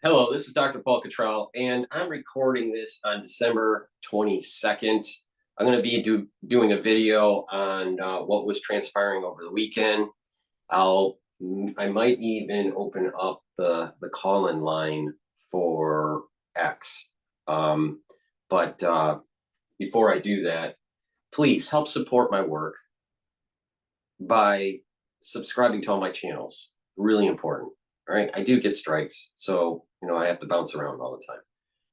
Hello, this is DrPaulCottrell, and I'm recording this on December 22nd. I'm going to be doing a video on what was transpiring over the weekend. I might even open up the call-in line for X. But before I do that, please help support my work by subscribing to all my channels. Really important. All right, I do get strikes, so I have to bounce around all the time.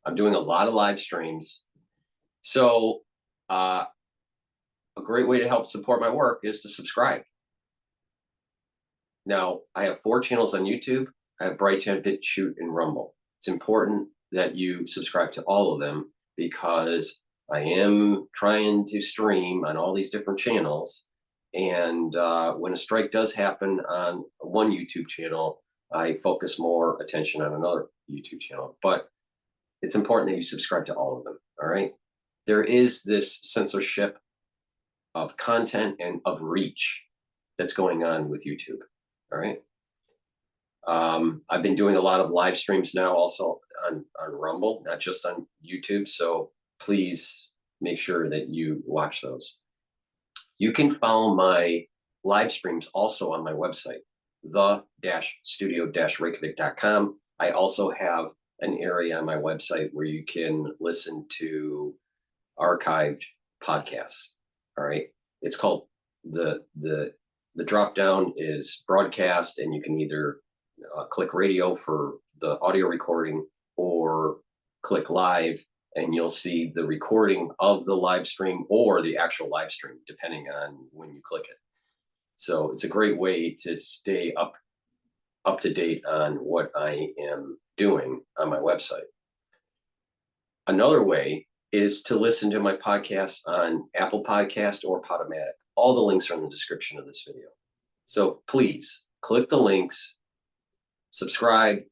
I'm doing a lot of live streams, so a great way to help support my work is to subscribe. Now, I have 4 channels on YouTube. I have Brighteon, Bitchute, and Rumble. It's important that you subscribe to all of them because I am trying to stream on all these different channels. And when a strike does happen on one YouTube channel, I focus more attention on another YouTube channel. But it's important that you subscribe to all of them, all right? There is this censorship of content and of reach that's going on with YouTube, all right? I've been doing a lot of live streams now also on Rumble, not just on YouTube. So please make sure that you watch those. You can follow my live streams also on my website, the-studio-reykjavik.com. I also have an area on my website where you can listen to archived podcasts. All right. It's called the drop down is broadcast, and you can either click radio for the audio recording or click live, and you'll see the recording of the live stream or the actual live stream, depending on when you click it. So it's a great way to stay up to date on what I am doing on my website. Another way is to listen to my podcast on Apple Podcast or Podomatic. All the links are in the description of this video. So please click the links, subscribe,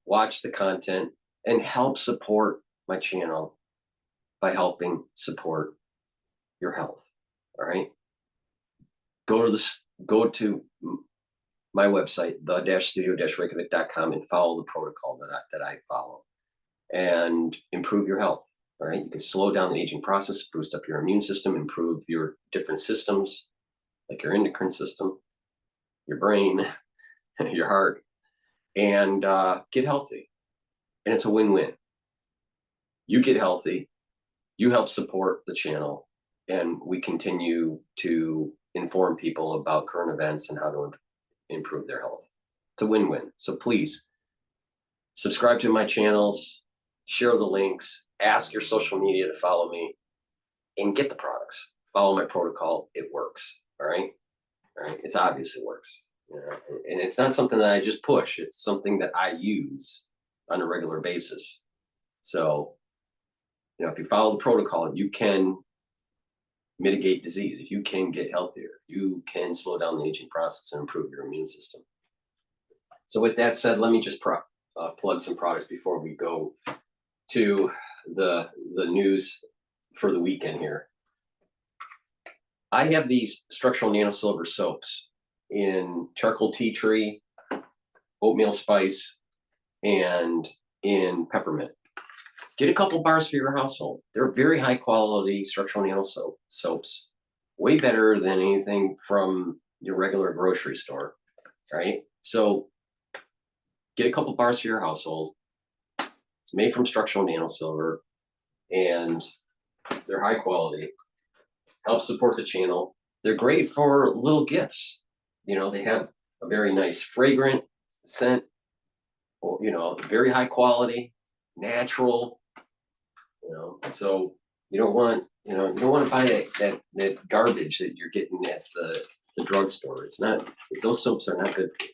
watch the content, and help support my channel by helping support your health. All right. Go to my website, the-studio-reykjavik.com, and follow the protocol that I follow and improve your health. All right. You can slow down the aging process, boost up your immune system, improve your different systems like your endocrine system, your brain, your heart, and get healthy. And it's a win-win. You get healthy, you help support the channel, and we continue to inform people about current events and how to improve their health. It's a win-win. So please subscribe to my channels, share the links, ask your social media to follow me, and get the products. Follow my protocol. It works. All right. All right. It's obvious it works. And it's not something that I just push. It's something that I use on a regular basis. So, if you follow the protocol, you can mitigate disease. You can get healthier. You can slow down the aging process and improve your immune system. So with that said, let me just plug some products before we go to the news for the weekend here. I have these structural nano silver soaps in charcoal tea tree, oatmeal spice, and in peppermint. Get a couple bars for your household. They're very high quality structural nano soaps, way better than anything from your regular grocery store, right? So get a couple bars for your household. It's made from structural nano silver, and they're high quality. Help support the channel. They're great for little gifts. They have a very nice fragrant scent, very high quality, natural. So you don't want to buy that garbage that you're getting at the drugstore. It's not, those soaps are not good for you.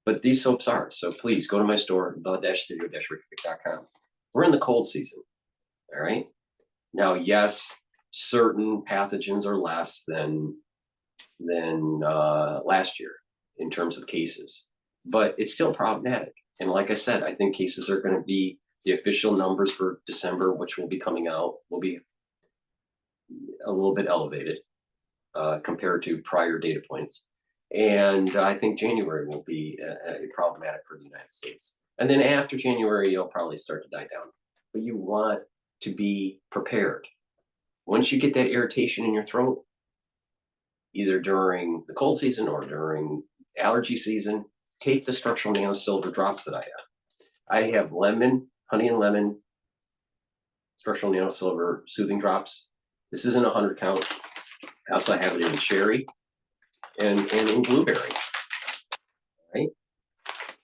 But these soaps are. So please go to my store, the-studio-reykjavik.com. We're in the cold season. All right. Now, yes, certain pathogens are less than last year in terms of cases, but it's still problematic. And like I said, I think cases are going to be, the official numbers for December, which will be coming out, will be a little bit elevated compared to prior data points. And I think January will be problematic for the United States. And then after January, you'll probably start to die down. But you want to be prepared. Once you get that irritation in your throat, either during the cold season or during allergy season, take the structural nano silver drops that I have. I have lemon, honey and lemon, structural nano silver soothing drops. This isn't a 100 count. I also have it in cherry and in blueberry. Right?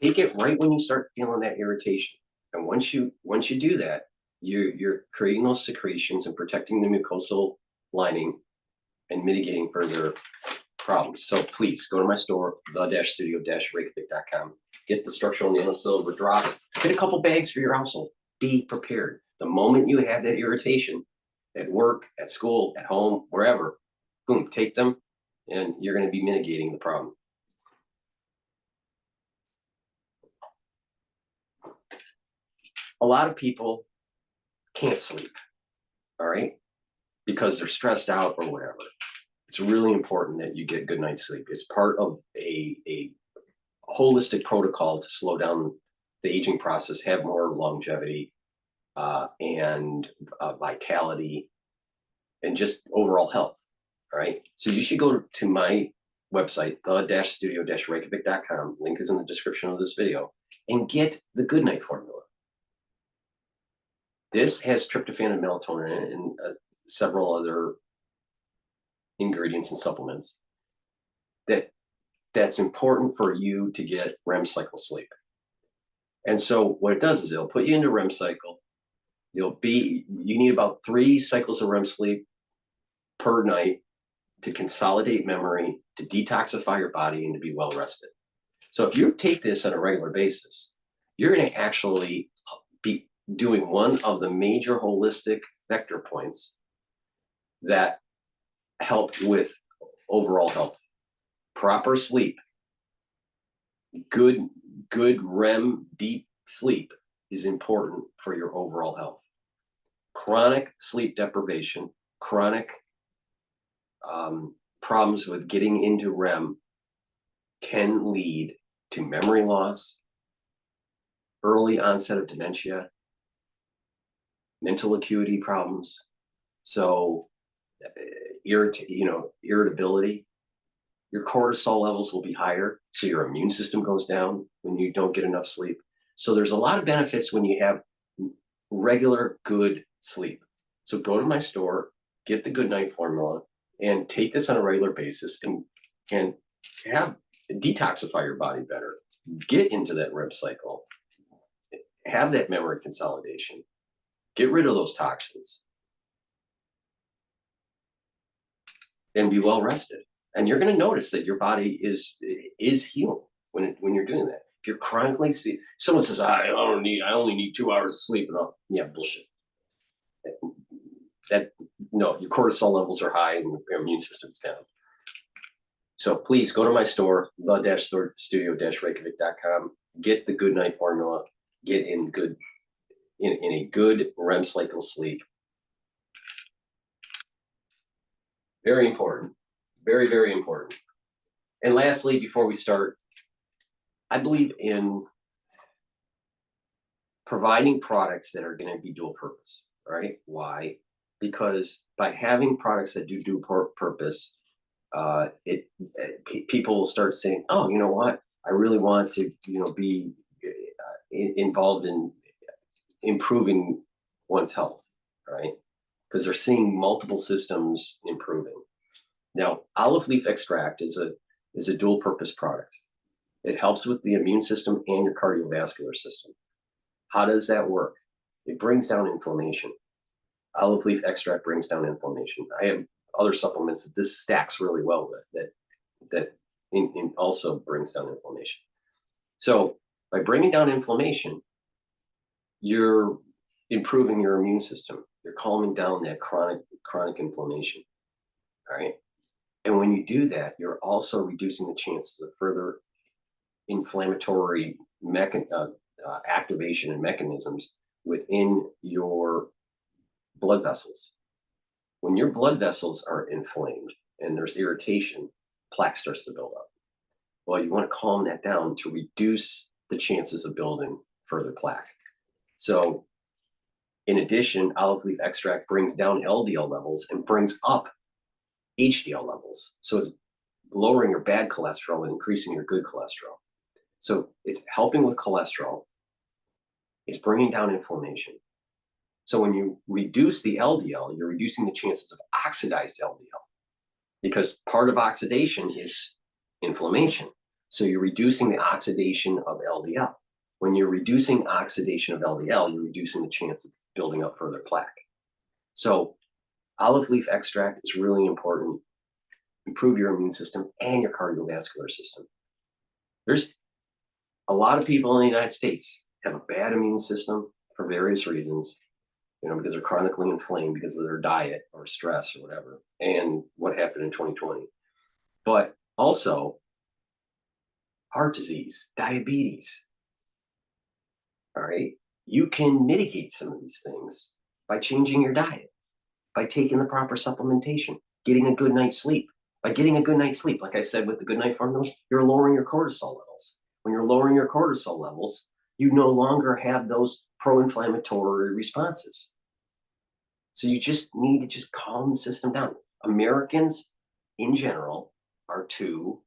Take it right when you start feeling that irritation. And once you do that, you're creating those secretions and protecting the mucosal lining and mitigating further problems. So please go to my store, the-studio-reykjavik.com. Get the structural nano silver drops. Get a couple bags for your household. Be prepared. The moment you have that irritation at work, at school, at home, wherever, boom, take them, and you're going to be mitigating the problem. A lot of people can't sleep, all right, because they're stressed out or whatever. It's really important that you get good night's sleep. It's part of a holistic protocol to slow down the aging process, have more longevity and vitality, and just overall health. All right. So you should go to my website, the-studio-reykjavik.com. Link is in the description of this video, and get the Good Night formula. This has tryptophan and melatonin in it, and several other ingredients and supplements that's important for you to get REM cycle sleep. And so what it does is it'll put you into REM cycle. You need about 3 cycles of REM sleep per night to consolidate memory, to detoxify your body, and to be well rested. So if you take this on a regular basis, you're going to actually be doing one of the major holistic vector points that help with overall health. Proper sleep, good REM deep sleep is important for your overall health. Chronic sleep deprivation, chronic problems with getting into REM can lead to memory loss, early onset of dementia, mental acuity problems. So irritability, your cortisol levels will be higher, so your immune system goes down when you don't get enough sleep. So there's a lot of benefits when you have regular good sleep. So go to my store, get the Good Night formula, and take this on a regular basis and detoxify your body better. Get into that REM cycle. Have that memory consolidation. Get rid of those toxins. And be well rested. And you're going to notice that your body is healed when you're doing that. If you're chronically someone says, I only need 2 hours of sleep, and yeah, bullshit. No, your cortisol levels are high and your immune system's down. So please go to my store, the-studio-reykjavik.com. Get the Good Night formula. Get in a good REM cycle sleep. Very important. Very, very important. And lastly, before we start, I believe in providing products that are going to be dual purpose. All right. Why? Because by having products that do dual purpose, people will start saying, oh, you know what? I really want to, be involved in improving one's health, right? Because they're seeing multiple systems improving. Now, olive leaf extract is a dual purpose product. It helps with the immune system and your cardiovascular system. How does that work? It brings down inflammation. Olive leaf extract brings down inflammation. I have other supplements that this stacks really well with that also brings down inflammation. So by bringing down inflammation, you're improving your immune system. You're calming down that chronic inflammation. All right. And when you do that, you're also reducing the chances of further inflammatory activation and mechanisms within your blood vessels. When your blood vessels are inflamed and there's irritation, plaque starts to build up. Well, you want to calm that down to reduce the chances of building further plaque. So in addition, olive leaf extract brings down LDL levels and brings up HDL levels. So it's lowering your bad cholesterol and increasing your good cholesterol. So it's helping with cholesterol. It's bringing down inflammation. So when you reduce the LDL, you're reducing the chances of oxidized LDL, because part of oxidation is inflammation. So you're reducing the oxidation of LDL. When you're reducing oxidation of LDL, you're reducing the chance of building up further plaque. So olive leaf extract is really important. Improve your immune system and your cardiovascular system. There's a lot of people in the United States have a bad immune system for various reasons, because they're chronically inflamed because of their diet or stress or whatever, and what happened in 2020. But also heart disease, diabetes. All right. You can mitigate some of these things by changing your diet, by taking the proper supplementation, getting a good night's sleep. By getting a good night's sleep, like I said with the good night formulas, you're lowering your cortisol levels. When you're lowering your cortisol levels, you no longer have those pro-inflammatory responses. So you just need to just calm the system down. Americans in general are too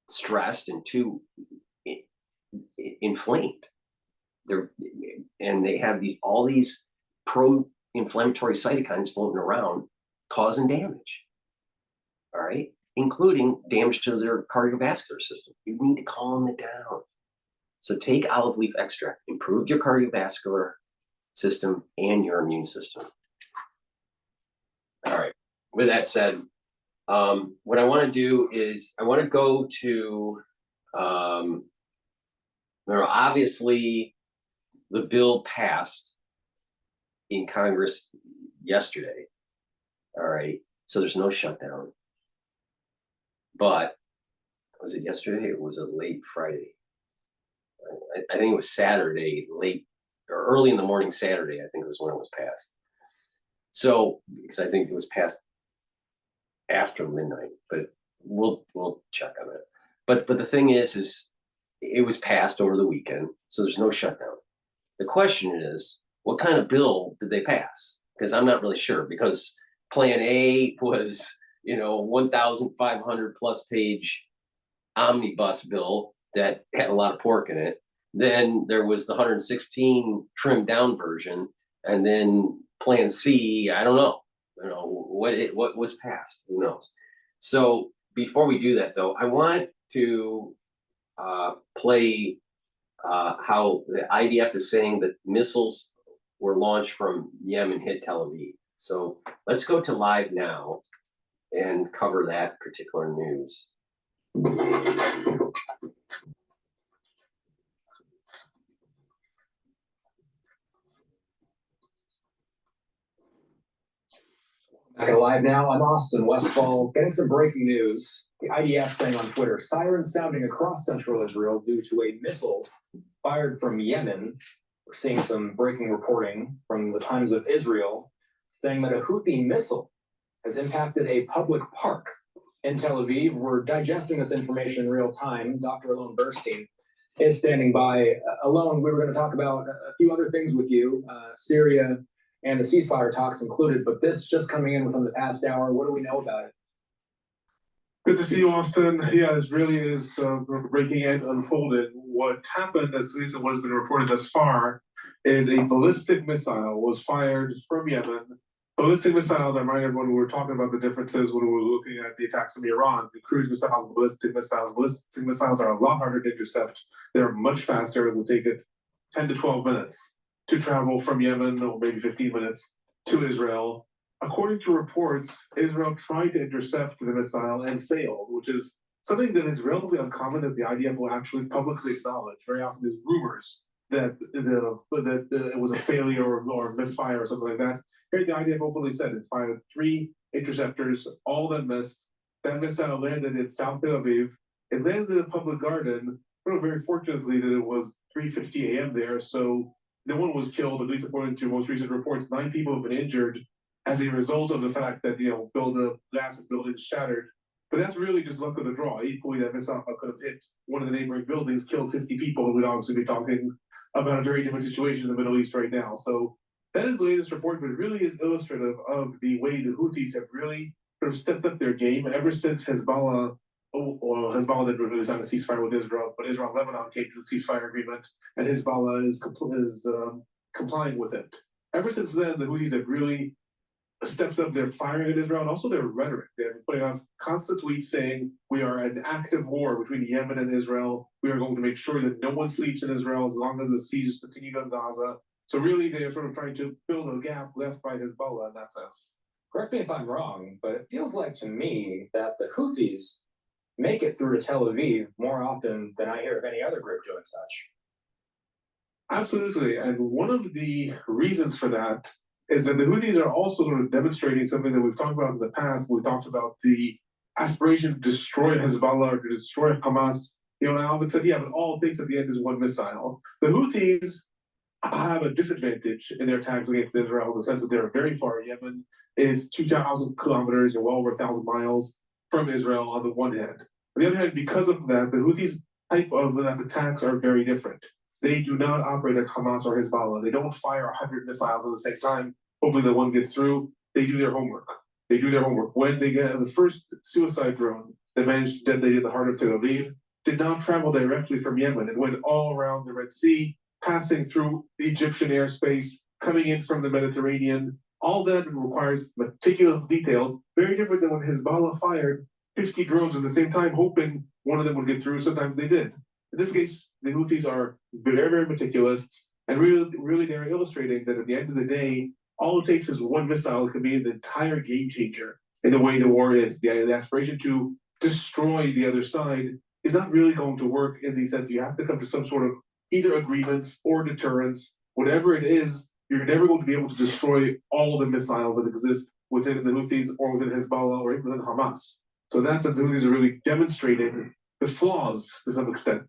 stressed and too inflamed. They have all these pro-inflammatory cytokines floating around, causing damage. All right, including damage to their cardiovascular system. You need to calm it down. So take olive leaf extract, improve your cardiovascular system and your immune system. All right. With that said, what I want to do is I want to go to, obviously the bill passed in Congress yesterday. All right. So there's no shutdown. But was it yesterday or was it late Friday? I think it was Saturday, late or early in the morning Saturday, I think was when it was passed. So, because I think it was passed after midnight, but we'll check on it. But the thing is it was passed over the weekend, so there's no shutdown. The question is, what kind of bill did they pass? Because I'm not really sure, because Plan A was, 1,500 plus page omnibus bill that had a lot of pork in it. Then there was the 116 trimmed down version, and then Plan C. I don't know, what was passed. Who knows? So before we do that, though, I want to play how the IDF is saying that missiles were launched from Yemen hit Tel Aviv. So let's go to live now and cover that particular news. Back at Live Now, I'm Austin Westfall, getting some breaking news. The IDF saying on Twitter, sirens sounding across central Israel due to a missile fired from Yemen. We're seeing some breaking reporting from the Times of Israel saying that a Houthi missile has impacted a public park in Tel Aviv. We're digesting this information in real time. Dr. Alon Burstein is standing by. Alon, we were going to talk about a few other things with you, Syria and the ceasefire talks included, but this just coming in within the past hour. What do we know about it? Good to see you, Austin. Yeah, this really is breaking edge unfolded. What happened, at least what has been reported thus far, is a ballistic missile was fired from Yemen. Ballistic missiles, I remind everyone, we were talking about the differences when we were looking at the attacks from Iran. The cruise missiles, ballistic missiles. Ballistic missiles are a lot harder to intercept. They're much faster. It will take it 10 to 12 minutes to travel from Yemen, or maybe 15 minutes, to Israel. According to reports, Israel tried to intercept the missile and failed, which is something that is relatively uncommon that the IDF will actually publicly acknowledge. Very often there's rumors that it was a failure or misfire or something like that. Here the IDF openly said it fired 3 interceptors, all that missed. That missile landed in South Tel Aviv. It landed in a public garden. Very fortunately that it was 3:50 a.m. there, so no one was killed, at least according to most recent reports. 9 people have been injured as a result of the fact that, the glass of buildings shattered. But that's really just luck of the draw. Equally, that missile could have hit one of the neighboring buildings, killed 50 people, and we'd obviously be talking about a very different situation in the Middle East right now. So that is the latest report, but it really is illustrative of the way the Houthis have really sort of stepped up their game ever since Hezbollah. Hezbollah didn't really sign a ceasefire with Israel, but Israel and Lebanon came to the ceasefire agreement, and Hezbollah is complying with it. Ever since then, the Houthis have really stepped up their firing at Israel and also their rhetoric. They're putting out constant tweets saying we are in active war between Yemen and Israel. We are going to make sure that no one sleeps in Israel as long as the siege continues on Gaza. So really, they are sort of trying to fill the gap left by Hezbollah in that sense. Correct me if I'm wrong, but it feels like to me that the Houthis make it through to Tel Aviv more often than I hear of any other group doing such. Absolutely. And one of the reasons for that is that the Houthis are also sort of demonstrating something that we've talked about in the past. We talked about the aspiration to destroy Hezbollah or to destroy Hamas. You know, Alvin said, yeah, but all it takes at the end is one missile. The Houthis have a disadvantage in their attacks against Israel in the sense that they're very far. Yemen is 2,000 kilometers or well over 1,000 miles from Israel on the one hand. On the other hand, because of that, the Houthis' type of attacks are very different. They do not operate like Hamas or Hezbollah. They don't fire 100 missiles at the same time, hoping that one gets through. They do their homework. When they get the first suicide drone that managed to detonate in the heart of Tel Aviv, did not travel directly from Yemen. It went all around the Red Sea, passing through the Egyptian airspace, coming in from the Mediterranean. All that requires meticulous details, very different than when Hezbollah fired 50 drones at the same time, hoping one of them would get through. Sometimes they did. In this case, the Houthis are very, very meticulous, and really they're illustrating that at the end of the day, all it takes is one missile can be the entire game changer in the way the war is. The aspiration to destroy the other side is not really going to work in the sense you have to come to some sort of either agreements or deterrence. Whatever it is, you're never going to be able to destroy all the missiles that exist within the Houthis or within Hezbollah or even within Hamas. So in that sense, the Houthis are really demonstrating the flaws to some extent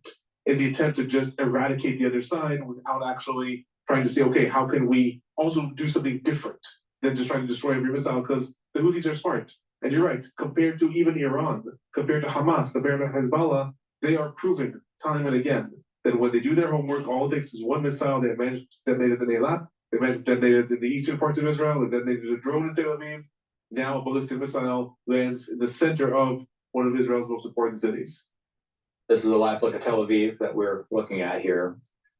in the attempt to just eradicate the other side without actually trying to say, okay, how can we also do something different than just trying to destroy every missile? Because the Houthis are smart. And you're right, compared to even Iran, compared to Hamas, compared to Hezbollah, they are proving time and again that when they do their homework, all it takes is one missile. They have managed to detonate it in Eilat, they managed to detonate it in the eastern parts of Israel, they detonated a drone in Tel Aviv. Now a ballistic missile lands in the center of one of Israel's most important cities. This is a live look at Tel Aviv that we're looking at here.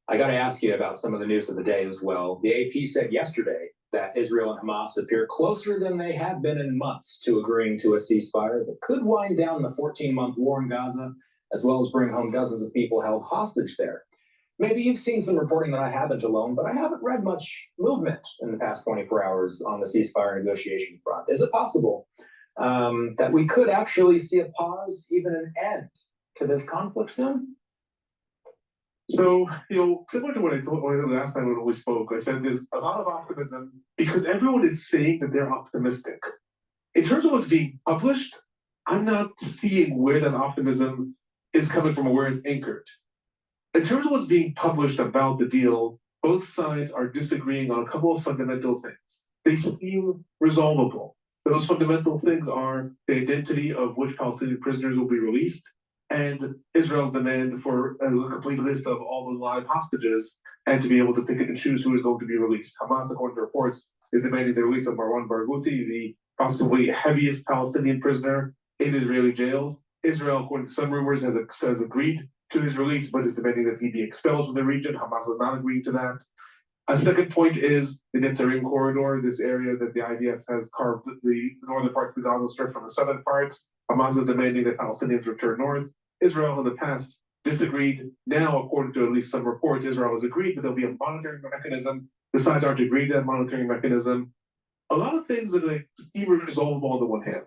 I got to ask you about some of the news of the day as well. The AP said yesterday that Israel and Hamas appear closer than they have been in months to agreeing to a ceasefire that could wind down the 14-month war in Gaza, as well as bring home dozens of people held hostage there. Maybe you've seen some reporting that I haven't alone, but I haven't read much movement in the past 24 hours on the ceasefire negotiation front. Is it possible that we could actually see a pause, even an end to this conflict soon? So, similar to what I told the last time when we spoke, I said there's a lot of optimism because everyone is saying that they're optimistic. In terms of what's being published, I'm not seeing where that optimism is coming from or where it's anchored. In terms of what's being published about the deal, both sides are disagreeing on a couple of fundamental things. They seem resolvable. Those fundamental things are the identity of which Palestinian prisoners will be released, and Israel's demand for a complete list of all the live hostages and to be able to pick and choose who is going to be released. Hamas, according to reports, is demanding the release of Marwan Barghouti, the possibly heaviest Palestinian prisoner in Israeli jails. Israel, according to some rumors, has agreed to his release, but is demanding that he be expelled from the region. Hamas has not agreed to that. A second point is the Netzarim corridor, this area that the IDF has carved the northern parts of the Gaza Strip from the southern parts. Hamas is demanding that Palestinians return north. Israel in the past disagreed. Now, according to at least some reports, Israel has agreed that there'll be a monitoring mechanism. The sides aren't agreed to that monitoring mechanism. A lot of things that seem resolvable on the one hand.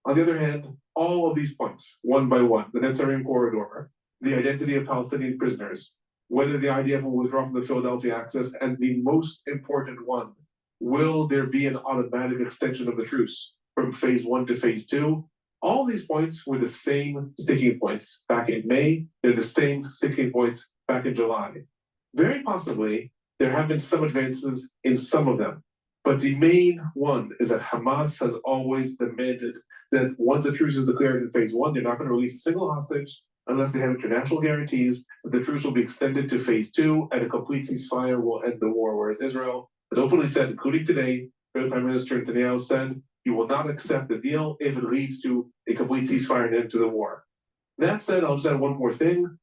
On the other hand, all of these points, one by one, the Netzarim corridor, the identity of Palestinian prisoners, whether the IDF will withdraw from the Philadelphia Access, and the most important one, will there be an automatic extension of the truce from phase 1 to phase 2? All these points were the same sticking points back in May. They're the same sticking points back in July. Very possibly, there have been some advances in some of them. But the main one is that Hamas has always demanded that once a truce is declared in phase one, they're not going to release a single hostage unless they have international guarantees that the truce will be extended to phase two and a complete ceasefire will end the war. Whereas Israel has openly said, including today, Prime Minister Netanyahu said he will not accept the deal if it leads to a complete ceasefire and end to the war. That said, I'll just add one more thing.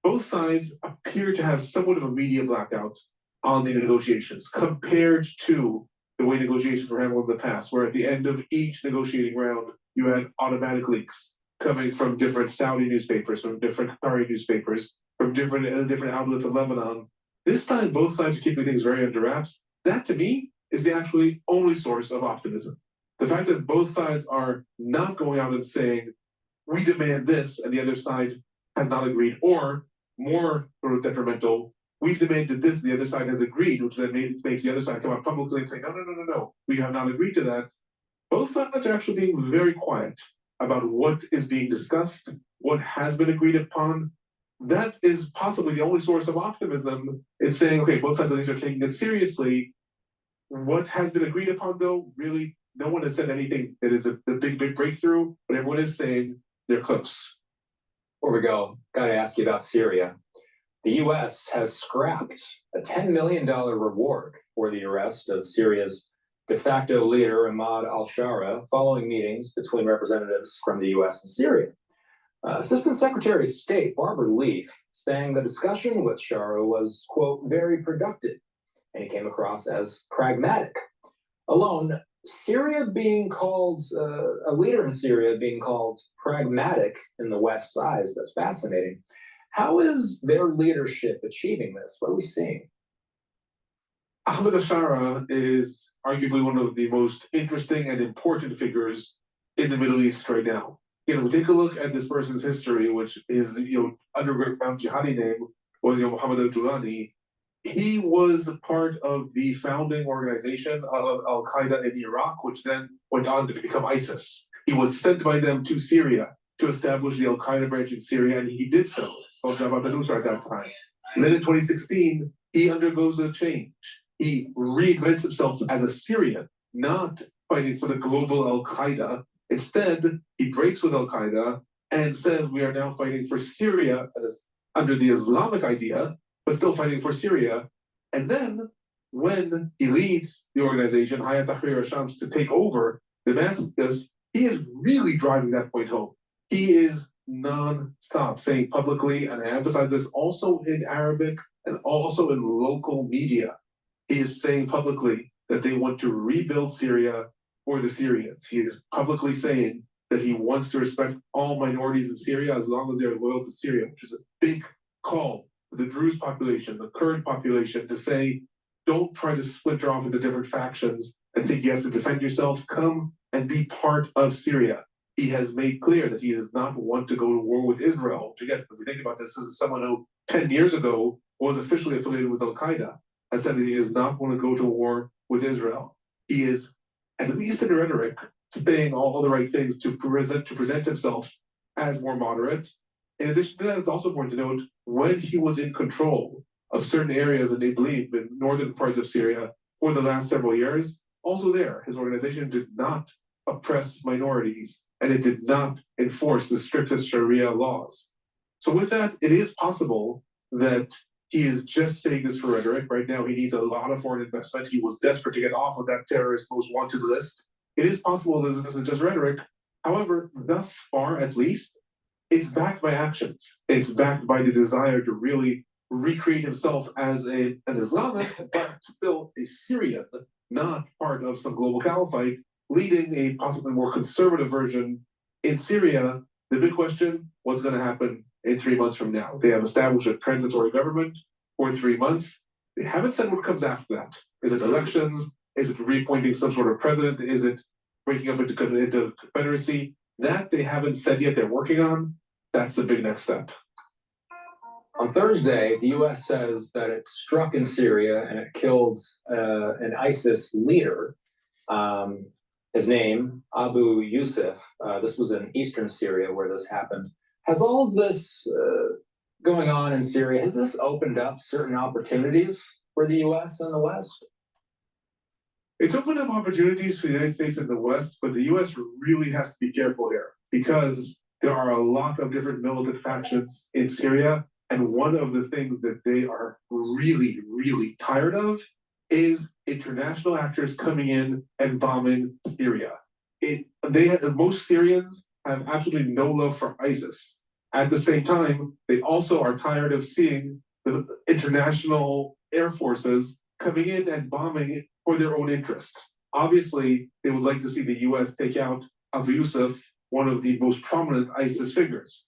Both sides appear to have somewhat of a media blackout on the negotiations compared to the way negotiations were handled in the past, where at the end of each negotiating round, you had automatic leaks coming from different Saudi newspapers, from different Qatari newspapers, from different outlets in Lebanon. This time, both sides are keeping things very under wraps. That, to me, is the actually only source of optimism. The fact that both sides are not going out and saying, we demand this, and the other side has not agreed, or more sort of detrimental, we've demanded this, the other side has agreed, which then makes the other side come out publicly and say, no, we have not agreed to that. Both sides are actually being very quiet about what is being discussed, what has been agreed upon. That is possibly the only source of optimism. It's saying, okay, both sides of these are taking it seriously. What has been agreed upon, though, really, no one has said anything that is the big breakthrough, but everyone is saying they're close. Before we go, got to ask you about Syria. The U.S. has scrapped a $10 million reward for the arrest of Syria's de facto leader, Ahmad al-Shara, following meetings between representatives from the U.S. and Syria. Assistant Secretary of State Barbara Leaf saying the discussion with Shara was, quote, very productive, and he came across as pragmatic. Alone, Syria being called, a leader in Syria being called pragmatic in the West's eyes, that's fascinating. How is their leadership achieving this? What are we seeing? Ahmed al-Shara is arguably one of the most interesting and important figures in the Middle East right now. We take a look at this person's history, which is, underground jihadi name was Muhammad al-Julani. He was part of the founding organization of Al-Qaeda in Iraq, which then went on to become ISIS. He was sent by them to Syria to establish the Al-Qaeda branch in Syria, and he did so, called Jabhat al-Nusra at that time. And then in 2016, he undergoes a change. He reinvents himself as a Syrian, not fighting for the global Al-Qaeda. Instead, he breaks with Al-Qaeda and says, we are now fighting for Syria under the Islamic idea, but still fighting for Syria. And then, when he leads the organization, Hayat Tahrir al-Shams, to take over Damascus, he is really driving that point home. He is non-stop saying publicly, and I emphasize this also in Arabic and also in local media, he is saying publicly that they want to rebuild Syria for the Syrians. He is publicly saying that he wants to respect all minorities in Syria as long as they are loyal to Syria, which is a big call to the Druze population, the Kurd population, to say, don't try to splinter off into different factions and think you have to defend yourself. Come and be part of Syria. He has made clear that he does not want to go to war with Israel. Again, if we think about this is someone who 10 years ago was officially affiliated with Al-Qaeda, has said that he does not want to go to war with Israel. He is, at least in rhetoric, saying all the right things to present himself as more moderate. In addition to that, it's also important to note when he was in control of certain areas in Idlib, in northern parts of Syria, for the last several years, also there, his organization did not oppress minorities, and it did not enforce the strictest Sharia laws. So with that, it is possible that he is just saying this for rhetoric. Right now, he needs a lot of foreign investment. He was desperate to get off of that terrorist most wanted list. It is possible that this is just rhetoric. However, thus far, at least, it's backed by actions. It's backed by the desire to really recreate himself as an Islamist, but still a Syrian, not part of some global caliphate, leading a possibly more conservative version in Syria. The big question, what's going to happen in 3 months from now? They have established a transitory government for 3 months. They haven't said what comes after that. Is it elections? Is it reappointing some sort of president? Is it breaking up into confederacy? That they haven't said yet. They're working on. That's the big next step. On Thursday, the U.S. says that it struck in Syria and it killed an ISIS leader. His name, Abu Yusuf. This was in eastern Syria where this happened. Has all of this going on in Syria, has this opened up certain opportunities for the U.S. and the West? It's opened up opportunities for the United States and the West, but the US really has to be careful here because there are a lot of different militant factions in Syria. And one of the things that they are really, really tired of is international actors coming in and bombing Syria. Most Syrians have absolutely no love for ISIS. At the same time, they also are tired of seeing the international air forces coming in and bombing for their own interests. Obviously, they would like to see the US take out Abu Yusuf, one of the most prominent ISIS figures.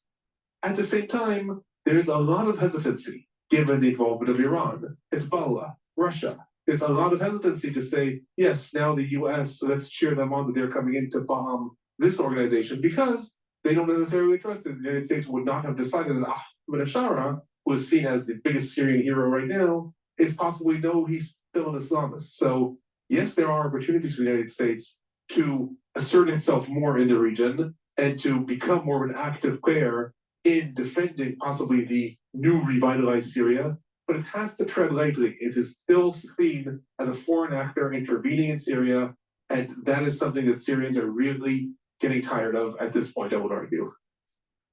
At the same time, there's a lot of hesitancy given the involvement of Iran, Hezbollah, Russia. There's a lot of hesitancy to say, yes, now the US, so let's cheer them on that they're coming in to bomb this organization because they don't necessarily trust it. The United States would not have decided that Ahmed Ashara, who is seen as the biggest Syrian hero right now, is possibly he's still an Islamist. So yes, there are opportunities for the United States to assert itself more in the region and to become more of an active player in defending possibly the new revitalized Syria, but it has to tread lightly. It is still seen as a foreign actor intervening in Syria, and that is something that Syrians are really getting tired of at this point, I would argue.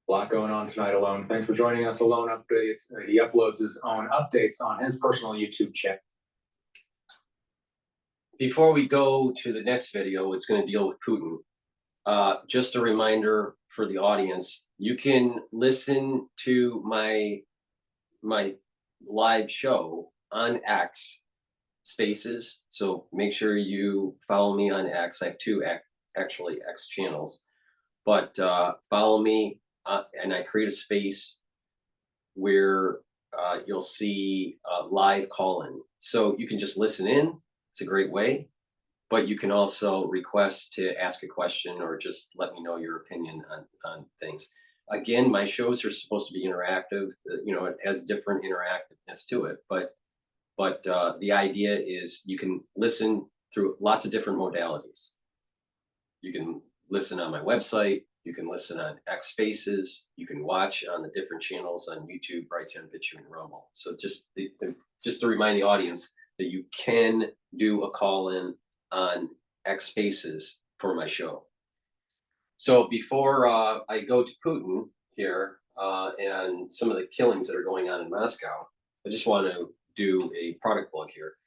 A lot going on tonight, Alone. Thanks for joining us, Alone Update. He uploads his own updates on his personal YouTube channel. Before we go to the next video, it's going to deal with Putin. Just a reminder for the audience, you can listen to my live show on X Spaces. So make sure you follow me on X. I have two X channels, but follow me and I create a space where you'll see live call-in. So you can just listen in. It's a great way. But you can also request to ask a question or just let me know your opinion on things. Again, my shows are supposed to be interactive. It has different interactiveness to it. But the idea is you can listen through lots of different modalities. You can listen on my website. You can listen on X Spaces. You can watch on the different channels on YouTube, Brighteon, Bitchute, and Rumble. So just to remind the audience that you can do a call-in on X Spaces for my show. So before I go to Putin here and some of the killings that are going on in Moscow, I just want to do a product plug here.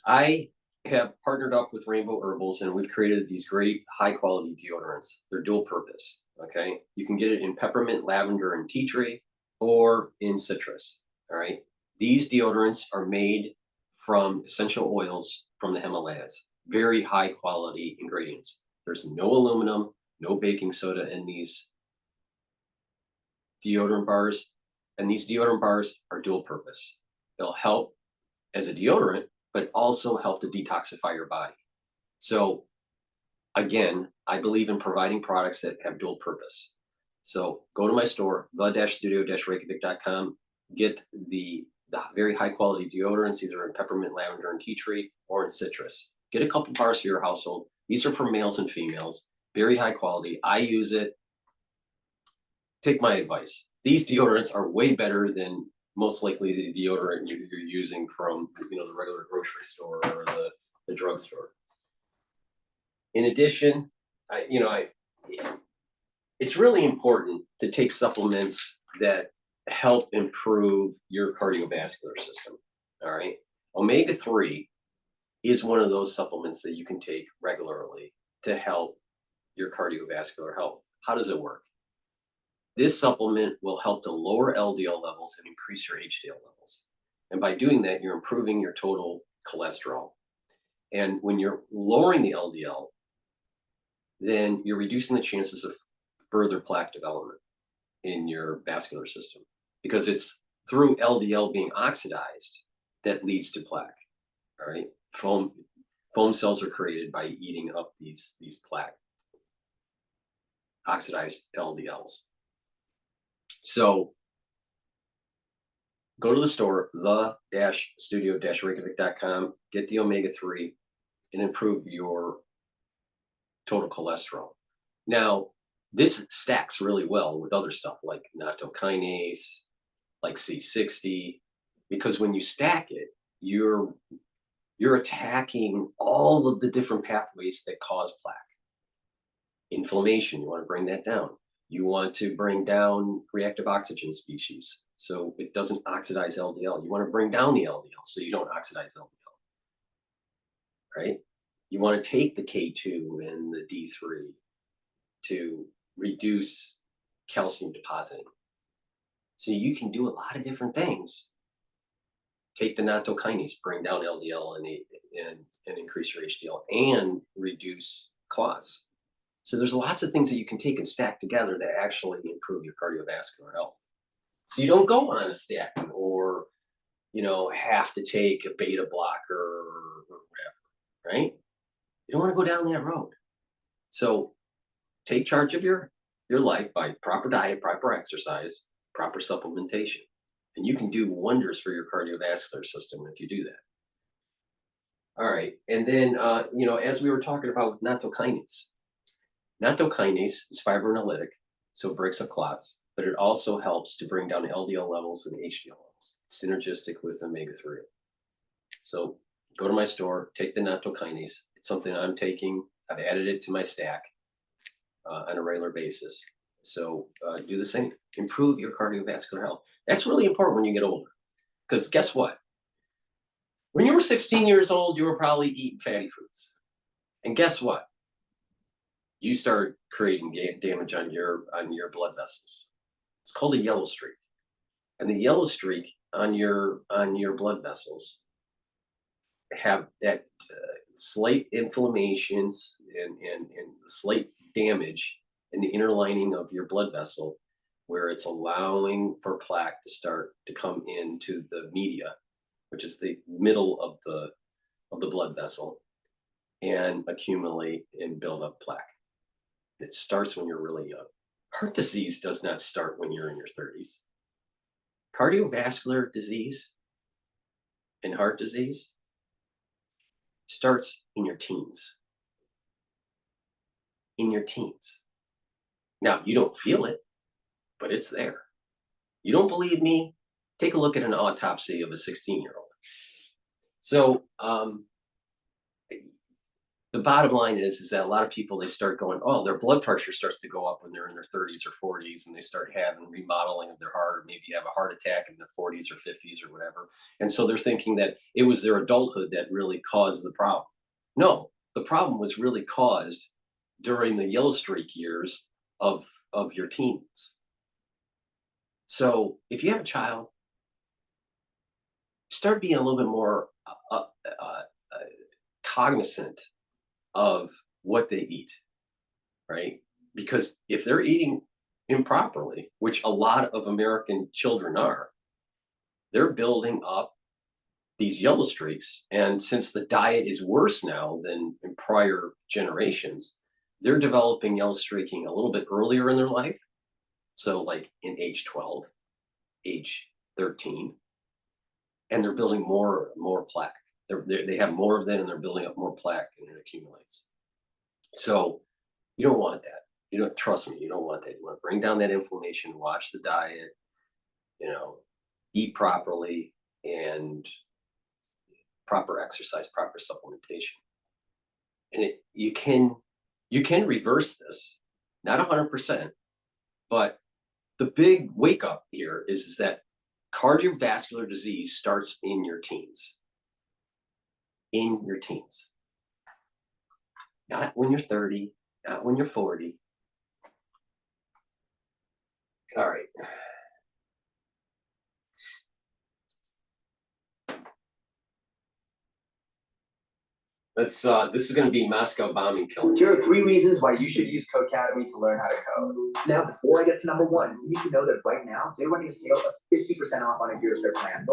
I have partnered up with Rainbow Herbals and we've created these great high quality deodorants. They're dual purpose, okay? You can get it in peppermint, lavender, and tea tree or in citrus, all right? These deodorants are made from essential oils from the Himalayas. Very high quality ingredients. There's no aluminum, no baking soda in these deodorant bars. And these deodorant bars are dual purpose. They'll help as a deodorant, but also help to detoxify your body. So again, I believe in providing products that have dual purpose. So go to my store, the-studio-reykjavik.com, get the very high quality deodorants, either in peppermint, lavender, and tea tree, or in citrus. Get a couple bars for your household. These are for males and females, very high quality. I use it. Take my advice. These deodorants are way better than most likely the deodorant you're using from the regular grocery store or the drugstore. In addition, it's really important to take supplements that help improve your cardiovascular system. All right. Omega-3 is one of those supplements that you can take regularly to help your cardiovascular health. How does it work? This supplement will help to lower LDL levels and increase your HDL levels. And by doing that, you're improving your total cholesterol. And when you're lowering the LDL, then you're reducing the chances of further plaque development in your vascular system, because it's through LDL being oxidized that leads to plaque. All right. Foam cells are created by eating up these plaque, oxidized LDLs. So go to the store, the-studio-reykjavik.com, get the omega-3 and improve your total cholesterol. Now, this stacks really well with other stuff like nattokinase, like C60, because when you stack it, you're you're attacking all of the different pathways that cause plaque. Inflammation, you want to bring that down. You want to bring down reactive oxygen species so it doesn't oxidize LDL. You want to bring down the LDL so you don't oxidize LDL, right? You want to take the K2 and the D3 to reduce calcium depositing. So you can do a lot of different things. Take the nattokinase, bring down LDL and increase your HDL and reduce clots. So there's lots of things that you can take and stack together that actually improve your cardiovascular health. So you don't go on a statin or, have to take a beta blocker or whatever, right? You don't want to go down that road. So take charge of your life by proper diet, proper exercise, proper supplementation. And you can do wonders for your cardiovascular system if you do that. All right. And then, as we were talking about with nattokinase, nattokinase is fibrinolytic, so it breaks up clots, but it also helps to bring down LDL levels and HDL levels. It's synergistic with omega-3. So go to my store, take the nattokinase. It's something I'm taking. I've added it to my stack on a regular basis. So do the same. Improve your cardiovascular health. That's really important when you get older. Because guess what? When you were 16 years old, you were probably eating fatty foods. And guess what? You started creating damage on your blood vessels. It's called a yellow streak. And the yellow streak on your blood vessels have that slight inflammations and slight damage in the inner lining of your blood vessel, where it's allowing for plaque to start to come into the media, which is the middle of the blood vessel, and accumulate and build up plaque. It starts when you're really young. Heart disease does not start when you're in your 30s. Cardiovascular disease and heart disease starts in your teens. In your teens. Now, you don't feel it, but it's there. You don't believe me? Take a look at an autopsy of a 16-year-old. So the bottom line is that a lot of people, they start going, their blood pressure starts to go up when they're in their 30s or 40s, and they start having remodeling of their heart, or maybe have a heart attack in their 40s or 50s or whatever. And so they're thinking that it was their adulthood that really caused the problem. No, the problem was really caused during the yellow streak years of your teens. So if you have a child, start being a little bit more cognizant of what they eat, right? Because if they're eating improperly, which a lot of American children are, they're building up these yellow streaks. And since the diet is worse now than in prior generations, they're developing yellow streaking a little bit earlier in their life. So like in age 12, age 13, and they're building more plaque. They have more of that, and they're building up more plaque, and it accumulates. So you don't want that. You don't, trust me, you don't want that. You want to bring down that inflammation, watch the diet, eat properly, and proper exercise, proper supplementation. And you can reverse this, not 100%, but the big wake up here is that cardiovascular disease starts in your teens. In your teens. Not when you're 30, not when you're 40. All right. This is going to be Moscow bombing killings. Here are 3 reasons why you should use Codecademy to learn how to code. Now, before I get to number 1, you should know that right now they're running a sale of 50% off on a year of their plan.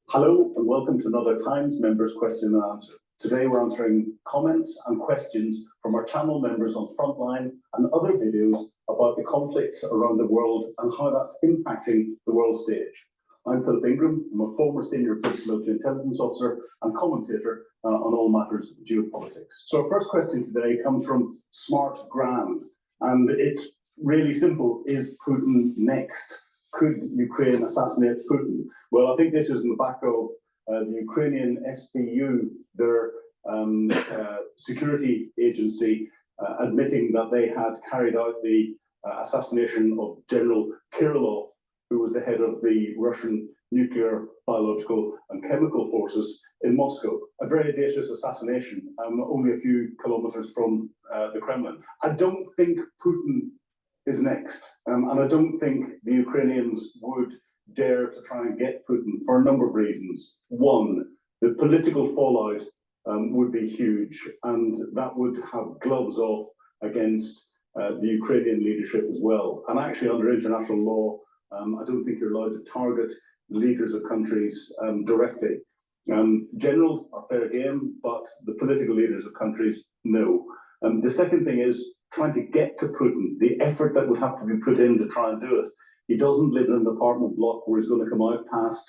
Hello and welcome to another Times Members Question and Answer. Today we're answering comments and questions from our channel members on Frontline and other videos about the conflicts around the world and how that's impacting the world stage. I'm Philip Ingram. I'm a former senior British military intelligence officer and commentator on all matters geopolitics. So our first question today comes from Smart Grand, and it's really simple. Is Putin next? Could Ukraine assassinate Putin? Well, I think this is in the back of the Ukrainian SBU, their security agency, admitting that they had carried out the assassination of General Kirillov, who was the head of the Russian nuclear, biological and chemical forces in Moscow. A very audacious assassination, only a few kilometers from the Kremlin. I don't think Putin is next, and I don't think the Ukrainians would dare to try and get Putin for a number of reasons. One, the political fallout would be huge, and that would have gloves off against the Ukrainian leadership as well. And actually, under international law, I don't think you're allowed to target leaders of countries directly. Generals are fair game, but the political leaders of countries, no. The second thing is trying to get to Putin, the effort that would have to be put in to try and do it. He doesn't live in an apartment block where he's going to come out past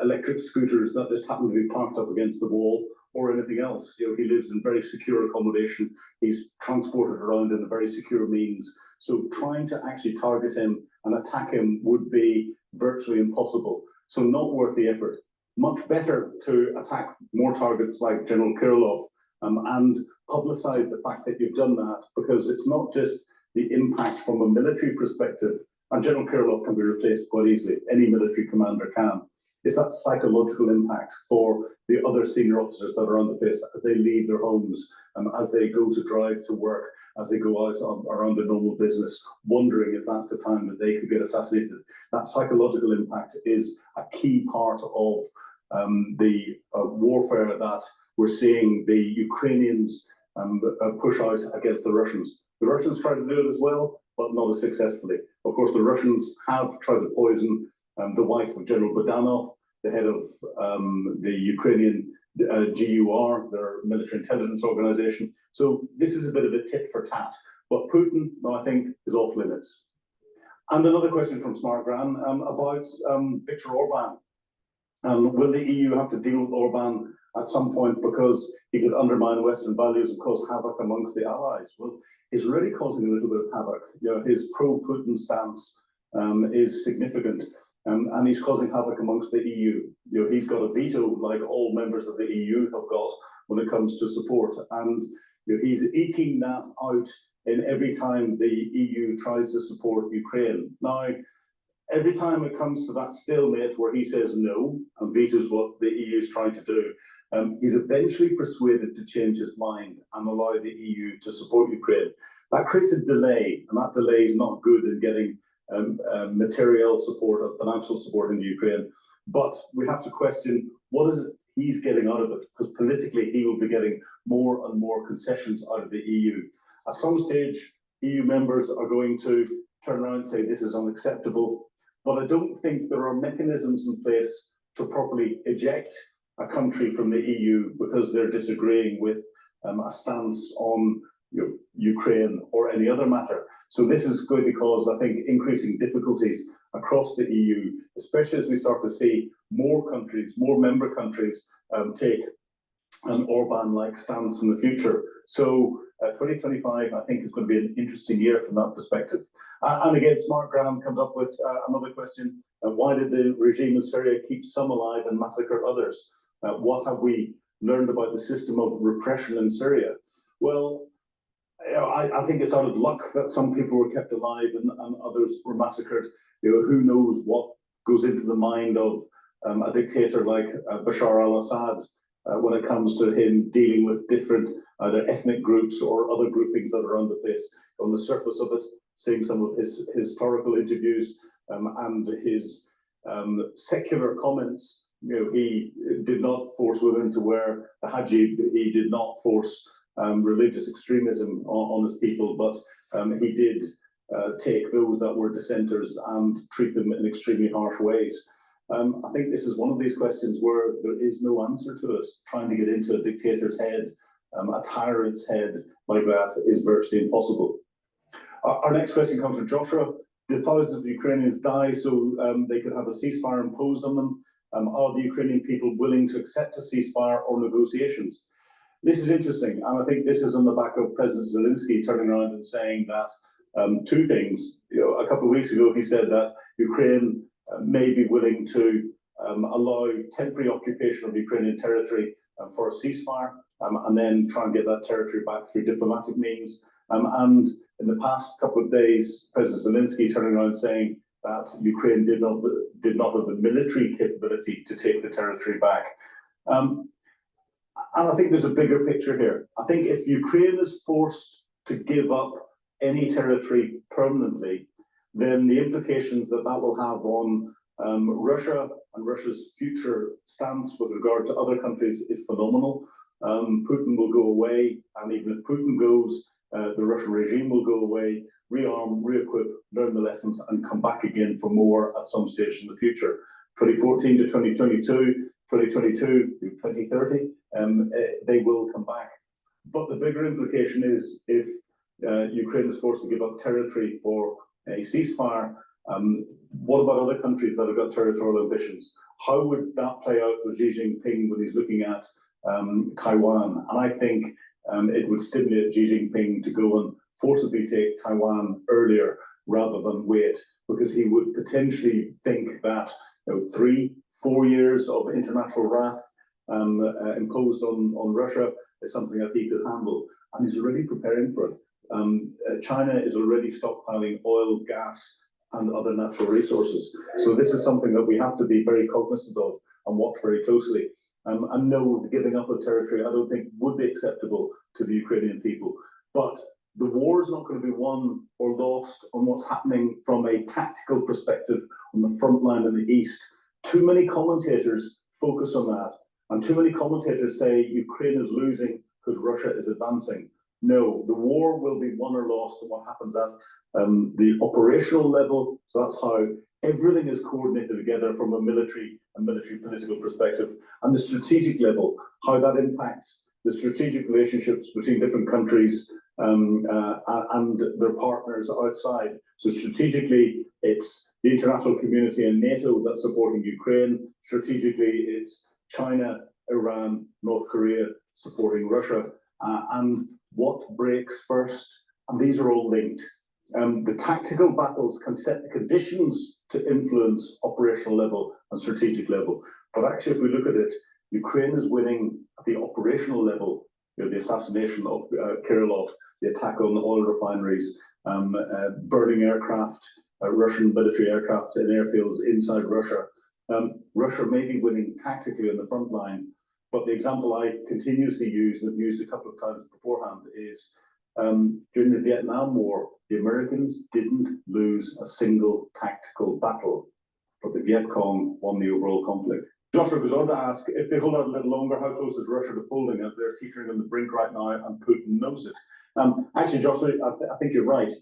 electric scooters that just happen to be parked up against the wall or anything else. You know, he lives in very secure accommodation. He's transported around in a very secure means. So trying to actually target him and attack him would be virtually impossible. So not worth the effort. Much better to attack more targets like General Kirillov and publicize the fact that you've done that, because it's not just the impact from a military perspective, and General Kirillov can be replaced quite easily. Any military commander can. It's that psychological impact for the other senior officers that are on the place as they leave their homes, as they go to drive to work, as they go out around their normal business, wondering if that's the time that they could get assassinated. That psychological impact is a key part of the warfare that we're seeing the Ukrainians push out against the Russians. The Russians tried to do it as well, but not as successfully. Of course, the Russians have tried to poison the wife of General Budanov, the head of the Ukrainian GUR, their military intelligence organization. So this is a bit of a tit for tat. But Putin, I think, is off limits. And another question from SmartGran about Viktor Orban. Will the EU have to deal with Orban at some point because he could undermine Western values and cause havoc amongst the allies? Well, he's already causing a little bit of havoc. You know, his pro-Putin stance is significant, and he's causing havoc amongst the EU. You know, he's got a veto, like all members of the EU have got, when it comes to support, and you know, he's eking that out in every time the EU tries to support Ukraine. Now, every time it comes to that stalemate where he says no and vetoes what the EU is trying to do, he's eventually persuaded to change his mind and allow the EU to support Ukraine. That creates a delay, and that delay is not good in getting material support or financial support in Ukraine. But we have to question what is it he's getting out of it, because politically he will be getting more and more concessions out of the EU. At some stage, EU members are going to turn around and say this is unacceptable. But I don't think there are mechanisms in place to properly eject a country from the EU because they're disagreeing with a stance on Ukraine or any other matter. So this is going to cause, I think, increasing difficulties across the EU, especially as we start to see more countries, more member countries take an Orban-like stance in the future. So 2025, I think, is going to be an interesting year from that perspective. And again, SmartGram comes up with another question. Why did the regime in Syria keep some alive and massacre others? What have we learned about the system of repression in Syria? Well, I think it's out of luck that some people were kept alive and others were massacred. Who knows what goes into the mind of a dictator like Bashar al-Assad when it comes to him dealing with different either ethnic groups or other groupings that are around the place. On the surface of it, seeing some of his historical interviews and his secular comments, he did not force women to wear the hijab. He did not force religious extremism on his people, but he did take those that were dissenters and treat them in extremely harsh ways. I think this is one of these questions where there is no answer to it. Trying to get into a dictator's head, a tyrant's head like that is virtually impossible. Our next question comes from Joshua. Did thousands of Ukrainians die so they could have a ceasefire imposed on them? Are the Ukrainian people willing to accept a ceasefire or negotiations? This is interesting, and I think this is on the back of President Zelensky turning around and saying that two things. A couple of weeks ago, he said that Ukraine may be willing to allow temporary occupation of Ukrainian territory for a ceasefire, and then try and get that territory back through diplomatic means. And in the past couple of days, President Zelensky turning around saying that Ukraine did not have the military capability to take the territory back. And I think there's a bigger picture here. I think if Ukraine is forced to give up any territory permanently, then the implications that will have on Russia and Russia's future stance with regard to other countries is phenomenal. Putin will go away, and even if Putin goes, the Russian regime will go away, rearm, re-equip, learn the lessons, and come back again for more at some stage in the future. 2014 to 2022, 2022 to 2030, they will come back. But the bigger implication is if Ukraine is forced to give up territory for a ceasefire, what about other countries that have got territorial ambitions? How would that play out with Xi Jinping when he's looking at Taiwan? And I think it would stimulate Xi Jinping to go and forcibly take Taiwan earlier rather than wait, because he would potentially think that 3-4 years of international wrath imposed on Russia is something that he could handle, and he's already preparing for it. China is already stockpiling oil, gas, and other natural resources. So this is something that we have to be very cognizant of and watch very closely. And no, the giving up of territory, I don't think would be acceptable to the Ukrainian people. But the war is not going to be won or lost on what's happening from a tactical perspective on the front line in the east. Too many commentators focus on that, and too many commentators say Ukraine is losing because Russia is advancing. No, the war will be won or lost on what happens at the operational level. So that's how everything is coordinated together from a military and military political perspective, and the strategic level, how that impacts the strategic relationships between different countries and their partners outside. So strategically, it's the international community and NATO that's supporting Ukraine. Strategically, it's China, Iran, North Korea supporting Russia. And what breaks first? And these are all linked. The tactical battles can set the conditions to influence operational level and strategic level. But actually, if we look at it, Ukraine is winning at the operational level. The assassination of Kirillov, the attack on the oil refineries, burning aircraft, Russian military aircraft in airfields inside Russia. Russia may be winning tactically on the front line, but the example I continuously use, and I've used a couple of times beforehand, is during the Vietnam War, the Americans didn't lose a single tactical battle, but the Viet Cong won the overall conflict. Joshua goes on to ask, if they hold out a little longer, how close is Russia to folding, as they're teetering on the brink right now and Putin knows it? Actually, Joshua, I think you're right.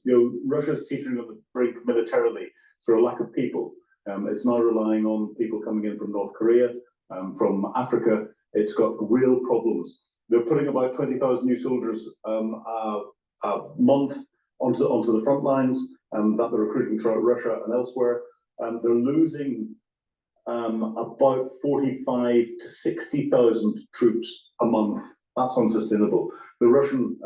Russia's teetering on the brink militarily through a lack of people. It's now relying on people coming in from North Korea, from Africa. It's got real problems. They're putting about 20,000 new soldiers a month onto the front lines that they're recruiting throughout Russia and elsewhere. They're losing about 45 to 60,000 troops a month. That's unsustainable. The Russian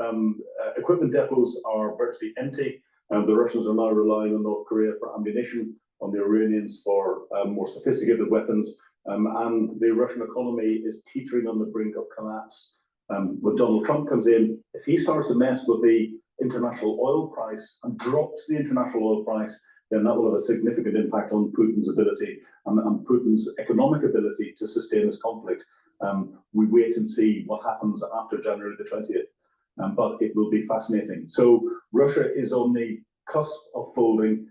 equipment depots are virtually empty. The Russians are now relying on North Korea for ammunition, on the Iranians for more sophisticated weapons, and the Russian economy is teetering on the brink of collapse. When Donald Trump comes in, if he starts to mess with the international oil price and drops the international oil price, then that will have a significant impact on Putin's ability and Putin's economic ability to sustain this conflict. We wait and see what happens after January the 20th, but it will be fascinating. So Russia is on the cusp of folding.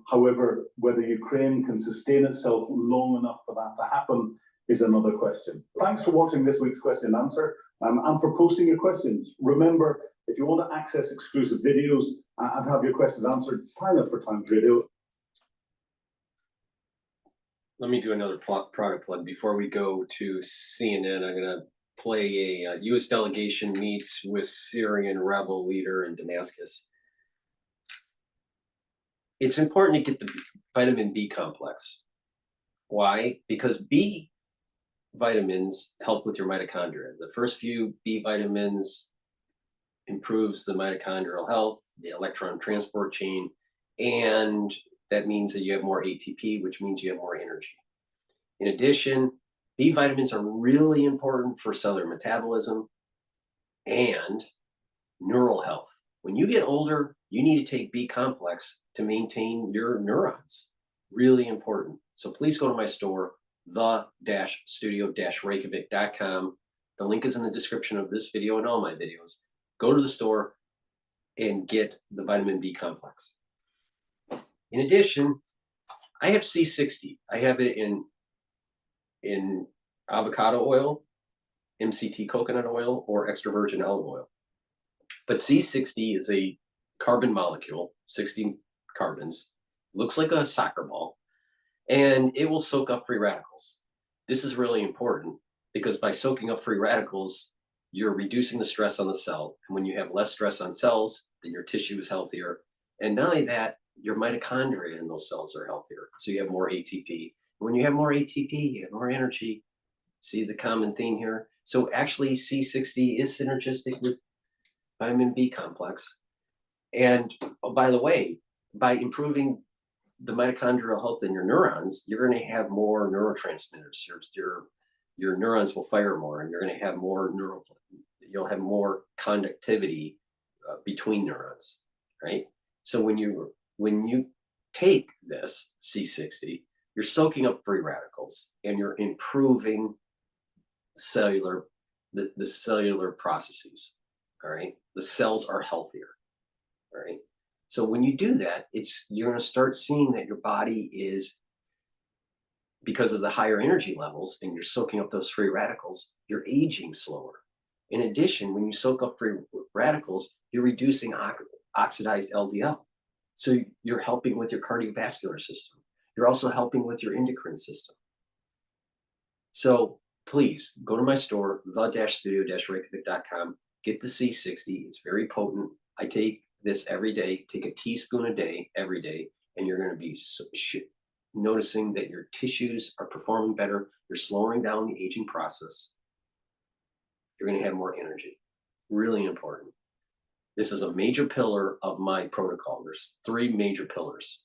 However, whether Ukraine can sustain itself long enough for that to happen is another question. Thanks for watching this week's question and answer, and for posting your questions. Remember, if you want to access exclusive videos and have your questions answered, sign up for Times Radio. Let me do another product plug before we go to CNN. I'm going to play a U.S. delegation meets with Syrian rebel leader in Damascus. It's important to get the vitamin B complex. Why? Because B vitamins help with your mitochondria. The first few B vitamins improves the mitochondrial health, the electron transport chain, and that means that you have more ATP, which means you have more energy. In addition, B vitamins are really important for cellular metabolism and neural health. When you get older, you need to take B complex to maintain your neurons. Really important. So please go to my store, the-studio-reykjavik.com. The link is in the description of this video and all my videos. Go to the store and get the vitamin B complex. In addition, I have C60. I have it in avocado oil, MCT coconut oil, or extra virgin olive oil. But C60 is a carbon molecule, 60 carbons, looks like a soccer ball, and it will soak up free radicals. This is really important because by soaking up free radicals, you're reducing the stress on the cell. And when you have less stress on cells, then your tissue is healthier. And not only that, your mitochondria in those cells are healthier. So you have more ATP. When you have more ATP, you have more energy. See the common theme here? So actually C60 is synergistic with vitamin B complex. And oh, by the way, by improving the mitochondrial health in your neurons, you're going to have more neurotransmitters. Your neurons will fire more, and you're going to have more you'll have more conductivity between neurons, right? So when you take this C60, you're soaking up free radicals and you're improving the cellular processes. All right, the cells are healthier. All right, so when you do that, you're going to start seeing that your body is, because of the higher energy levels and you're soaking up those free radicals, you're aging slower. In addition, when you soak up free radicals, you're reducing oxidized LDL. So you're helping with your cardiovascular system. You're also helping with your endocrine system. So please go to my store, the-studio-reykjavik.com, get the C60. It's very potent. I take this every day, take a teaspoon a day, every day, and you're going to be noticing that your tissues are performing better. You're slowing down the aging process. You're going to have more energy. Really important. This is a major pillar of my protocol. There's 3 major pillars: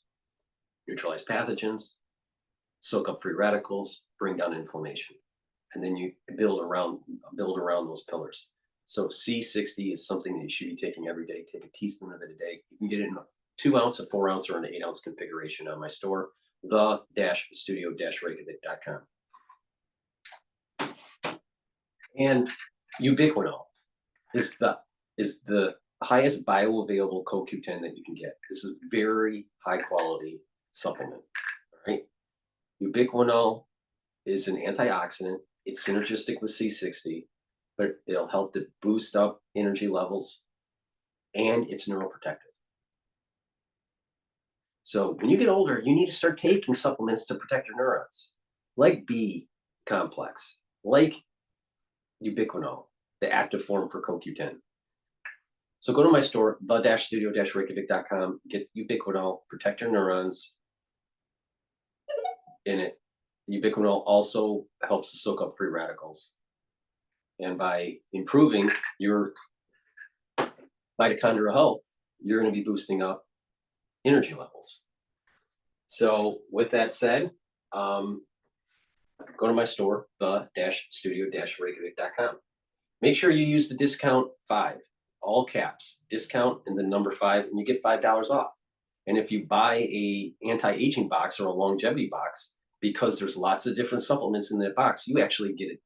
neutralize pathogens, soak up free radicals, bring down inflammation. And then you build around those pillars. So C60 is something that you should be taking every day. Take a teaspoon of it a day. You can get it in a 2 ounce, a 4 ounce, or an 8 ounce configuration on my store, the-studio-reykjavik.com. And ubiquinol is the highest bioavailable CoQ10 that you can get. This is very high quality supplement. All right. Ubiquinol is an antioxidant. It's synergistic with C60, but it'll help to boost up energy levels, and it's neuroprotective. So when you get older, you need to start taking supplements to protect your neurons, like B complex, like ubiquinol, the active form for CoQ10. So go to my store, the-studio-reykjavik.com, get ubiquinol, protect your neurons in it. Ubiquinol also helps to soak up free radicals. And by improving your mitochondrial health, you're going to be boosting up energy levels. So with that said, go to my store, the-studio-reykjavik.com. Make sure you use the discount 5, all caps, discount and the number 5, and you get $5 off. And if you buy a anti-aging box or a longevity box, because there's lots of different supplements in that box, you actually get it.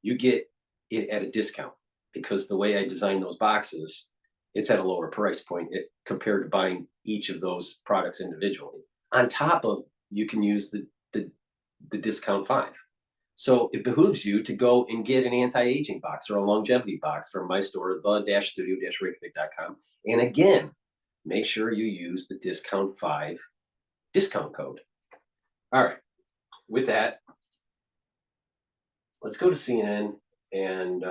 You get it at a discount, because the way I designed those boxes, it's at a lower price point compared to buying each of those products individually. On top of, you can use the discount 5. So it behooves you to go and get an anti-aging box or a longevity box from my store, the-studio-reykjavik.com. And again, make sure you use the discount 5 discount code. All right. With that, let's go to CNN, and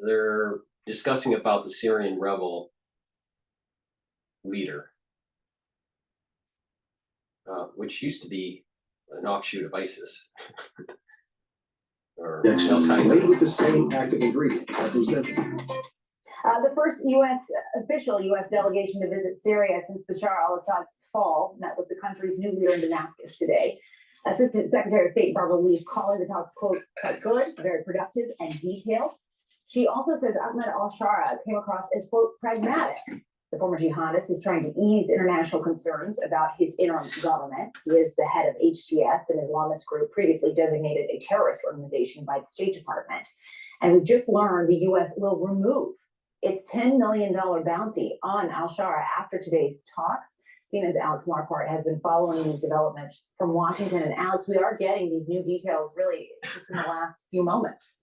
they're discussing about the Syrian rebel leader, which used to be an offshoot of ISIS. or made with the same active ingredient as Ozempic. The first official U.S. delegation to visit Syria since Bashar al-Assad's fall met with the country's new leader in Damascus today. Assistant Secretary of State Barbara Leaf calling the talks, quote, quite good, very productive and detailed. She also says Ahmed al-Shara came across as, quote, pragmatic. The former jihadist is trying to ease international concerns about his interim government. He is the head of HTS, an Islamist group previously designated a terrorist organization by the State Department. And we've just learned the U.S. will remove its $10 million bounty on al-Shara after today's talks. CNN's Alex Marquardt has been following these developments from Washington. And Alex, we are getting these new details really just in the last few moments.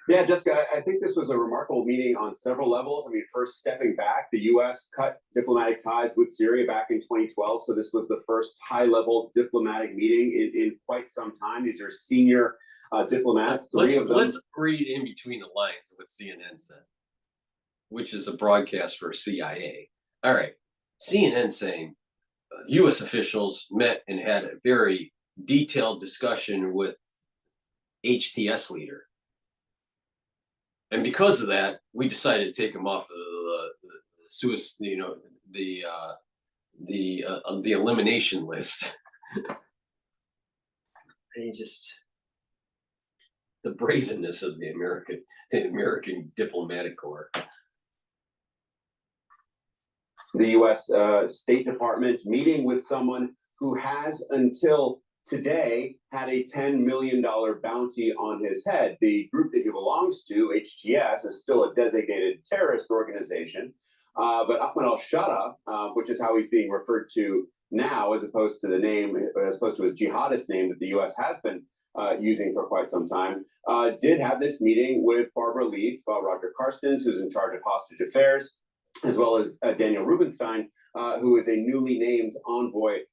Yeah, Jessica, I think this was a remarkable meeting on several levels. I mean, first stepping back, the U.S. cut diplomatic ties with Syria back in 2012. So this was the first high-level diplomatic meeting in quite some time. These are senior diplomats, three of them. Let's read in between the lines of what CNN said, which is a broadcast for CIA. All right, CNN saying U.S. officials met and had a very detailed discussion with HTS leader. And because of that, we decided to take him off of the elimination list. And just the brazenness of the American diplomatic corps. The U.S. State Department meeting with someone who has until today had a $10 million bounty on his head. The group that he belongs to, HTS, is still a designated terrorist organization. But Ahmed al-Shara, which is how he's being referred to now, as opposed to his jihadist name that the U.S. has been using for quite some time, did have this meeting with Barbara Leaf, Roger Carstens, who's in charge of hostage affairs, as well as Daniel Rubinstein, who is a newly named envoy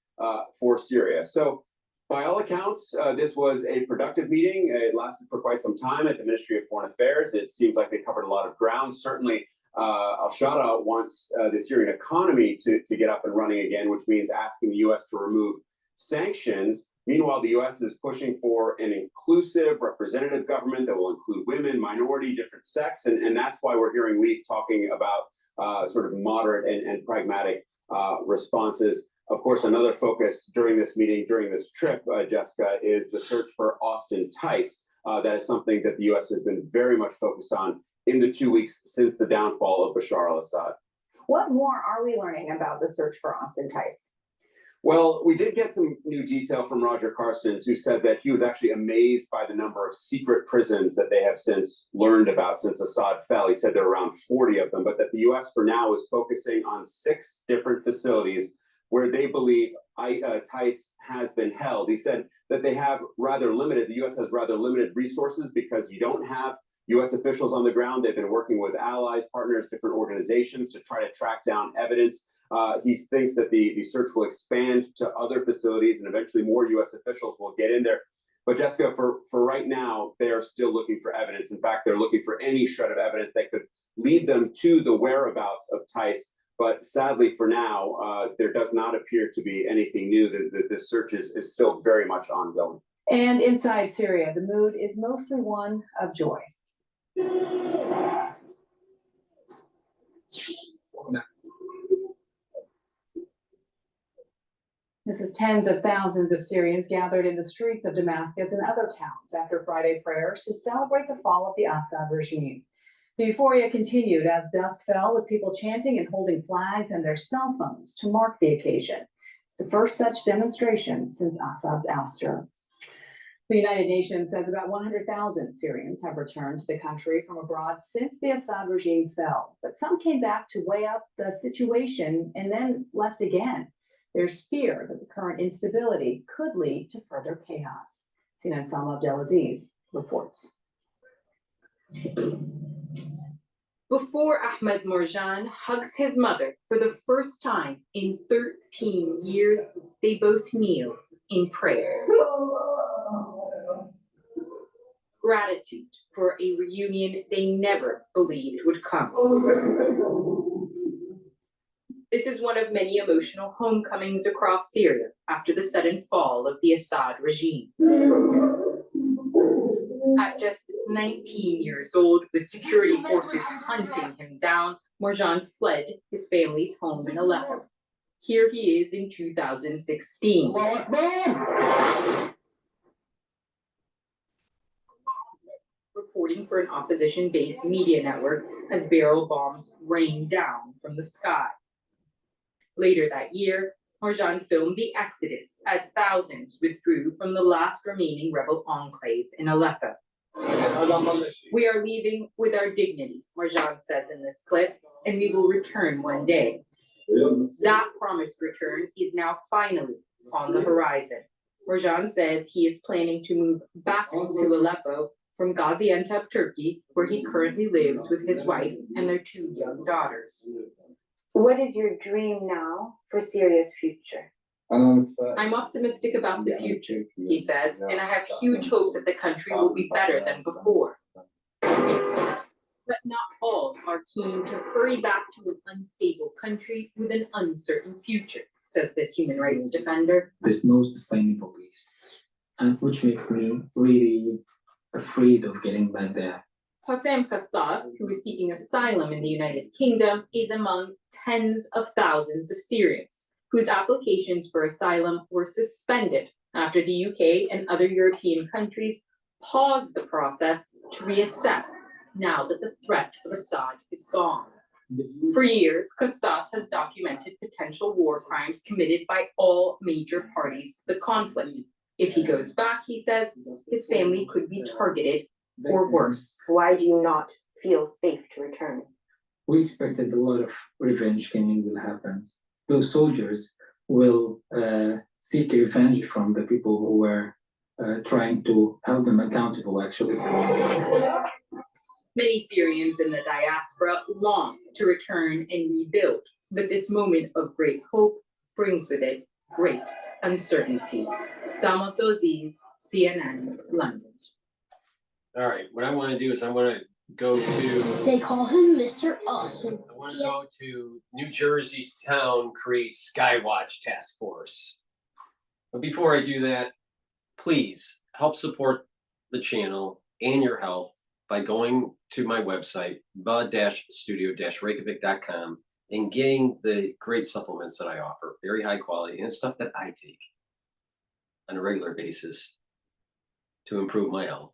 for Syria. So by all accounts, this was a productive meeting. It lasted for quite some time at the Ministry of Foreign Affairs. It seems like they covered a lot of ground. Certainly, al-Shara wants the Syrian economy to get up and running again, which means asking the U.S. to remove sanctions. Meanwhile, the U.S. is pushing for an inclusive, representative government that will include women, minority, different sects. And that's why we're hearing Leaf talking about sort of moderate and pragmatic responses. Of course, another focus during this meeting, during this trip, Jessica, is the search for Austin Tice. That is something that the U.S. has been very much focused on in the 2 weeks since the downfall of Bashar al-Assad. What more are we learning about the search for Austin Tice? Well, we did get some new detail from Roger Carstens, who said that he was actually amazed by the number of secret prisons that they have since learned about since Assad fell. He said there are around 40 of them, but that the U.S. for now is focusing on 6 different facilities where they believe Tice has been held. He said that they have the U.S. has rather limited resources because you don't have U.S. officials on the ground. They've been working with allies, partners, different organizations to try to track down evidence. He thinks that the search will expand to other facilities and eventually more U.S. officials will get in there. But Jessica, for right now, they are still looking for evidence. In fact, they're looking for any shred of evidence that could lead them to the whereabouts of Tice. But sadly, for now, there does not appear to be anything new. The search is still very much ongoing. And inside Syria, the mood is mostly one of joy. This is tens of thousands of Syrians gathered in the streets of Damascus and other towns after Friday prayers to celebrate the fall of the Assad regime. The euphoria continued as dusk fell, with people chanting and holding flags and their cell phones to mark the occasion. It's the first such demonstration since Assad's ouster. The United Nations says about 100,000 Syrians have returned to the country from abroad since the Assad regime fell, but some came back to weigh up the situation and then left again. There's fear that the current instability could lead to further chaos. CNN Salma Abdelaziz reports. Before Ahmed Morjan hugs his mother for the first time in 13 years, they both kneel in prayer. Gratitude for a reunion they never believed would come. This is one of many emotional homecomings across Syria after the sudden fall of the Assad regime. At just 19 years old, with security forces hunting him down, Morjan fled his family's home in Aleppo. Here he is in 2016. Reporting for an opposition-based media network as barrel bombs rained down from the sky. Later that year, Marjan filmed the exodus as thousands withdrew from the last remaining rebel enclave in Aleppo. We are leaving with our dignity, Marjan says in this clip, and we will return one day. That promised return is now finally on the horizon. Marjan says he is planning to move back to Aleppo from Gaziantep, Turkey, where he currently lives with his wife and their 2 young daughters. What is your dream now for Syria's future? I'm optimistic about the future, he says, and I have huge hope that the country will be better than before. But not all are keen to hurry back to an unstable country with an uncertain future, says this human rights defender. There's no sustainable peace, and which makes me really afraid of getting back there. Hossam Kassas, who is seeking asylum in the United Kingdom, is among tens of thousands of Syrians whose applications for asylum were suspended after the UK and other European countries paused the process to reassess now that the threat of Assad is gone. For years, Kassas has documented potential war crimes committed by all major parties to the conflict. If he goes back, he says, his family could be targeted or worse. Why do you not feel safe to return? We expected a lot of revenge killing will happen. Those soldiers will seek revenge from the people who were trying to hold them accountable, actually. Many Syrians in the diaspora long to return and rebuild, but this moment of great hope brings with it great uncertainty. Salma Toziz, CNN, London. All right, what I want to do is I want to go to. They call him Mr. Awesome. I want to go to New Jersey's town creates Skywatch Task Force. But before I do that, please help support the channel and your health by going to my website, the-studio-reykjavik.com, and getting the great supplements that I offer, very high quality, and stuff that I take on a regular basis to improve my health.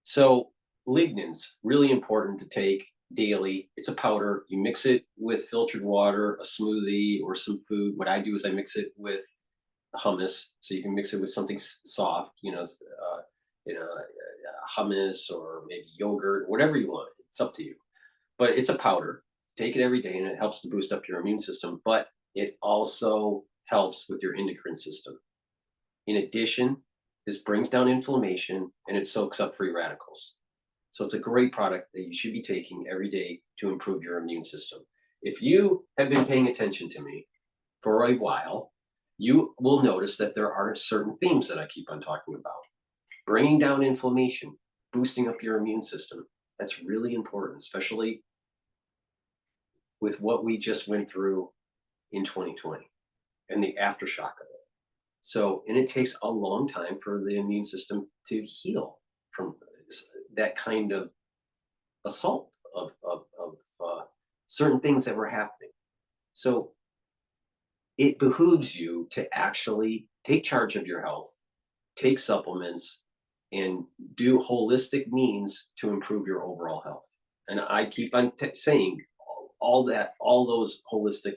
So lignans, really important to take daily. It's a powder. You mix it with filtered water, a smoothie, or some food. What I do is I mix it with hummus. So you can mix it with something soft, hummus or maybe yogurt, whatever you want. It's up to you. But it's a powder. Take it every day, and it helps to boost up your immune system. But it also helps with your endocrine system. In addition, this brings down inflammation, and it soaks up free radicals. So it's a great product that you should be taking every day to improve your immune system. If you have been paying attention to me for a while, you will notice that there are certain themes that I keep on talking about. Bringing down inflammation, boosting up your immune system. That's really important, especially with what we just went through in 2020 and the aftershock of it. So, and it takes a long time for the immune system to heal from that kind of assault of certain things that were happening. So it behooves you to actually take charge of your health, take supplements, and do holistic means to improve your overall health. And I keep on saying all those holistic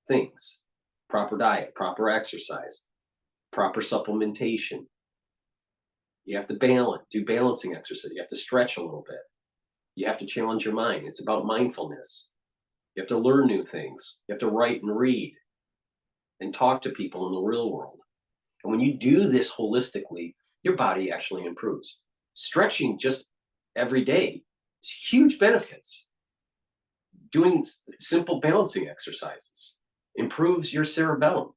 things: proper diet, proper exercise, proper supplementation. You have to do balancing exercise. You have to stretch a little bit. You have to challenge your mind. It's about mindfulness. You have to learn new things. You have to write and read and talk to people in the real world. And when you do this holistically, your body actually improves. Stretching just every day is huge benefits. Doing simple balancing exercises improves your cerebellum.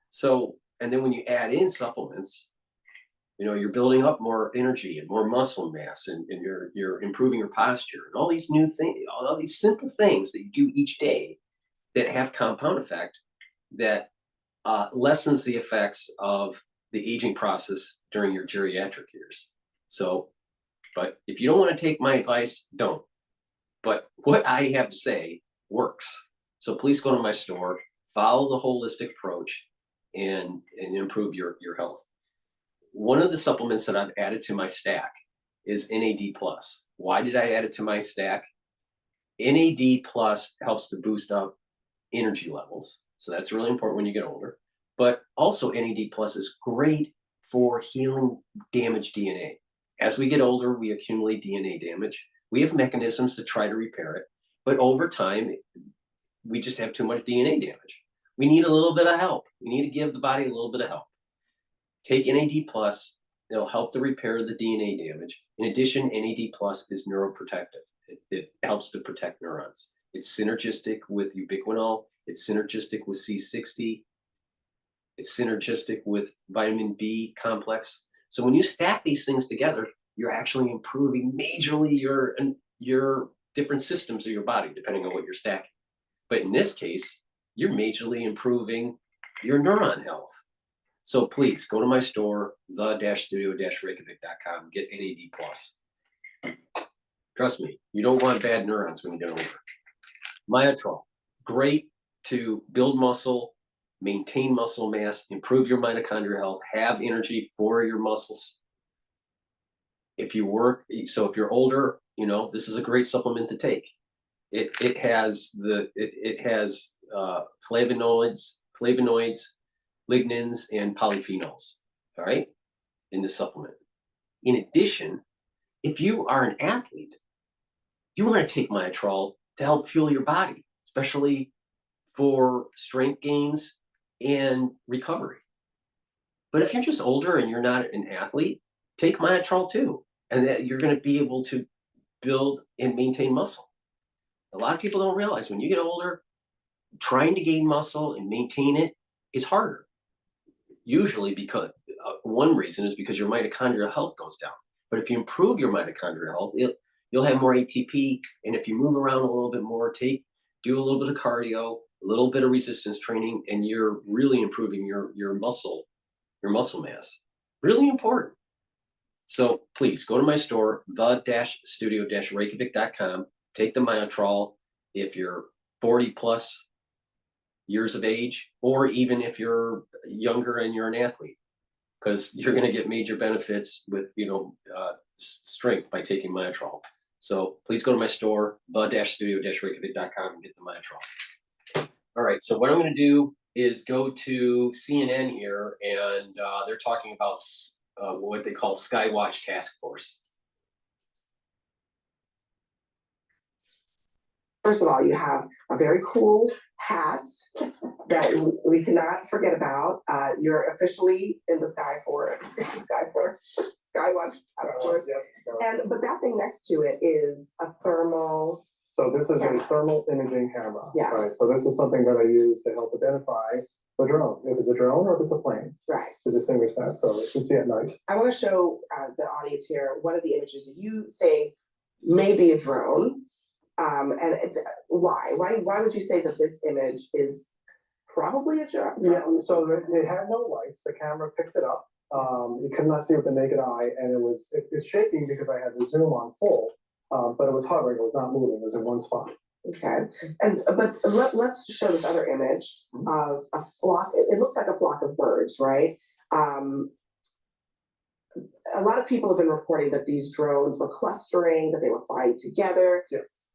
So, and then when you add in supplements, you're building up more energy and more muscle mass, and you're improving your posture, and all these new things, all these simple things that you do each day that have compound effect that lessens the effects of the aging process during your geriatric years. So, but if you don't want to take my advice, don't. But what I have to say works. So please go to my store, follow the holistic approach and improve your health. One of the supplements that I've added to my stack is NAD+. Why did I add it to my stack? NAD+ helps to boost up energy levels. So that's really important when you get older. But also NAD+ is great for healing damaged DNA. As we get older, we accumulate DNA damage. We have mechanisms to try to repair it. But over time, we just have too much DNA damage. We need a little bit of help. We need to give the body a little bit of help. Take NAD+, it'll help to repair the DNA damage. In addition, NAD+ is neuroprotective. It helps to protect neurons. It's synergistic with ubiquinol. It's synergistic with C60. It's synergistic with vitamin B complex. So when you stack these things together, you're actually improving majorly your different systems of your body, depending on what you're stacking. But in this case, you're majorly improving your neuron health. So please go to my store, the-studio-reykjavik.com, get NAD+. Trust me, you don't want bad neurons when you get older. Myotrol, great to build muscle, maintain muscle mass, improve your mitochondrial health, have energy for your muscles. If you work, so if you're older, you know, this is a great supplement to take. It has flavonoids, lignans, and polyphenols, all right, in the supplement. In addition, if you are an athlete, you want to take Myotrol to help fuel your body, especially for strength gains and recovery. But if you're just older and you're not an athlete, take Myotrol too, and that you're going to be able to build and maintain muscle. A lot of people don't realize when you get older, trying to gain muscle and maintain it is harder. Usually because one reason is because your mitochondrial health goes down. But if you improve your mitochondrial health, you'll have more ATP. And if you move around a little bit more, do a little bit of cardio, a little bit of resistance training, and you're really improving your muscle mass. Really important. So please go to my store, the-studio-reykjavik.com. Take the Myotrol if you're 40 plus years of age, or even if you're younger and you're an athlete, because you're going to get major benefits with strength by taking Myotrol. So please go to my store, the-studio-reykjavik.com, and get the Myotrol. All right, so what I'm going to do is go to CNN here, and they're talking about what they call Skywatch Task Force. First of all, you have a very cool hat that we cannot forget about. You're officially in the Skywatch Task Force. Yes. But that thing next to it is a thermal. So this is camera. a thermal imaging camera. Yeah. Right. So this is something that I use to help identify the drone, if it's a drone or if it's a plane. Right. To distinguish that, so you can see at night. I want to show the audience here one of the images that you say may be a drone. Why would you say that this image is probably a drone? Yeah, so it had no lights. The camera picked it up. You could not see with the naked eye, and it was shaking because I had the zoom on full, but it was hovering. It was not moving. It was in one spot. Okay, but let's show this other image of a flock. It looks like a flock of birds, right? A lot of people have been reporting that these drones were clustering, that they were flying together. Yes.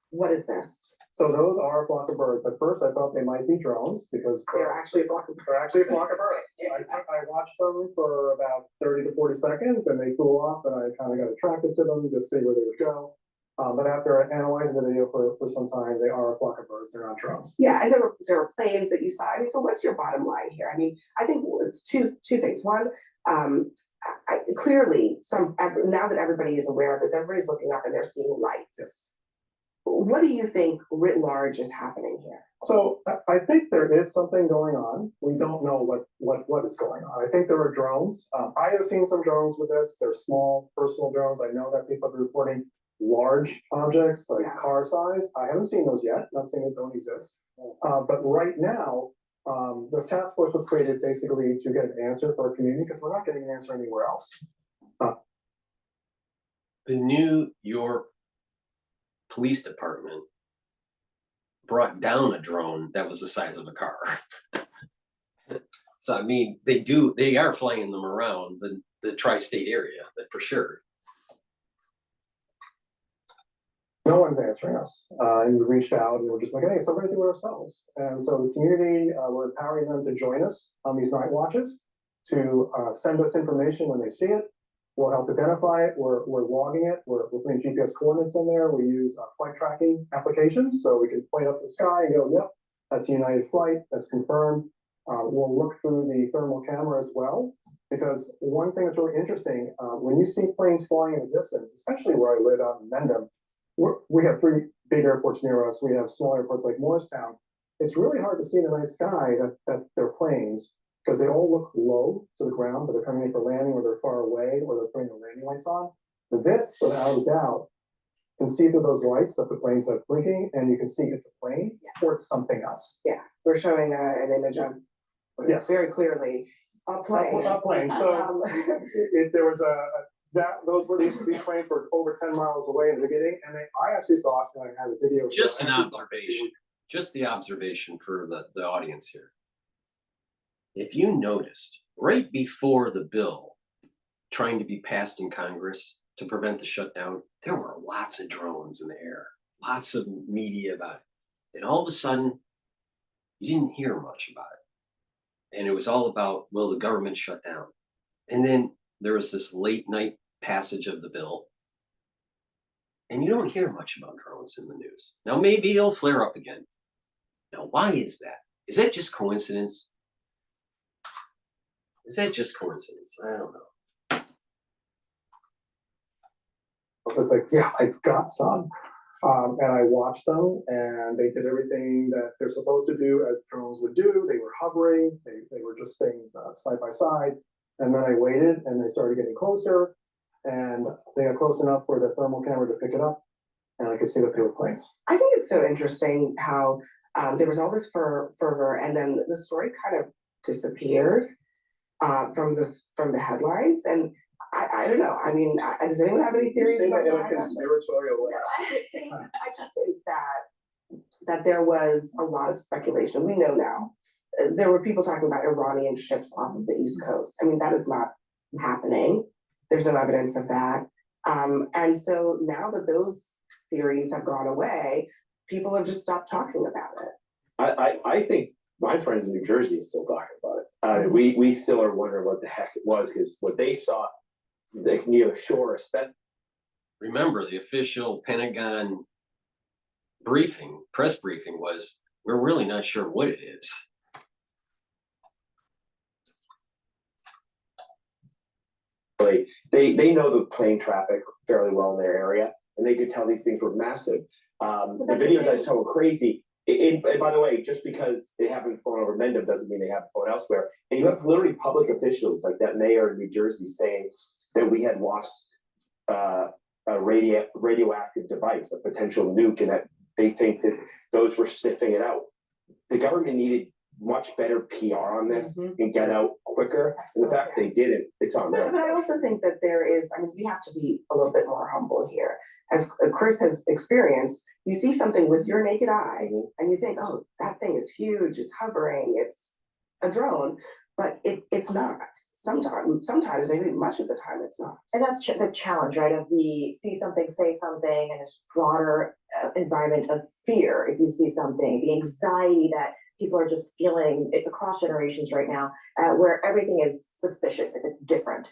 What is this? So those are a flock of birds. At first, I thought they might be drones because they're actually a flock of birds. They're actually a flock of birds. I watched them for about 30 to 40 seconds, and they flew off, and I kind of got attracted to them to see where they would go. But after analyzing the video for some time, they are a flock of birds. They're not drones. Yeah, and there were planes that you saw. I mean, so what's your bottom line here? I mean, I think it's two things. One, clearly, now that everybody is aware of this, everybody's looking up and they're seeing lights. Yes. What do you think writ large is happening here? So I think there is something going on. We don't know what is going on. I think there are drones. I have seen some drones with this. They're small personal drones. I know that people are reporting large objects like car size. I haven't seen those yet. Not saying they don't exist. But right now, this task force was created basically to get an answer for our community because we're not getting an answer anywhere else. The New York Police Department brought down a drone that was the size of a car. So I mean, they are flying them around the tri-state area, for sure. No one's answering us. And we reached out and we're just like, hey, somebody do it ourselves. And so the community, we're empowering them to join us on these night watches, to send us information when they see it. We'll help identify it. We're logging it. We're putting GPS coordinates in there. We use flight tracking applications, so we can point up the sky and go, yep, that's a United flight. That's confirmed. We'll look through the thermal camera as well, because one thing that's really interesting, when you see planes flying in the distance, especially where I live out in Mendham, we have 3 big airports near us. We have small airports like Morristown. It's really hard to see in the night sky that they're planes, because they all look low to the ground, but they're coming in for landing, or they're far away, or they're putting the landing lights on. This, without a doubt, can see through those lights that the planes are blinking, and you can see it's a plane or it's something else. Yeah, we're showing an image of Yes. very clearly a plane. A plane. So there was those were these planes were over 10 miles away in the beginning, and I actually thought I had a video. Just an observation. Just the observation for the audience here. If you noticed, right before the bill trying to be passed in Congress to prevent the shutdown, there were lots of drones in the air, lots of media about it. And all of a sudden, you didn't hear much about it. And it was all about, will the government shut down? And then there was this late night passage of the bill. And you don't hear much about drones in the news. Now, maybe it'll flare up again. Now, why is that? Is that just coincidence? Is that just coincidence? I don't know. It's like, yeah, I got some. And I watched them, and they did everything that they're supposed to do as drones would do. They were hovering, they were just staying side by side. And then I waited, and they started getting closer, and they got close enough for the thermal camera to pick it up, and I could see that they were planes. I think it's so interesting how there was all this fervor, and then the story kind of disappeared from the headlines. And I don't know. I mean, does anyone have any theories? You say that in a why? conspiratorial way. I just think that there was a lot of speculation. We know now. There were people talking about Iranian ships off of the East Coast. I mean, that is not happening. There's no evidence of that. And so now that those theories have gone away, people have just stopped talking about it. I think my friends in New Jersey are still talking about it. We still are wondering what the heck it was, because what they saw near the shore, Remember, the official Pentagon press briefing was, we're really not sure what it is. They know the plane traffic fairly well in their area, and they could tell these things were massive. The videos I saw were crazy. And by the way, just because they haven't flown over Mendham doesn't mean they haven't flown elsewhere. And you have literally public officials like that mayor in New Jersey saying that we had lost a radioactive device, a potential nuke, and that they think that those were sniffing it out. The government needed much better PR on this and get out quicker. And the fact they didn't, it's on them. But I also think that there is, I mean, we have to be a little bit more humble here. As Chris has experienced, you see something with your naked eye and you think, oh, that thing is huge, it's hovering, it's a drone, but it's not. Sometimes, maybe much of the time it's not. And that's the challenge, right, of the see something, say something, and this broader environment of fear if you see something, the anxiety that people are just feeling across generations right now, where everything is suspicious if it's different.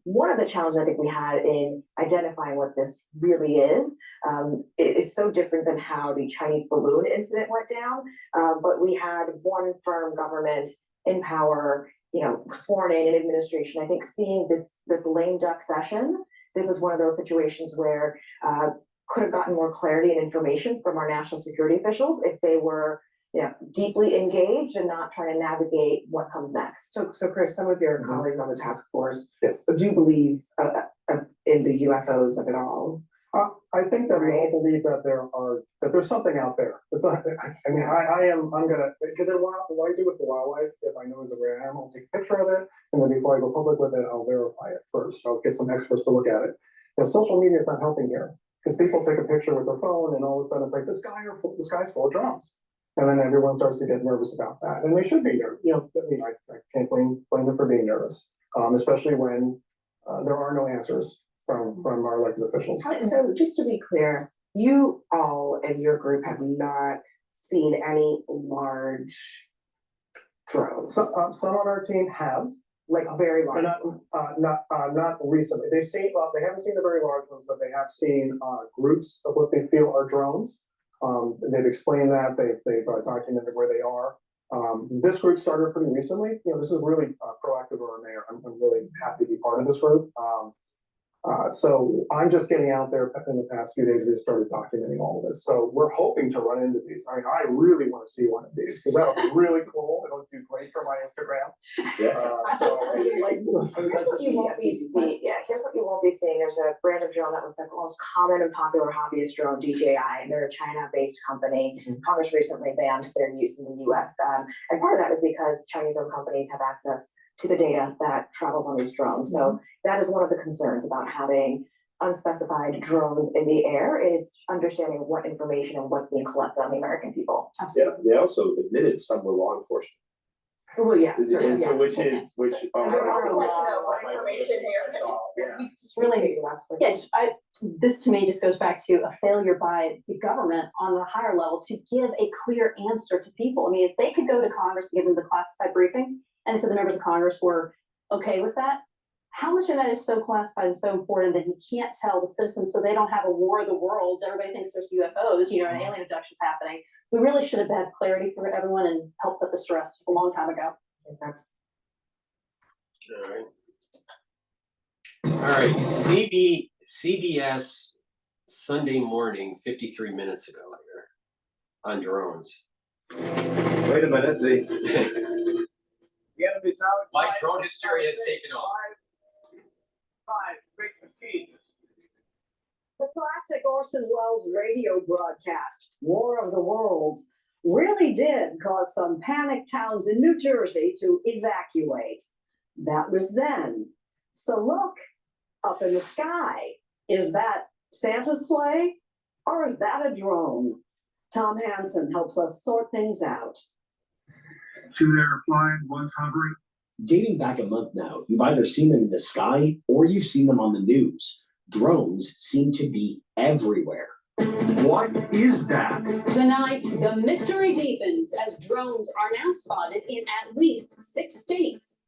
One of the challenges I think we had in identifying what this really is so different than how the Chinese balloon incident went down. But we had one firm government in power, sworn in administration. I think seeing this lame duck session, this is one of those situations where could have gotten more clarity and information from our national security officials if they were deeply engaged and not trying to navigate what comes next. So Chris, some of your colleagues on the task force Yes. do believe in the UFOs of it all. I think that we all believe that there's something out there. It's not, I mean, I'm gonna, because what I do with the wildlife, if I know it's a rare animal, I'll take a picture of it, and then before I go public with it, I'll verify it first. I'll get some experts to look at it. Social media is not helping here. Because people take a picture with their phone and all of a sudden it's like, the sky's full of drones. And then everyone starts to get nervous about that. And they should be nervous. You know, I mean, I can't blame them for being nervous, especially when there are no answers from our elected officials. So just to be clear, you all and your group have not seen any large drones? Some on our team have. Like very large not recently. They've seen, they haven't seen the very large ones, but they have seen groups of what they feel are drones. They've explained that, they've documented where they are. This group started pretty recently. You know, this is really proactive of our mayor. I'm really happy to be part of this group. So I'm just getting out there in the past few days. We just started documenting all of this. So we're hoping to run into these. I mean, I really want to see one of these because that'll be really cool. It'll do great for my Instagram. Here's what you won't be seeing. Yeah, here's what you won't be seeing. There's a brand of drone that was the most common and popular hobbyist drone, DJI, and they're a China-based company. Congress recently banned their use in the US. And part of that is because Chinese-owned companies have access to the data that travels on these drones. So that is one of the concerns about having unspecified drones in the air, is understanding what information and what's being collected on the American people. Yeah, they also admitted some were law enforcement. Well, yes. And so which There also let you know more information here. Just really, this to me just goes back to a failure by the government on the higher level to give a clear answer to people. I mean, if they could go to Congress and give them the classified briefing, and so the members of Congress were okay with that, how much of that is so classified and so important that you can't tell the citizens so they don't have a war of the worlds? Everybody thinks there's UFOs, you know, and alien abductions happening. We really should have had clarity for everyone and helped put this to rest a long time ago. All right. CBS Sunday morning, 53 minutes ago here on drones. Wait a minute. My drone hysteria has taken off. The classic Orson Welles radio broadcast, War of the Worlds, really did cause some panicked towns in New Jersey to evacuate. That was then. So look, up in the sky, is that Santa's sleigh or is that a drone? Tom Hansen helps us sort things out. Two there flying, one's hovering. Dating back a month now, you've either seen them in the sky or you've seen them on the news. Drones seem to be everywhere. What is that? Tonight, the mystery deepens as drones are now spotted in at least 6 states.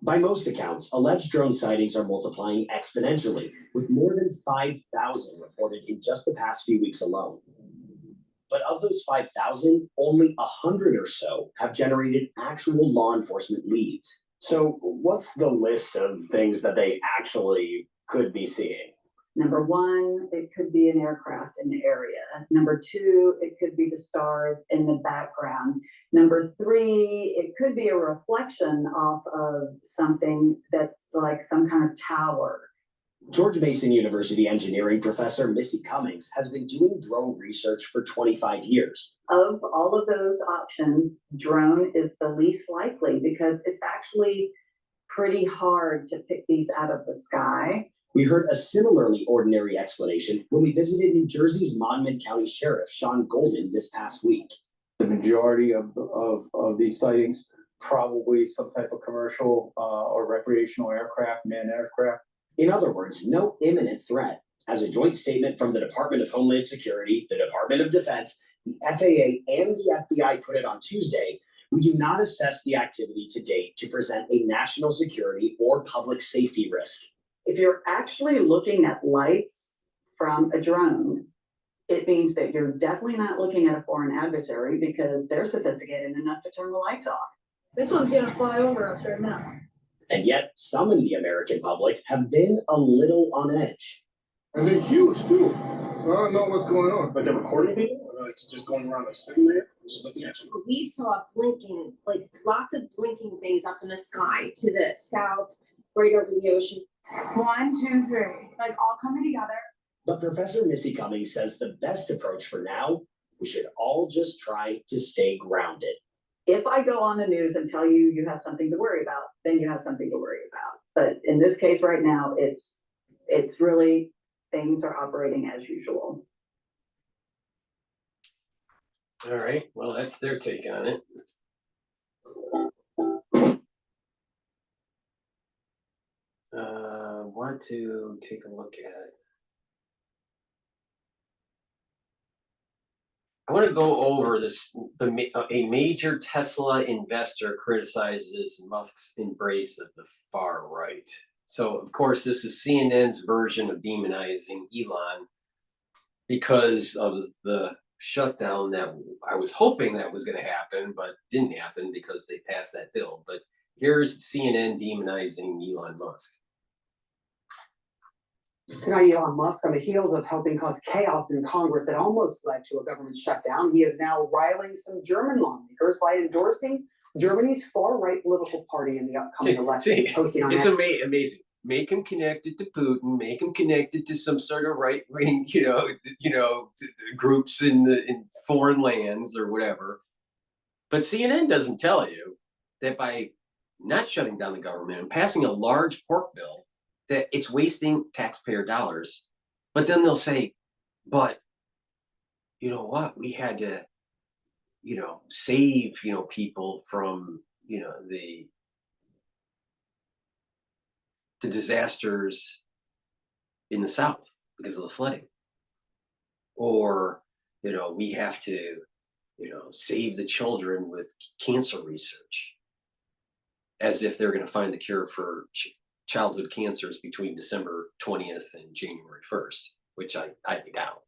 By most accounts, alleged drone sightings are multiplying exponentially, with more than 5,000 reported in just the past few weeks alone. But of those 5,000, only 100 or so have generated actual law enforcement leads. So what's the list of things that they actually could be seeing? Number one, it could be an aircraft in the area. Number two, it could be the stars in the background. Number three, it could be a reflection off of something that's like some kind of tower. George Mason University engineering professor Missy Cummings has been doing drone research for 25 years. Of all of those options, drone is the least likely because it's actually pretty hard to pick these out of the sky. We heard a similarly ordinary explanation when we visited New Jersey's Monmouth County Sheriff Sean Golden this past week. The majority of these sightings, probably some type of commercial or recreational aircraft, manned aircraft. In other words, no imminent threat. As a joint statement from the Department of Homeland Security, the Department of Defense, the FAA, and the FBI put it on Tuesday, we do not assess the activity to date to present a national security or public safety risk. If you're actually looking at lights from a drone, it means that you're definitely not looking at a foreign adversary because they're sophisticated enough to turn the lights off. This one's gonna fly over us right now. And yet, some in the American public have been a little on edge. And they're huge too. So I don't know what's going on. But they're recording people? Or like just going around like sitting there, just looking at you? We saw blinking, like lots of blinking things up in the sky to the south, right over the ocean. 1, 2, 3, like all coming together. But Professor Missy Cummings says the best approach for now, we should all just try to stay grounded. If I go on the news and tell you you have something to worry about, then you have something to worry about. But in this case right now, it's really things are operating as usual. All right, well, that's their take on it. Want to take a look at. I want to go over this. A major Tesla investor criticizes Musk's embrace of the far right. So, of course, this is CNN's version of demonizing Elon because of the shutdown that I was hoping that was going to happen, but didn't happen because they passed that bill. But here's CNN demonizing Elon Musk. Tonight, Elon Musk, on the heels of helping cause chaos in Congress that almost led to a government shutdown, he is now riling some German lawmakers by endorsing Germany's far-right political party in the upcoming election. Posting on It's X. amazing. Make him connected to Putin. Make him connected to some sort of right-wing, groups in foreign lands or whatever. But CNN doesn't tell you that by not shutting down the government and passing a large pork bill, that it's wasting taxpayer dollars. But then they'll say, but you know what? We had to, save, people from, the disasters in the South because of the flooding. Or, we have to, save the children with cancer research. As if they're going to find the cure for childhood cancers between December 20th and January 1st, which I doubt.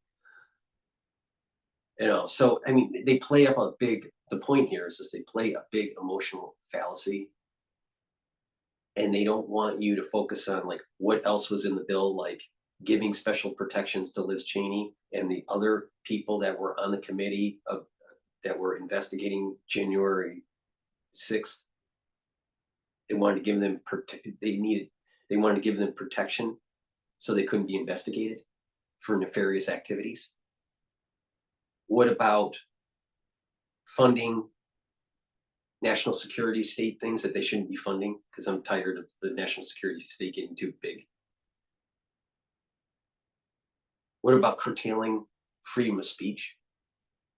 So, I mean, they play up the point here is they play a big emotional fallacy. And they don't want you to focus on like what else was in the bill, like giving special protections to Liz Cheney and the other people that were on the committee that were investigating January 6th. They wanted to give them they wanted to give them protection so they couldn't be investigated for nefarious activities. What about funding national security state things that they shouldn't be funding? Because I'm tired of the national security state getting too big. What about curtailing freedom of speech?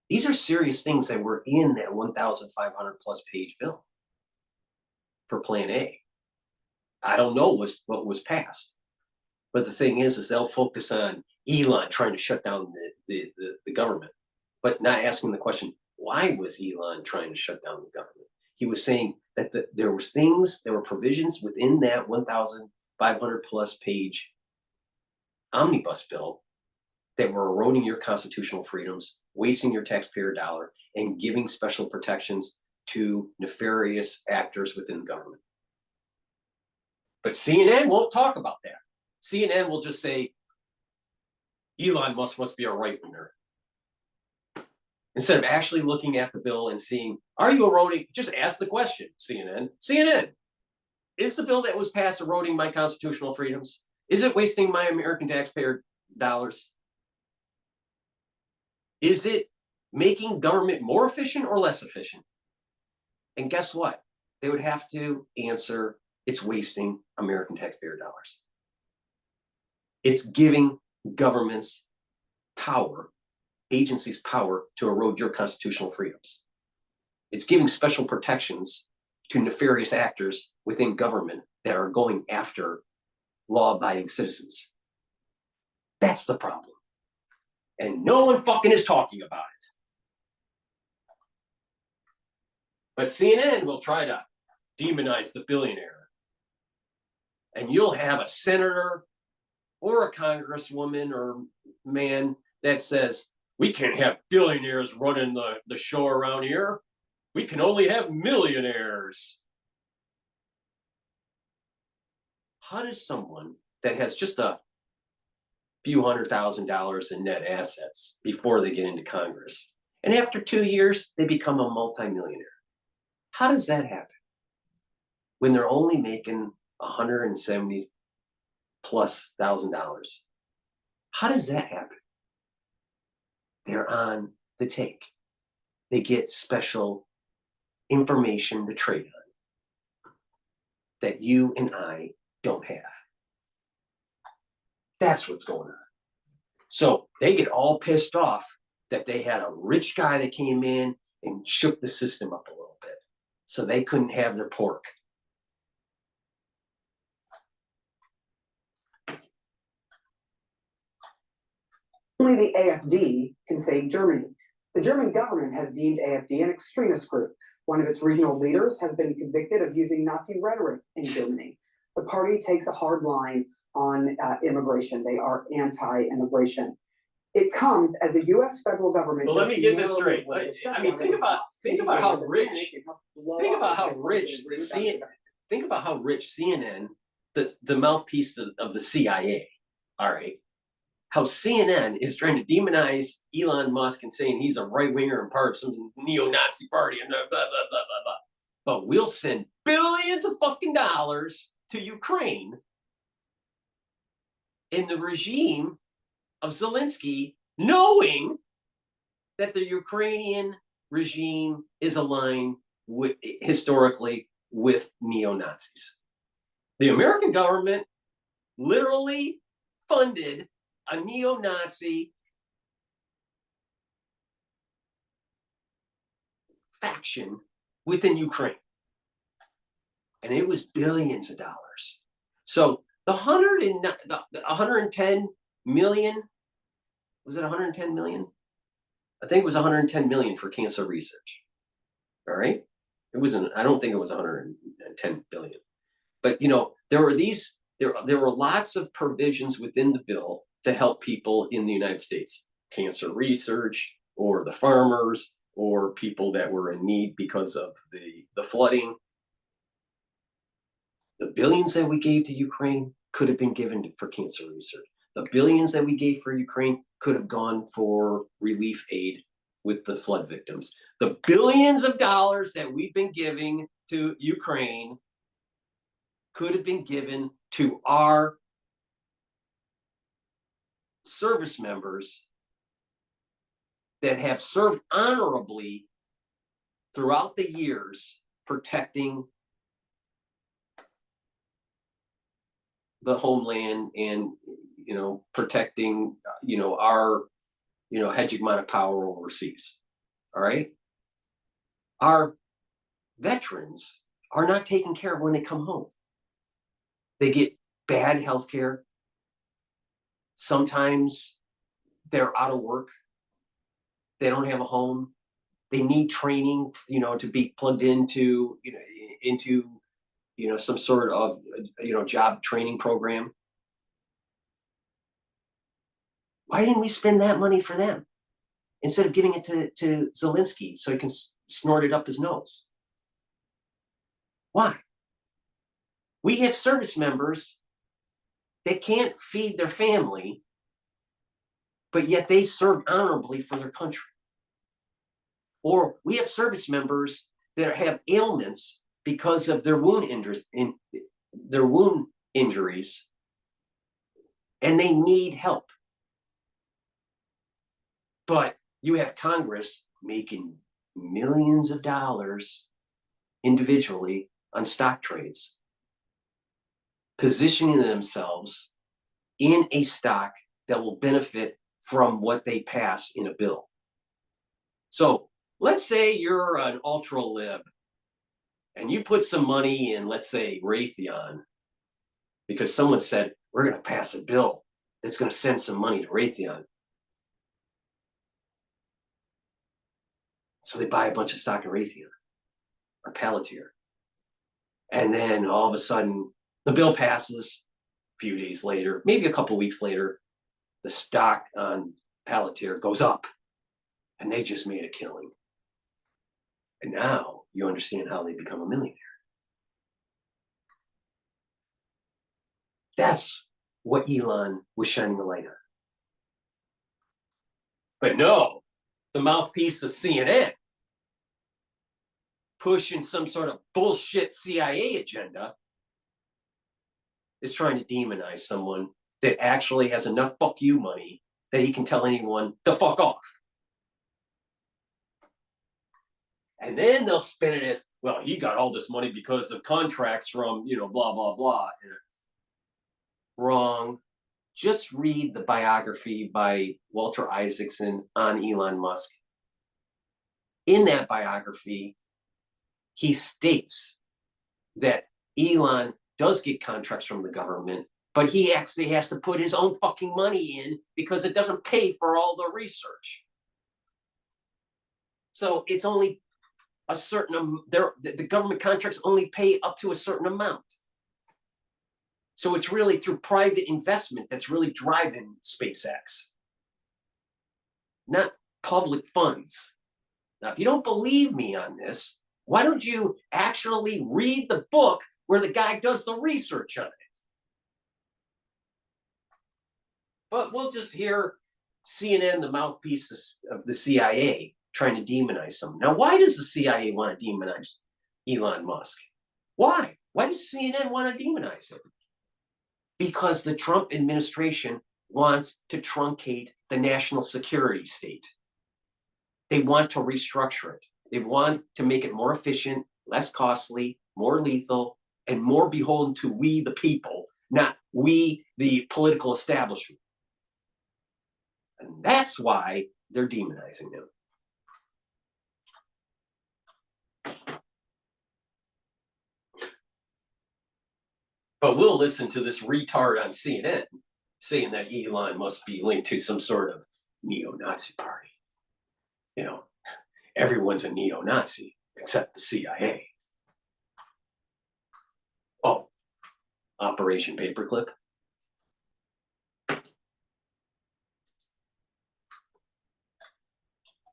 These are serious things that were in that 1,500 plus page bill for Plan A. I don't know what was passed. But the thing is they'll focus on Elon trying to shut down the government, but not asking the question, why was Elon trying to shut down the government? He was saying that there were provisions within that 1,500 plus page omnibus bill that were eroding your constitutional freedoms, wasting your taxpayer dollar, and giving special protections to nefarious actors within the government. But CNN won't talk about that. CNN will just say, Elon Musk must be a right-winger. Instead of actually looking at the bill and seeing, are you eroding? Just ask the question, CNN. CNN, is the bill that was passed eroding my constitutional freedoms? Is it wasting my American taxpayer dollars? Is it making government more efficient or less efficient? And guess what? They would have to answer, it's wasting American taxpayer dollars. It's giving governments power, agencies power to erode your constitutional freedoms. It's giving special protections to nefarious actors within government that are going after law-abiding citizens. That's the problem. And no one fucking is talking about it. But CNN will try to demonize the billionaire. And you'll have a senator or a congresswoman or man that says, we can't have billionaires running the show around here. We can only have millionaires. How does someone that has just a few $100,000 in net assets before they get into Congress, and after 2 years, they become a multimillionaire? How does that happen? When they're only making $170,000 plus $1,000. How does that happen? They're on the take. They get special information to trade on that you and I don't have. That's what's going on. So they get all pissed off that they had a rich guy that came in and shook the system up a little bit. So they couldn't have their pork. Only the AfD can save Germany. The German government has deemed AfD an extremist group. One of its regional leaders has been convicted of using Nazi rhetoric in Germany. The party takes a hard line on immigration. They are anti-immigration. It comes as the U.S. federal government. Well, let me get this straight. I mean, think about how rich. Think about how rich the CNN. Think about how rich CNN, the mouthpiece of the CIA. All right, how CNN is trying to demonize Elon Musk and saying he's a right winger and part of some neo-Nazi party and blah blah blah blah blah. But we'll send billions of fucking dollars to Ukraine in the regime of Zelensky, knowing that the Ukrainian regime is aligned with, historically, with neo-Nazis. The American government literally funded a neo-Nazi faction within Ukraine. And it was billions of dollars. So the 110 million, was it 110 million? I think it was 110 million for cancer research. All right. It wasn't, I don't think it was 110 billion. But you know, there were lots of provisions within the bill to help people in the United States, cancer research, or the farmers, or people that were in need because of the flooding. The billions that we gave to Ukraine could have been given for cancer research. The billions that we gave for Ukraine could have gone for relief aid with the flood victims. The billions of dollars that we've been giving to Ukraine could have been given to our service members that have served honorably throughout the years protecting the homeland and, you know, protecting, you know, our, you know, hegemonic power overseas. All right. Our veterans are not taken care of when they come home. They get bad health care. Sometimes they're out of work. They don't have a home. They need training, you know, to be plugged into, you know, some sort of, you know, job training program. Why didn't we spend that money for them instead of giving it to Zelensky so he can snort it up his nose? Why? We have service members that can't feed their family, but yet they serve honorably for their country. Or we have service members that have ailments because of their wound injuries, and they need help. But you have Congress making millions of dollars individually on stock trades, positioning themselves in a stock that will benefit from what they pass in a bill. So let's say you're an ultra lib and you put some money in, let's say, Raytheon, because someone said, we're going to pass a bill that's going to send some money to Raytheon. So they buy a bunch of stock in Raytheon or Palantir. And then all of a sudden, the bill passes. A few days later, maybe a couple weeks later, the stock on Palantir goes up, and they just made a killing. And now you understand how they become a millionaire. That's what Elon was shining the light on. But no, the mouthpiece of CNN pushing some sort of bullshit CIA agenda is trying to demonize someone that actually has enough fuck you money that he can tell anyone to fuck off. And then they'll spin it as, well, he got all this money because of contracts from, you know, blah, blah, blah. Wrong. just read the biography by Walter Isaacson on Elon Musk. In that biography, he states that Elon does get contracts from the government, but he actually has to put his own fucking money in because it doesn't pay for all the research. So it's only a certain, the government contracts only pay up to a certain amount. So it's really through private investment that's really driving SpaceX, not public funds. Now, if you don't believe me on this, why don't you actually read the book where the guy does the research on it? But we'll just hear CNN, the mouthpiece of the CIA, trying to demonize someone. Now, why does the CIA want to demonize Elon Musk? Why? Why does CNN want to demonize him? Because the Trump administration wants to truncate the national security state. They want to restructure it. They want to make it more efficient, less costly, more lethal, and more beholden to we the people, not we the political establishment. And that's why they're demonizing him. But we'll listen to this retard on CNN saying that Elon must be linked to some sort of neo-Nazi party. You know, everyone's a neo-Nazi except the CIA. Oh, Operation Paperclip.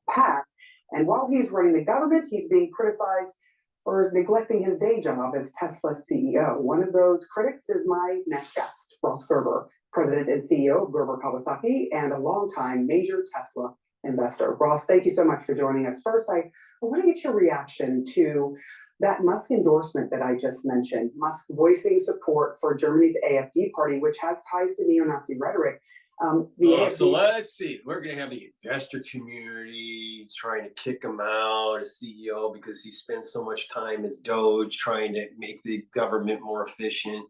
Path. And while he's running the government, he's being criticized for neglecting his day job as Tesla's CEO. One of those critics is my next guest, Ross Gerber, president and CEO of Gerber Kawasaki and a longtime major Tesla investor. Ross, thank you so much for joining us. First, I want to get your reaction to that Musk endorsement that I just mentioned, Musk voicing support for Germany's AfD party, which has ties to neo-Nazi rhetoric. So let's see. We're going to have the investor community trying to kick him out as CEO because he spends so much time as Doge trying to make the government more efficient.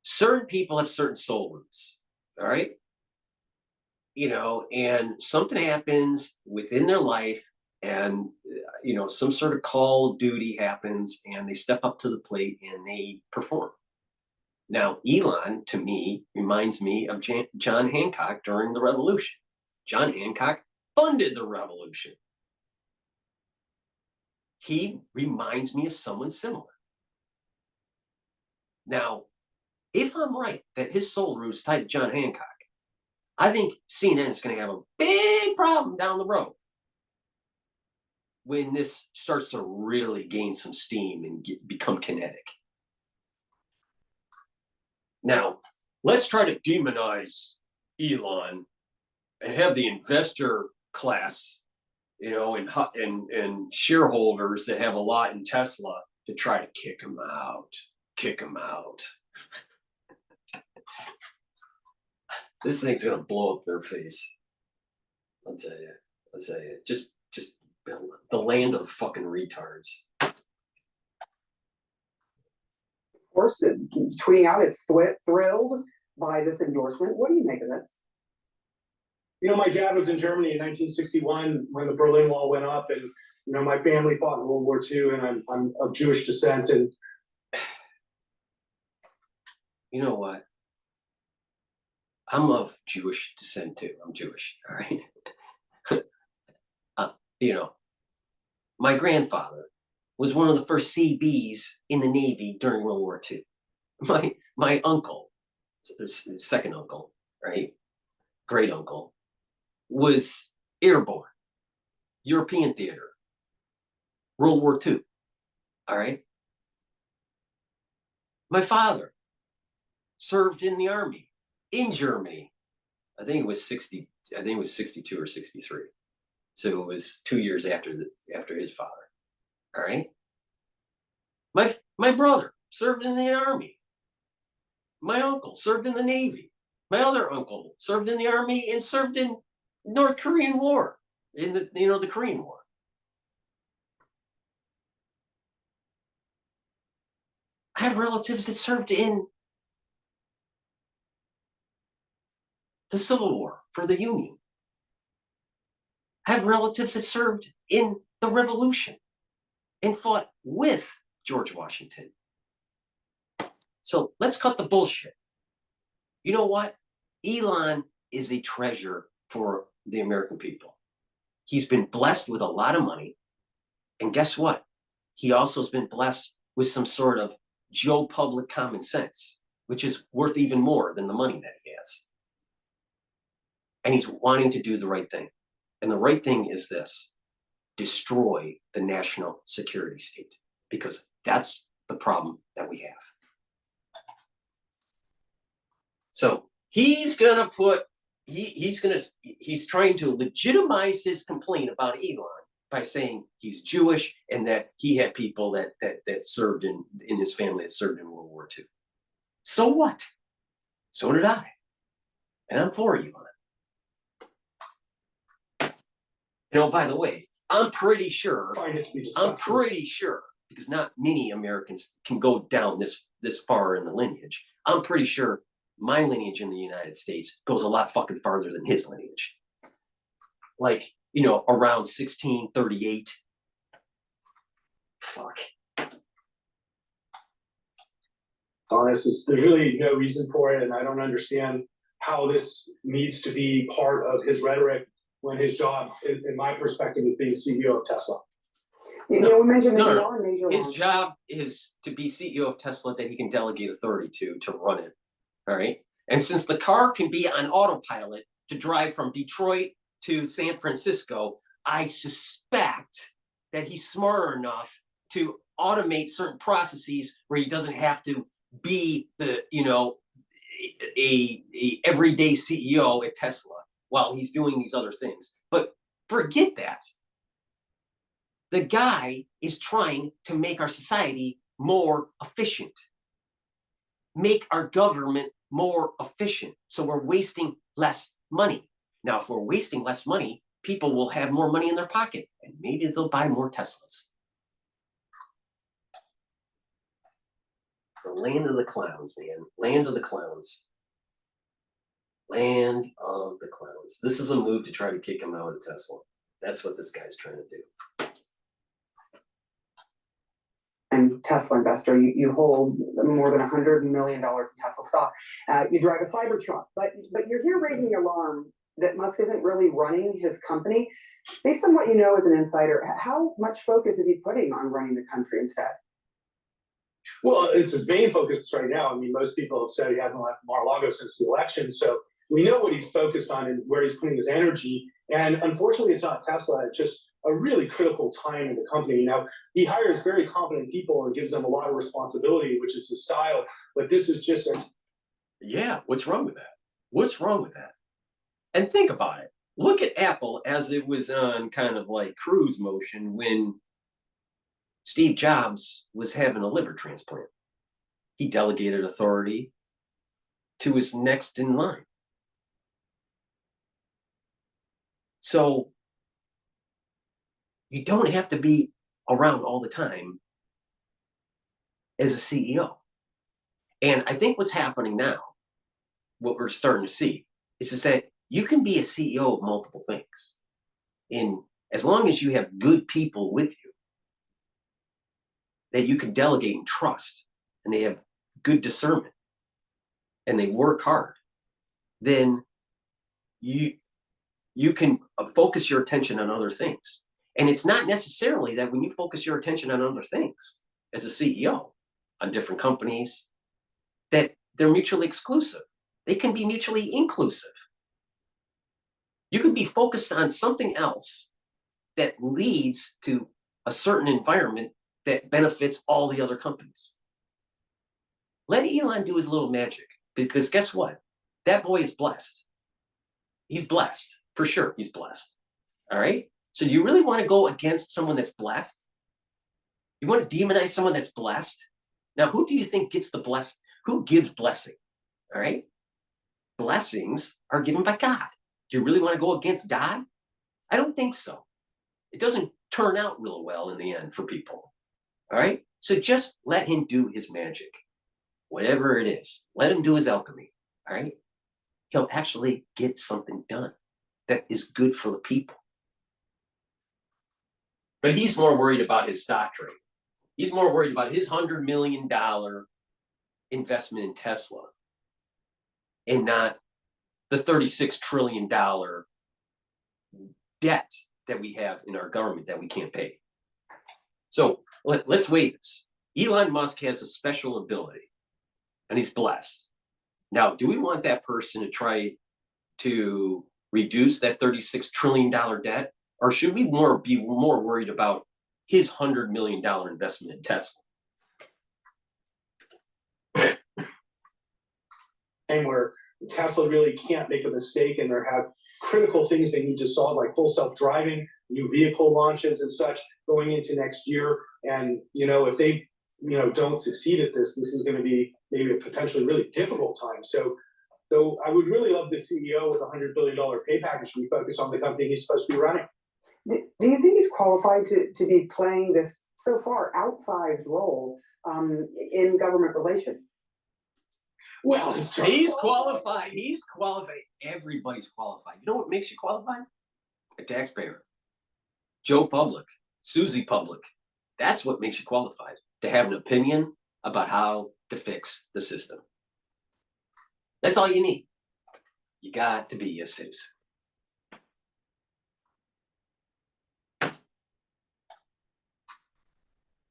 Certain people have certain soul roots, all right? You know, and something happens within their life and, you know, some sort of call of duty happens and they step up to the plate and they perform. Now, Elon, to me, reminds me of John Hancock during the Revolution. John Hancock funded the Revolution. He reminds me of someone similar. Now, if I'm right that his soul root is tied to John Hancock, I think CNN is going to have a big problem down the road when this starts to really gain some steam and become kinetic. Now, let's try to demonize Elon and have the investor class, you know, and shareholders that have a lot in Tesla to try to kick him out. This thing's gonna blow up their face. I'll tell you. Just the land of fucking retards. Of course, tweeting out it's thrilled by this endorsement. What do you make of this? You know, my dad was in Germany in 1961 when the Berlin Wall went up, and you know, my family fought in World War II, and I'm of Jewish descent. And you know what? I'm of Jewish descent too. I'm Jewish, all right? You know, my grandfather was one of the first CBs in the Navy during World War II. My uncle, second uncle, right? Great uncle, was airborne, European theater, World War II, all right? My father served in the army in Germany. I think it was 62 or 63. So it was 2 years after his father. All right. My brother served in the army. My uncle served in the Navy. My other uncle served in the army and served in North Korean War, in the Korean War. I have relatives that served in the Civil War for the Union. I have relatives that served in the Revolution and fought with George Washington. So let's cut the bullshit. You know what? Elon is a treasure for the American people. He's been blessed with a lot of money. And guess what? He also has been blessed with some sort of Joe public common sense, which is worth even more than the money that he has. And he's wanting to do the right thing. And the right thing is this: destroy the national security state, because that's the problem that we have. So he's gonna put, he's trying to legitimize his complaint about Elon by saying he's Jewish and that he had people that served in his family that served in World War II. So what? So did I. And I'm for Elon. You know, by the way, I'm pretty sure, because not many Americans can go down this far in the lineage. I'm pretty sure my lineage in the United States goes a lot fucking farther than his lineage. Like, you know, around 1638. Fuck. Honest, there's really no reason for it, and I don't understand how this needs to be part of his rhetoric when his job, in my perspective, is being CEO of Tesla. You know, we mentioned that there are major His job is to be CEO of Tesla that he can delegate authority to run it. All right. And since the car can be on autopilot to drive from Detroit to San Francisco, I suspect that he's smart enough to automate certain processes where he doesn't have to be the, you know, a everyday CEO at Tesla while he's doing these other things. But forget that. The guy is trying to make our society more efficient, make our government more efficient, so we're wasting less money. Now, if we're wasting less money, people will have more money in their pocket, and maybe they'll buy more Teslas. It's the land of the clowns, man. Land of the clowns. Land of the clowns. This is a move to try to kick him out of Tesla. That's what this guy's trying to do. And Tesla investor, you hold more than $100 million in Tesla stock. You drive a Cybertruck, but you're here raising the alarm that Musk isn't really running his company. Based on what you know as an insider, how much focus is he putting on running the country instead? Well, it's his main focus right now. I mean, most people have said he hasn't left Mar-a-Lago since the election, so we know what he's focused on and where he's putting his energy. And unfortunately, it's not Tesla. It's just a really critical time in the company. Now, he hires very competent people and gives them a lot of responsibility, which is his style. But this is just a... Yeah, what's wrong with that? What's wrong with that? And think about it. Look at Apple as it was on kind of like cruise motion when Steve Jobs was having a liver transplant. He delegated authority to his next in line. So you don't have to be around all the time as a CEO. And I think what's happening now, what we're starting to see, is that you can be a CEO of multiple things. And as long as you have good people with you that you can delegate and trust, and they have good discernment, and they work hard, then you can focus your attention on other things. And it's not necessarily that when you focus your attention on other things as a CEO on different companies, that they're mutually exclusive. They can be mutually inclusive. You could be focused on something else that leads to a certain environment that benefits all the other companies. Let Elon do his little magic, because guess what? That boy is blessed. He's blessed, for sure, he's blessed. All right? So do you really want to go against someone that's blessed? You want to demonize someone that's blessed? Now, who do you think gets the blessing? Who gives blessing? All right? Blessings are given by God. Do you really want to go against God? I don't think so. It doesn't turn out real well in the end for people. All right? So just let him do his magic. Whatever it is. Let him do his alchemy. All right? he'll actually get something done that is good for the people. But he's more worried about his stock trade. He's more worried about his $100 million investment in Tesla and not the $36 trillion debt that we have in our government that we can't pay. So let's weigh this. Elon Musk has a special ability and he's blessed. Now, do we want that person to try to reduce that $36 trillion debt? Or should we be more worried about his $100 million investment in Tesla? And where Tesla really can't make a mistake and they have critical things they need to solve, like full self-driving, new vehicle launches and such going into next year. And, if they, don't succeed at this, this is going to be maybe a potentially really difficult time. So I would really love the CEO with a $100 billion pay package to be focused on the company he's supposed to be running. Do you think he's qualified to be playing this so far outsized role in government relations? Well, he's qualified. He's qualified. Everybody's qualified. You know what makes you qualified? A taxpayer. Joe Public, Susie Public. That's what makes you qualified to have an opinion about how to fix the system. That's all you need. You got to be a citizen.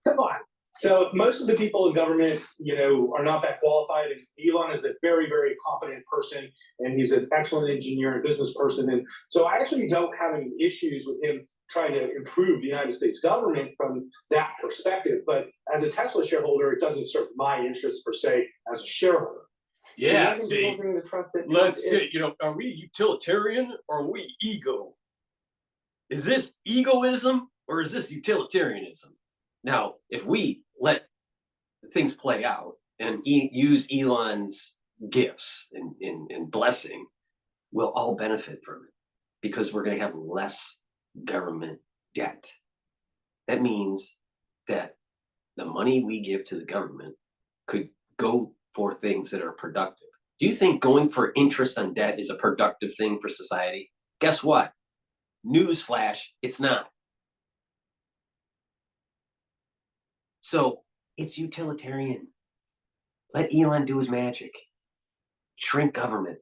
Come on. So most of the people in government, are not that qualified. And Elon is a very, very competent person, and he's an excellent engineer and business person. And so I actually don't have any issues with him trying to improve the United States government from that perspective. But as a Tesla shareholder, it doesn't serve my interests per se as a shareholder. Yeah, see, let's see, are we utilitarian or are we ego? Is this egoism or is this utilitarianism? Now, if we let things play out and use Elon's gifts and blessing, we'll all benefit from it because we're going to have less government debt. That means that the money we give to the government could go for things that are productive. Do you think going for interest on debt is a productive thing for society? Guess what? Newsflash, it's not. So it's utilitarian. Let Elon do his magic. Shrink government.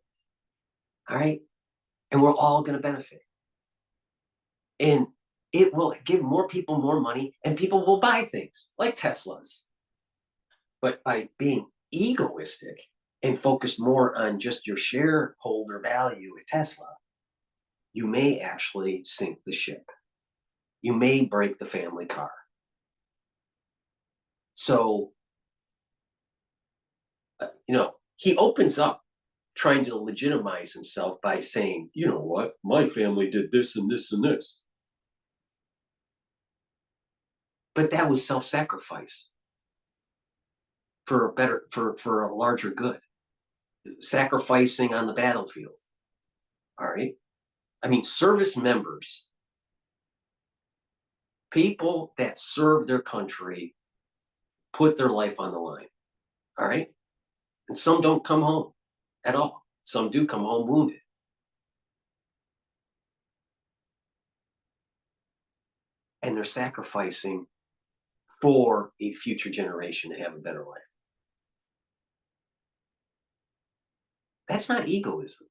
All right? And we're all going to benefit. And it will give more people more money and people will buy things like Teslas. But by being egoistic and focused more on just your shareholder value at Tesla, you may actually sink the ship. You may break the family car. So, he opens up trying to legitimize himself by saying, you know what, my family did this and this and this. But that was self-sacrifice for a larger good. Sacrificing on the battlefield. All right. I mean, service members, people that serve their country, put their life on the line. All right. And some don't come home at all. Some do come home wounded. And they're sacrificing for a future generation to have a better life. That's not egoism.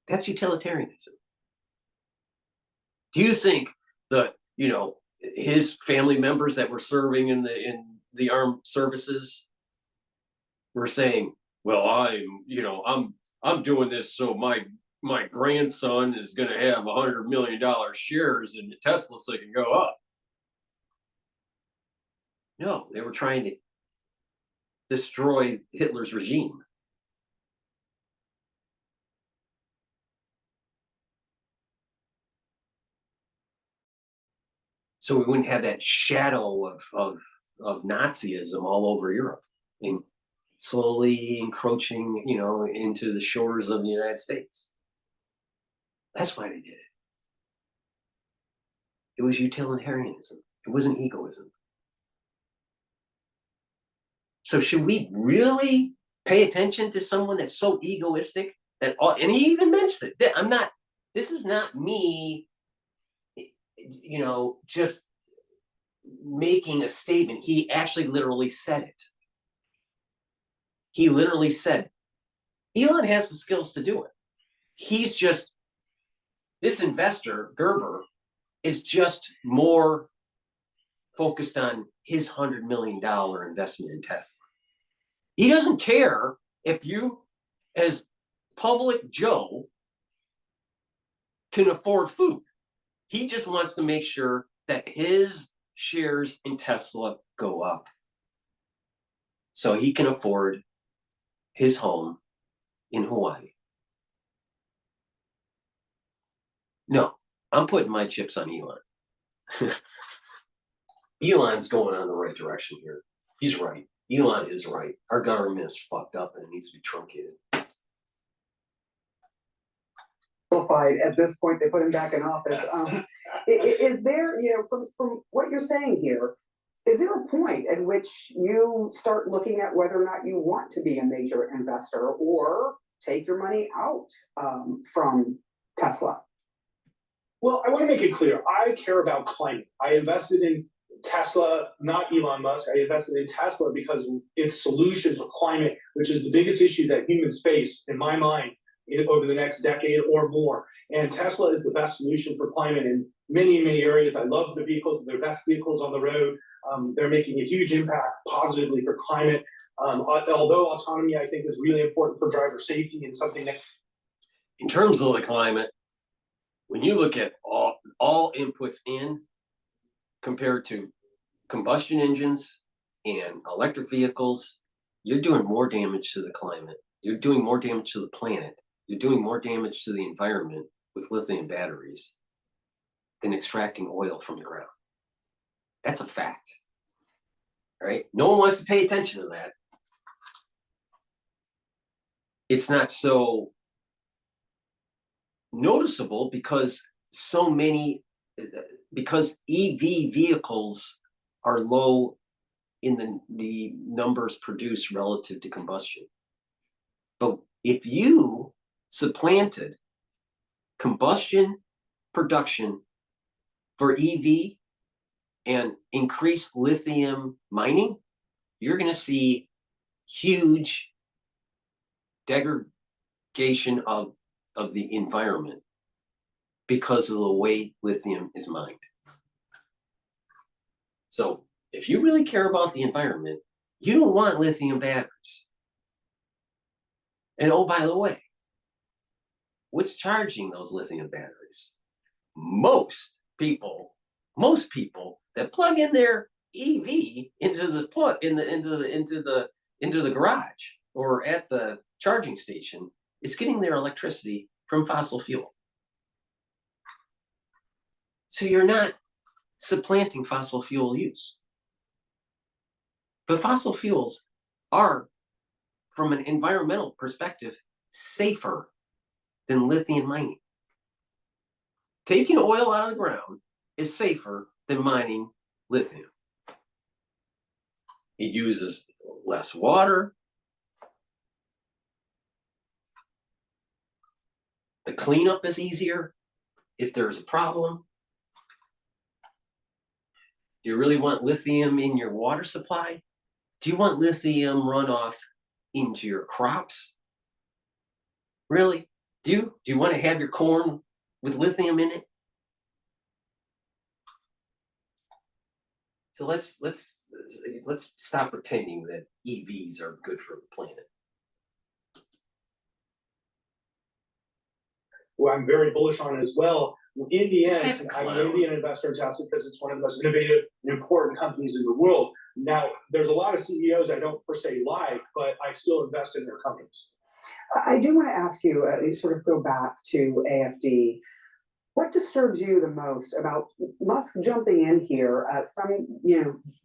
That's utilitarianism. Do you think that, his family members that were serving in the armed services were saying, well, I'm doing this so my grandson is going to have $100 million shares in Tesla so it can go up? No, they were trying to destroy Hitler's regime. So we wouldn't have that shadow of Nazism all over Europe and slowly encroaching, into the shores of the United States. That's why they did it. It was utilitarianism. It wasn't egoism. So should we really pay attention to someone that's so egoistic And he even mentioned it. I'm not, this is not me, you know, just making a statement. He actually literally said it. He literally said, Elon has the skills to do it. He's just, this investor, Gerber, is just more focused on his $100 million investment in Tesla. He doesn't care if you, as public Joe, can afford food. He just wants to make sure that his shares in Tesla go up so he can afford his home in Hawaii. No, I'm putting my chips on Elon. Elon's going on the right direction here. He's right. Elon is right. Our government is fucked up and it needs to be truncated. At this point, they put him back in office. Is there, you know, from what you're saying here, is there a point at which you start looking at whether or not you want to be a major investor or take your money out from Tesla? Well, I want to make it clear. I care about climate. I invested in Tesla, not Elon Musk. I invested in Tesla because its solution for climate, which is the biggest issue that humans face, in my mind, over the next decade or more. And Tesla is the best solution for climate in many, many areas. I love the vehicles. They're best vehicles on the road. They're making a huge impact positively for climate. Although autonomy, I think, is really important for driver safety and something that... In terms of the climate, when you look at all inputs in compared to combustion engines and electric vehicles, you're doing more damage to the climate. You're doing more damage to the planet. You're doing more damage to the environment with lithium batteries than extracting oil from the ground. That's a fact. All right? No one wants to pay attention to that. It's not so noticeable because because EV vehicles are low in the numbers produced relative to combustion. But if you supplanted combustion production for EV and increased lithium mining, you're going to see huge degradation of the environment because of the way lithium is mined. So if you really care about the environment, you don't want lithium batteries. And oh, by the way, what's charging those lithium batteries? Most people that plug in their EV into the garage or at the charging station is getting their electricity from fossil fuel. So you're not supplanting fossil fuel use. But fossil fuels are, from an environmental perspective, safer than lithium mining. Taking oil out of the ground is safer than mining lithium. It uses less water. The cleanup is easier if there's a problem. Do you really want lithium in your water supply? Do you want lithium runoff into your crops? Really? Do you want to have your corn with lithium in it? So let's stop pretending that EVs are good for the planet. Well, I'm very bullish on it as well. In the end, I'm going to be an investor in Tesla because it's one of the most innovative and important companies in the world. Now, there's a lot of CEOs I don't per se like, but I still invest in their companies. I do want to ask you, sort of go back to AFD. What disturbs you the most about Musk jumping in here? Some,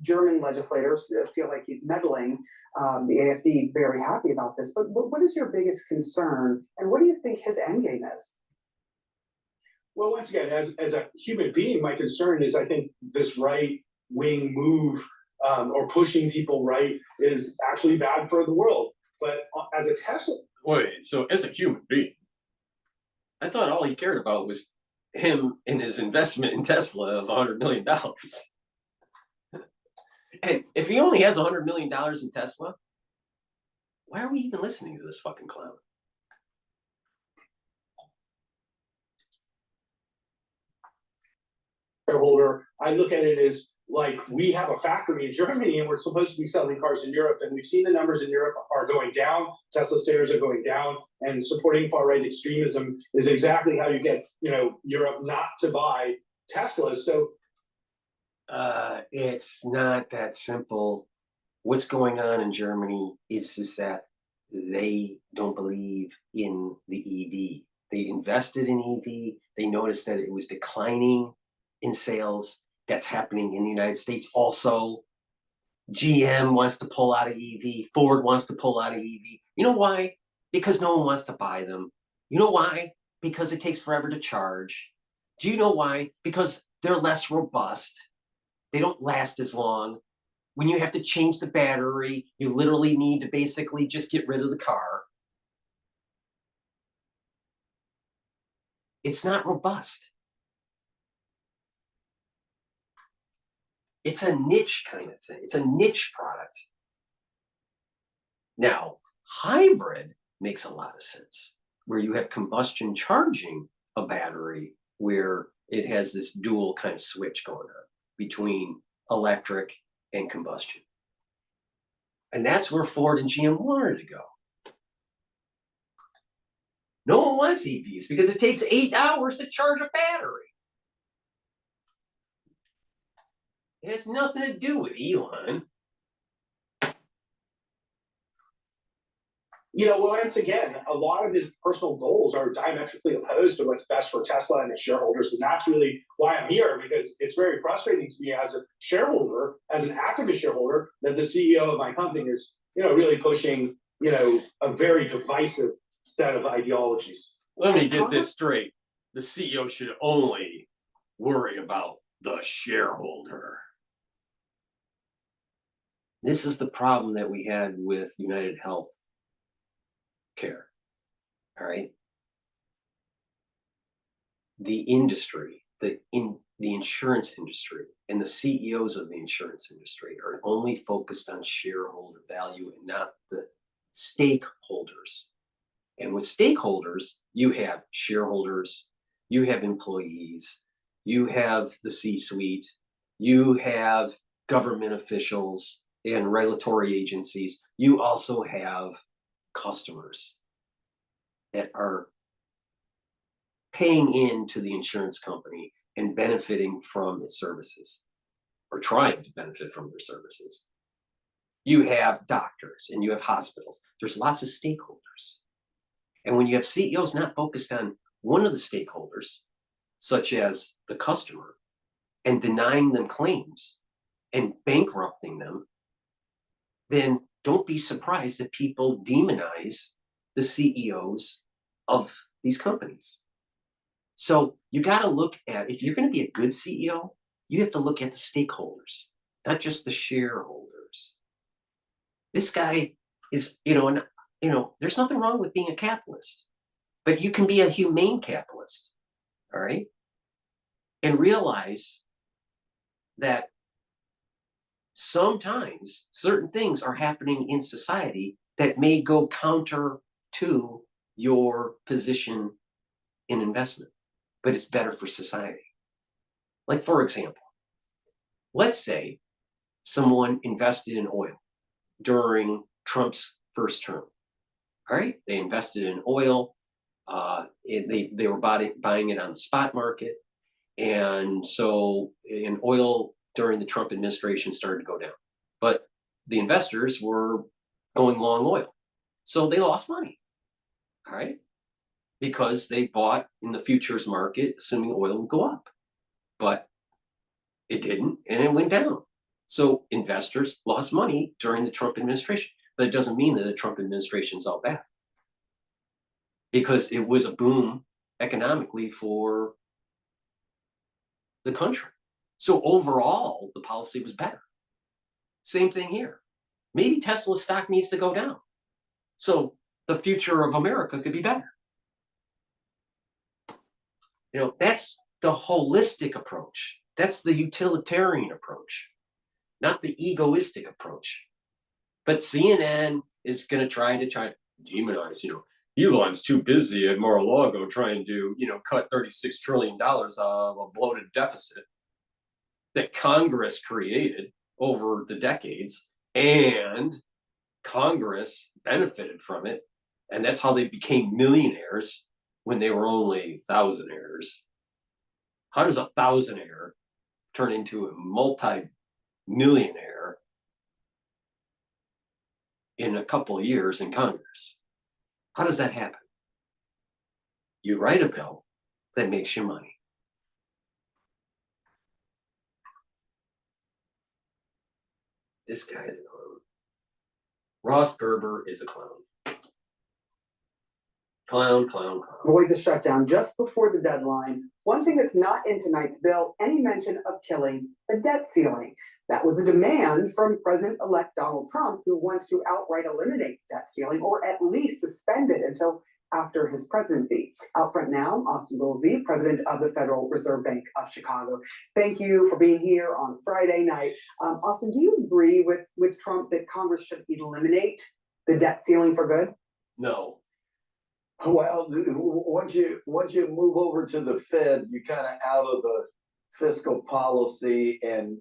German legislators feel like he's meddling. The AFD very happy about this. But what is your biggest concern, and what do you think his endgame is? Well, once again, as a human being, my concern is I think this right-wing move or pushing people right is actually bad for the world. But as a Tesla Wait, so as a human being, I thought all he cared about was him and his investment in Tesla of $100 million. And if he only has $100 million in Tesla, why are we even listening to this fucking clown? Shareholder, I look at it as like we have a factory in Germany and we're supposed to be selling cars in Europe, and we've seen the numbers in Europe are going down. Tesla shares are going down, and supporting far right extremism is exactly how you get, Europe not to buy Teslas. So it's not that simple. What's going on in Germany is that they don't believe in the EV. They invested in EV. They noticed that it was declining in sales. That's happening in the United States also. GM wants to pull out of EV. Ford wants to pull out of EV. You know why? Because no one wants to buy them. You know why? Because it takes forever to charge. Do you know why? Because they're less robust. They don't last as long. When you have to change the battery, you literally need to basically just get rid of the car. It's not robust. It's a niche kind of thing. It's a niche product. Now, hybrid makes a lot of sense, where you have combustion charging a battery where it has this dual kind of switch going on between electric and combustion. And that's where Ford and GM wanted to go. No one wants EVs because it takes 8 hours to charge a battery. It has nothing to do with Elon. Once again, a lot of his personal goals are diametrically opposed to what's best for Tesla and its shareholders. And that's really why I'm here, because it's very frustrating to me as a shareholder, as an activist shareholder, that the CEO of my company is, really pushing, a very divisive set of ideologies. Let me get this straight. The CEO should only worry about the shareholder. This is the problem that we had with United Health Care. All right. The industry, the insurance industry, and the CEOs of the insurance industry are only focused on shareholder value and not the stakeholders. And with stakeholders, you have shareholders, you have employees, you have the C-suite, you have government officials and regulatory agencies. You also have customers that are paying into the insurance company and benefiting from its services, or trying to benefit from their services. You have doctors and you have hospitals. There's lots of stakeholders. And when you have CEOs not focused on one of the stakeholders, such as the customer, and denying them claims and bankrupting them, then don't be surprised that people demonize the CEOs of these companies. So you got to look at, if you're going to be a good CEO, you have to look at the stakeholders, not just the shareholders. This guy is, there's nothing wrong with being a capitalist, but you can be a humane capitalist, all right? And realize that sometimes certain things are happening in society that may go counter to your position in investment, but it's better for society. Like, for example, let's say someone invested in oil during Trump's first term. All right, they invested in oil. They were buying it on the spot market. And so in oil during the Trump administration started to go down. But the investors were going long oil. So they lost money. All right, because they bought in the futures market, assuming oil would go up. But it didn't, and it went down. So investors lost money during the Trump administration. But it doesn't mean that the Trump administration is all bad, because it was a boom economically for the country. So overall, the policy was better. Same thing here. Maybe Tesla stock needs to go down. So the future of America could be better. You know, that's the holistic approach. That's the utilitarian approach, not the egoistic approach. But CNN is going to try to demonize, Elon's too busy at Mar-a-Lago trying to, cut $36 trillion of a bloated deficit that Congress created over the decades, and Congress benefited from it. And that's how they became millionaires when they were only thousandaires. How does a thousandaire turn into a multi-millionaire in a couple of years in Congress? How does that happen? You write a bill that makes you money. This guy is a clown. Ross Gerber is a clown. Clown. Avoids a shutdown just before the deadline. One thing that's not in tonight's bill, any mention of killing the debt ceiling. That was a demand from President-elect Donald Trump, who wants to outright eliminate debt ceiling or at least suspend it until after his presidency. Out front now, Austin Goolsbee, president of the Federal Reserve Bank of Chicago. Thank you for being here on Friday night. Austin, do you agree with Trump that Congress should eliminate the debt ceiling for good? No. Well, once you move over to the Fed, you're kind of out of the fiscal policy and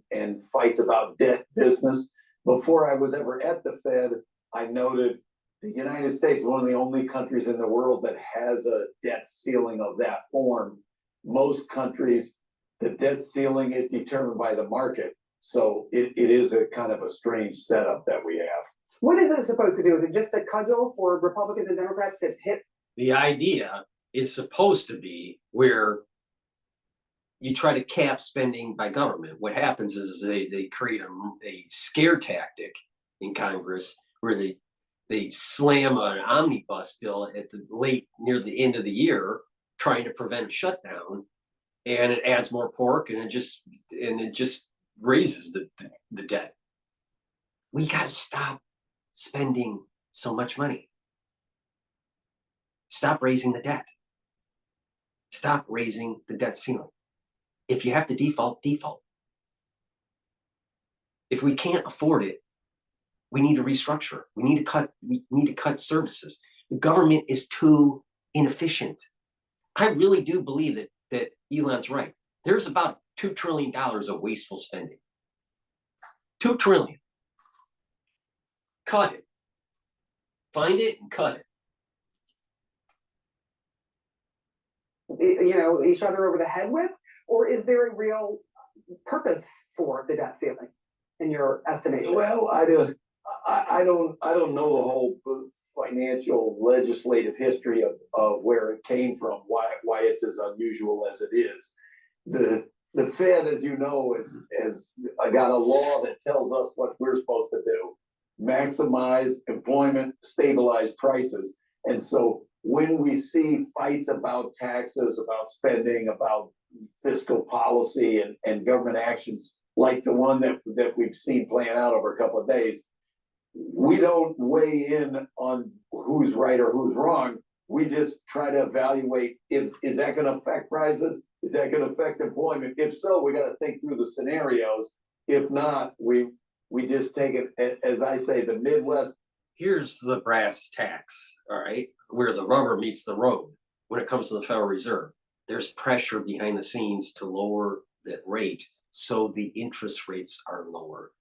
fights about debt business. Before I was ever at the Fed, I noted the United States is one of the only countries in the world that has a debt ceiling of that form. Most countries, the debt ceiling is determined by the market. So it is a kind of a strange setup that we have. What is it supposed to do? Is it just a cudgel for Republicans and Democrats to hit? The idea is supposed to be where you try to cap spending by government. What happens is they create a scare tactic in Congress where they slam an omnibus bill at near the end of the year, trying to prevent a shutdown, and it adds more pork, and it just raises the debt. We got to stop spending so much money. Stop raising the debt. Stop raising the debt ceiling. If you have to default. If we can't afford it, we need to restructure. We need to cut services. The government is too inefficient. I really do believe that Elon's right. There's about $2 trillion of wasteful spending. $2 trillion. Cut it. Find it and cut it. Each other over the head with? Or is there a real purpose for the debt ceiling in your estimation? Well, I don't know the whole financial legislative history of where it came from, why it's as unusual as it is. The Fed, as you know, has got a law that tells us what we're supposed to do: maximize employment, stabilize prices. And so when we see fights about taxes, about spending, about fiscal policy and government actions like the one that we've seen playing out over a couple of days, we don't weigh in on who's right or who's wrong. We just try to evaluate is that going to affect prices? Is that going to affect employment? If so, we got to think through the scenarios. If not, we just take it, as I say, the Midwest. Here's the brass tacks, all right, where the rubber meets the road when it comes to the Federal Reserve. There's pressure behind the scenes to lower that rate so the interest rates are lower.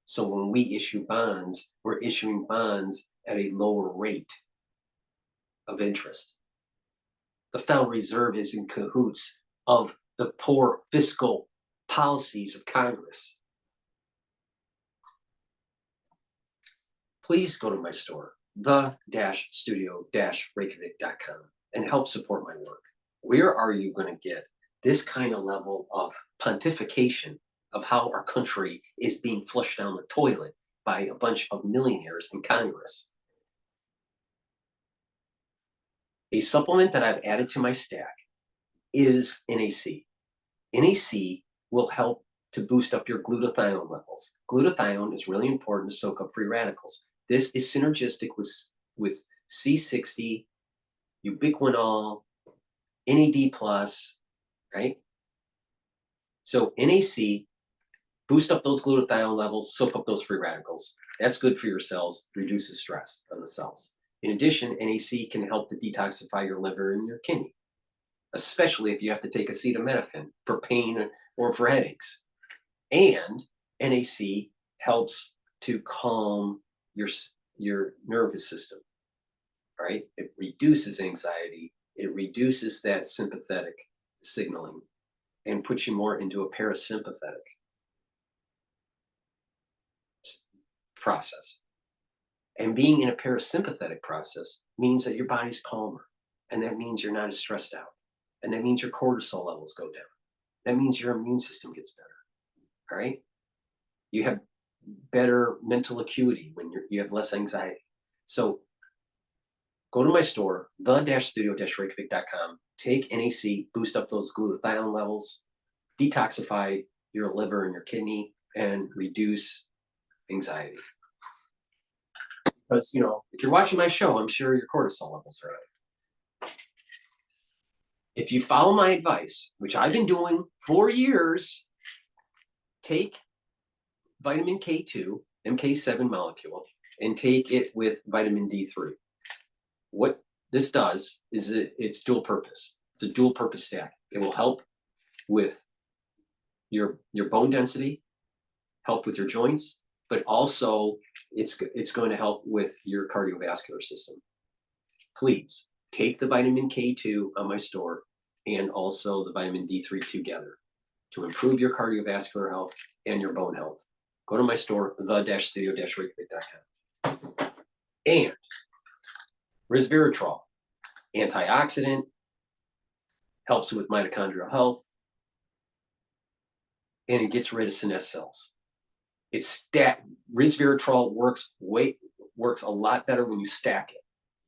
So when we issue bonds, we're issuing bonds at a lower rate of interest. The Federal Reserve is in cahoots of the poor fiscal policies of Congress. Please go to my store, the-studio-reykjavik.com, and help support my work. Where are you going to get this kind of level of pontification of how our country is being flushed down the toilet by a bunch of millionaires in Congress? A supplement that I've added to my stack is NAC. NAC will help to boost up your glutathione levels. Glutathione is really important to soak up free radicals. This is synergistic with C60, ubiquinol, NAD+, right? So NAC, boost up those glutathione levels, soak up those free radicals. That's good for your cells, reduces stress on the cells. In addition, NAC can help to detoxify your liver and your kidney, especially if you have to take acetaminophen for pain or for headaches. And NAC helps to calm your nervous system, right? It reduces anxiety. It reduces that sympathetic signaling and puts you more into a parasympathetic process. And being in a parasympathetic process means that your body's calmer. And that means you're not as stressed out. And that means your cortisol levels go down. That means your immune system gets better. All right? You have better mental acuity when you have less anxiety. So go to my store, the-studio-reykjavik.com, take NAC, boost up those glutathione levels, detoxify your liver and your kidney, and reduce anxiety. Because, if you're watching my show, I'm sure your cortisol levels are up. If you follow my advice, which I've been doing for years, take vitamin K2, MK7 molecule, and take it with vitamin D3. What this does is it's dual purpose. It's a dual purpose stack. It will help with your bone density, help with your joints, but also it's going to help with your cardiovascular system. Please take the vitamin K2 on my store and also the vitamin D3 together to improve your cardiovascular health and your bone health. Go to my store, the-studio-reykjavik.com. And resveratrol, antioxidant, helps with mitochondrial health, and it gets rid of senescent cells. Resveratrol works a lot better when you stack it.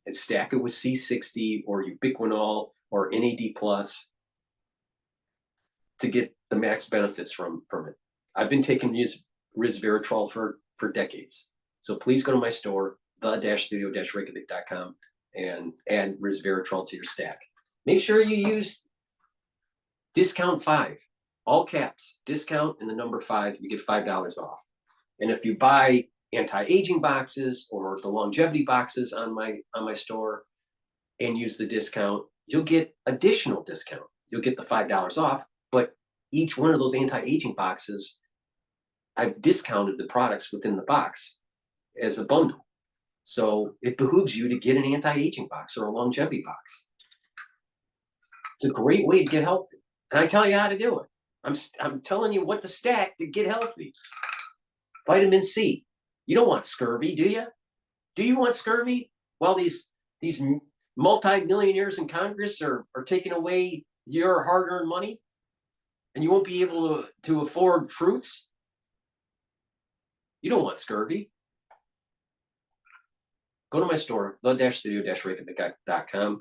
And stack it with C60 or ubiquinol or NAD+ to get the max benefits from it. I've been taking resveratrol for decades. So please go to my store, the-studio-reykjavik.com, and add resveratrol to your stack. Make sure you use discount 5, all caps, discount and the number 5, you get $5 off. And if you buy anti-aging boxes or the longevity boxes on my store and use the discount, you'll get additional discount. You'll get the $5 off, but each one of those anti-aging boxes, I've discounted the products within the box as a bundle. So it behooves you to get an anti-aging box or a longevity box. It's a great way to get healthy. And I tell you how to do it. I'm telling you what to stack to get healthy. Vitamin C. You don't want scurvy, do you? Do you want scurvy? Well, these multi-millionaires in Congress are taking away your hard-earned money and you won't be able to afford fruits. You don't want scurvy. Go to my store, the-studio-reykjavik.com,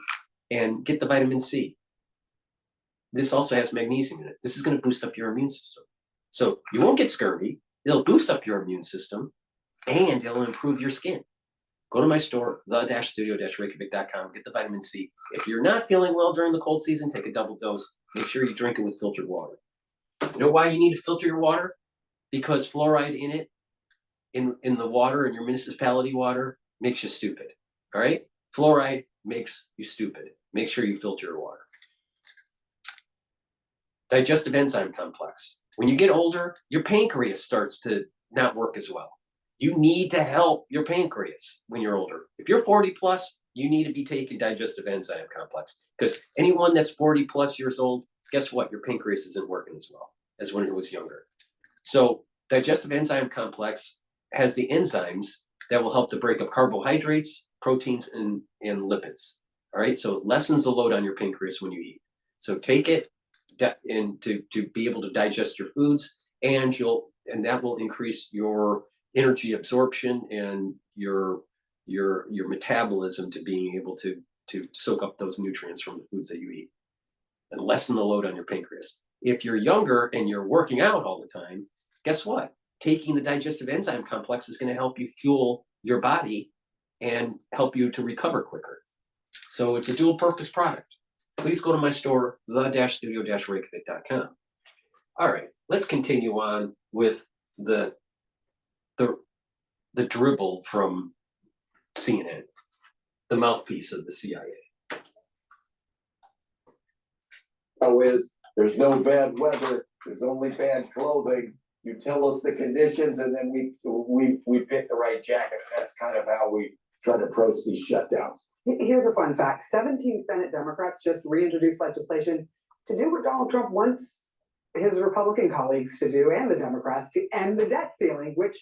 and get the vitamin C. This also has magnesium in it. This is going to boost up your immune system. So you won't get scurvy. It'll boost up your immune system, and it'll improve your skin. Go to my store, the-studio-reykjavik.com, get the vitamin C. If you're not feeling well during the cold season, take a double dose. Make sure you drink it with filtered water. You know why you need to filter your water? Because fluoride in it, in the water, in your municipality water, makes you stupid. All right? Fluoride makes you stupid. Make sure you filter your water. Digestive enzyme complex. When you get older, your pancreas starts to not work as well. You need to help your pancreas when you're older. If you're 40 plus, you need to be taking digestive enzyme complex, because anyone that's 40 plus years old, guess what? Your pancreas isn't working as well as when it was younger. So digestive enzyme complex has the enzymes that will help to break up carbohydrates, proteins, and lipids. All right, so it lessens the load on your pancreas when you eat. So take it and to be able to digest your foods, and that will increase your energy absorption and your metabolism to being able to soak up those nutrients from the foods that you eat and lessen the load on your pancreas. If you're younger and you're working out all the time, guess what? Taking the digestive enzyme complex is going to help you fuel your body and help you to recover quicker. So it's a dual purpose product. Please go to my store, the-studio-reykjavik.com. All right, let's continue on with the dribble from CNN, the mouthpiece of the CIA. There's no bad weather, there's only bad clothing. You tell us the conditions and then we pick the right jacket. That's kind of how we try to approach these shutdowns. Here's a fun fact. 17 Senate Democrats just reintroduced legislation to do what Donald Trump wants his Republican colleagues to do, and the Democrats, to end the debt ceiling, which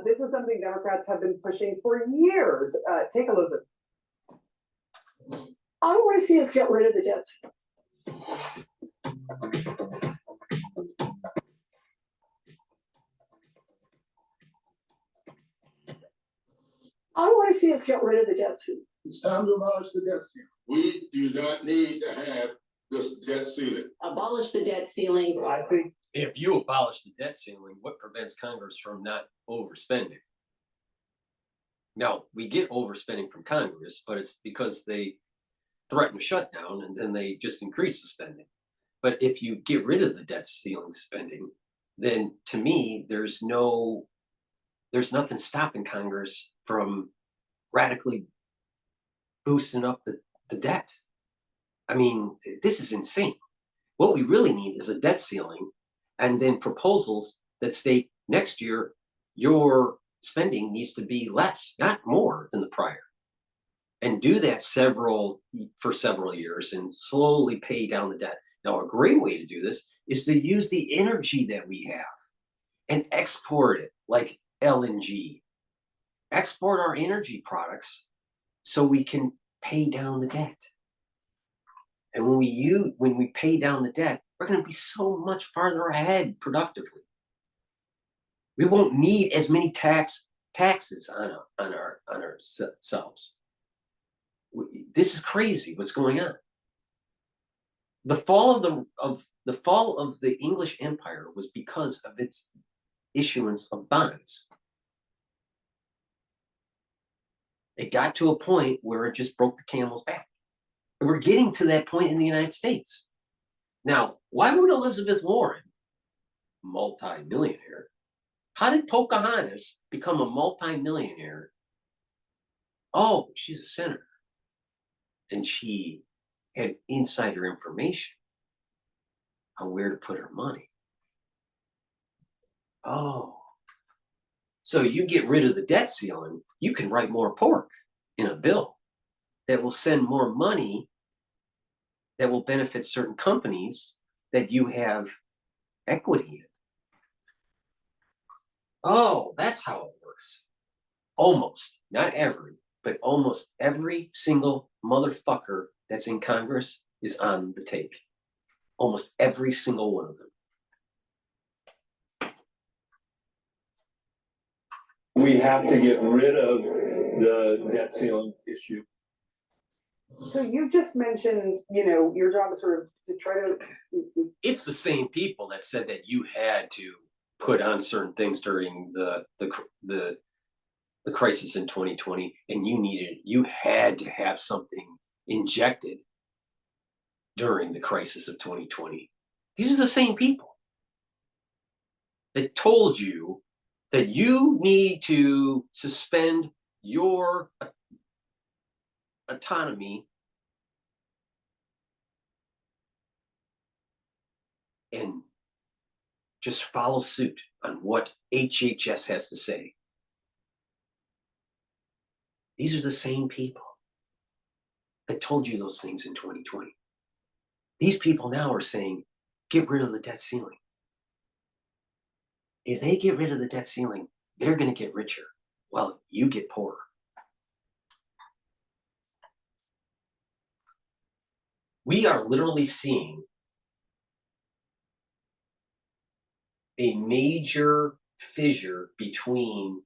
this is something Democrats have been pushing for years. Take a listen. I want to see us get rid of the debt ceiling. I want to see us get rid of the debt ceiling. It's time to abolish the debt ceiling. We do not need to have this debt ceiling. Abolish the debt ceiling. I think If you abolish the debt ceiling, what prevents Congress from not overspending? Now, we get overspending from Congress, but it's because they threaten a shutdown and then they just increase the spending. But if you get rid of the debt ceiling spending, then to me, there's nothing stopping Congress from radically boosting up the debt. I mean, this is insane. What we really need is a debt ceiling and then proposals that state next year your spending needs to be less, not more than the prior. And do that for several years and slowly pay down the debt. Now, a great way to do this is to use the energy that we have and export it like LNG. Export our energy products so we can pay down the debt. And when we pay down the debt, we're going to be so much farther ahead productively. We won't need as many taxes on ourselves. This is crazy. What's going on? The fall of the English Empire was because of its issuance of bonds. It got to a point where it just broke the camel's back. And we're getting to that point in the United States. Now, why would Elizabeth Warren, multi-millionaire, how did Pocahontas become a multi-millionaire? Oh, she's a senator. And she had insider information on where to put her money. Oh. So you get rid of the debt ceiling, you can write more pork in a bill that will send more money that will benefit certain companies that you have equity in. Oh, that's how it works. Almost, not every, but almost every single motherfucker that's in Congress is on the take. Almost every single one of them. We have to get rid of the debt ceiling issue. So you just mentioned, your job is sort of to try to. It's the same people that said that you had to put on certain things during the crisis in 2020, and you had to have something injected during the crisis of 2020. These are the same people that told you that you need to suspend your autonomy and just follow suit on what HHS has to say. These are the same people that told you those things in 2020. These people now are saying, get rid of the debt ceiling. If they get rid of the debt ceiling, they're going to get richer while you get poorer. We are literally seeing a major fissure between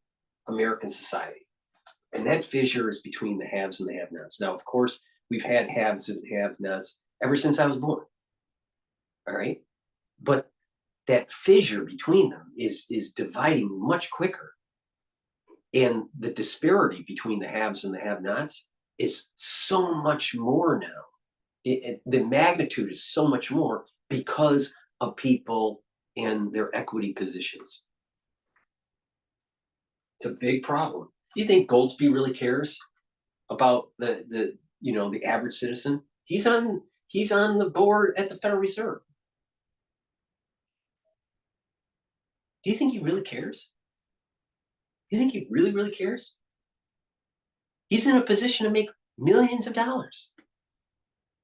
American society. And that fissure is between the haves and the have-nots. Now, of course, we've had haves and have-nots ever since I was born. All right? But that fissure between them is dividing much quicker. And the disparity between the haves and the have-nots is so much more now. The magnitude is so much more because of people and their equity positions. It's a big problem. You think Goldsby really cares about the average citizen? He's on the board at the Federal Reserve. Do you think he really cares? Do you think he really, really cares? He's in a position to make millions of dollars.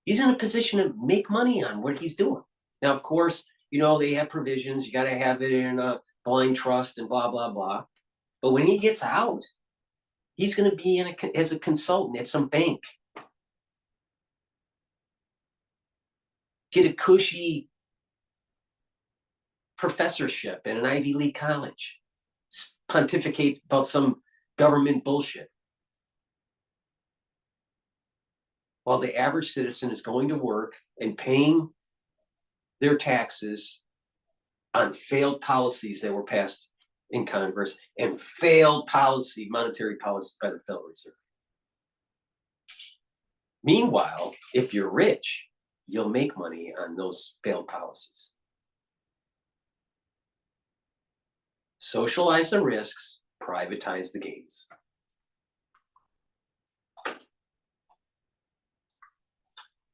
He's in a position to make money on what he's doing. Now, of course, they have provisions. You got to have it in a blind trust and blah, blah, blah. But when he gets out, he's going to be as a consultant at some bank. Get a cushy professorship at an Ivy League college. Pontificate about some government bullshit. While the average citizen is going to work and paying their taxes on failed policies that were passed in Congress and failed monetary policies by the Federal Reserve. Meanwhile, if you're rich, you'll make money on those failed policies. Socialize the risks, privatize the gains.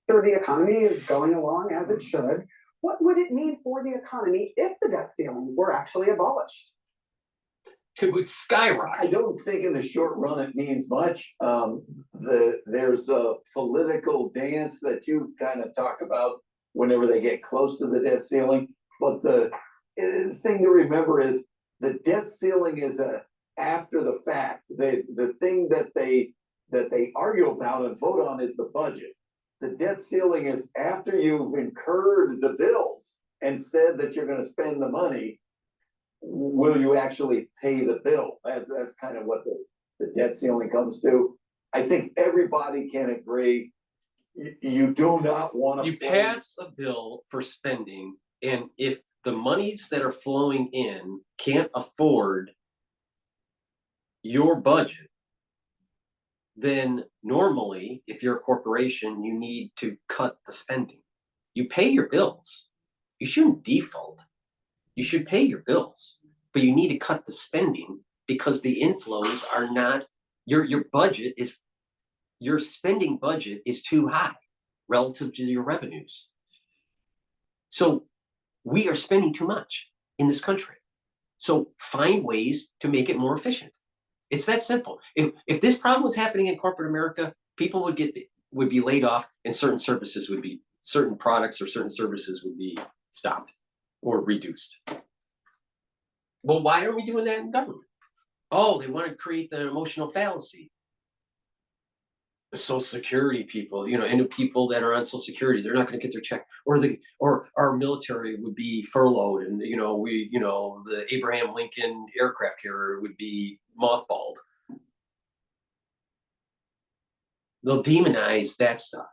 The economy is going along as it should. What would it mean for the economy if the debt ceiling were actually abolished? It would skyrocket. I don't think in the short run it means much. There's a political dance that you kind of talk about whenever they get close to the debt ceiling. But the thing to remember is the debt ceiling is after the fact. The thing that they argue about and vote on is the budget. The debt ceiling is after you've incurred the bills and said that you're going to spend the money. Will you actually pay the bill? That's kind of what the debt ceiling comes to. I think everybody can agree. You do not want to. You pass a bill for spending, and if the monies that are flowing in can't afford your budget, then normally, if you're a corporation, you need to cut the spending. You pay your bills. You shouldn't default. You should pay your bills, but you need to cut the spending because the inflows are not, your spending budget is too high relative to your revenues. So we are spending too much in this country. So find ways to make it more efficient. It's that simple. If this problem was happening in corporate America, people would be laid off, and certain products or certain services would be stopped or reduced. Well, why are we doing that in government? Oh, they want to create the emotional fallacy. The Social Security people, and the people that are on Social Security, they're not going to get their check, or our military would be furloughed, and the Abraham Lincoln aircraft carrier would be mothballed. They'll demonize that stuff,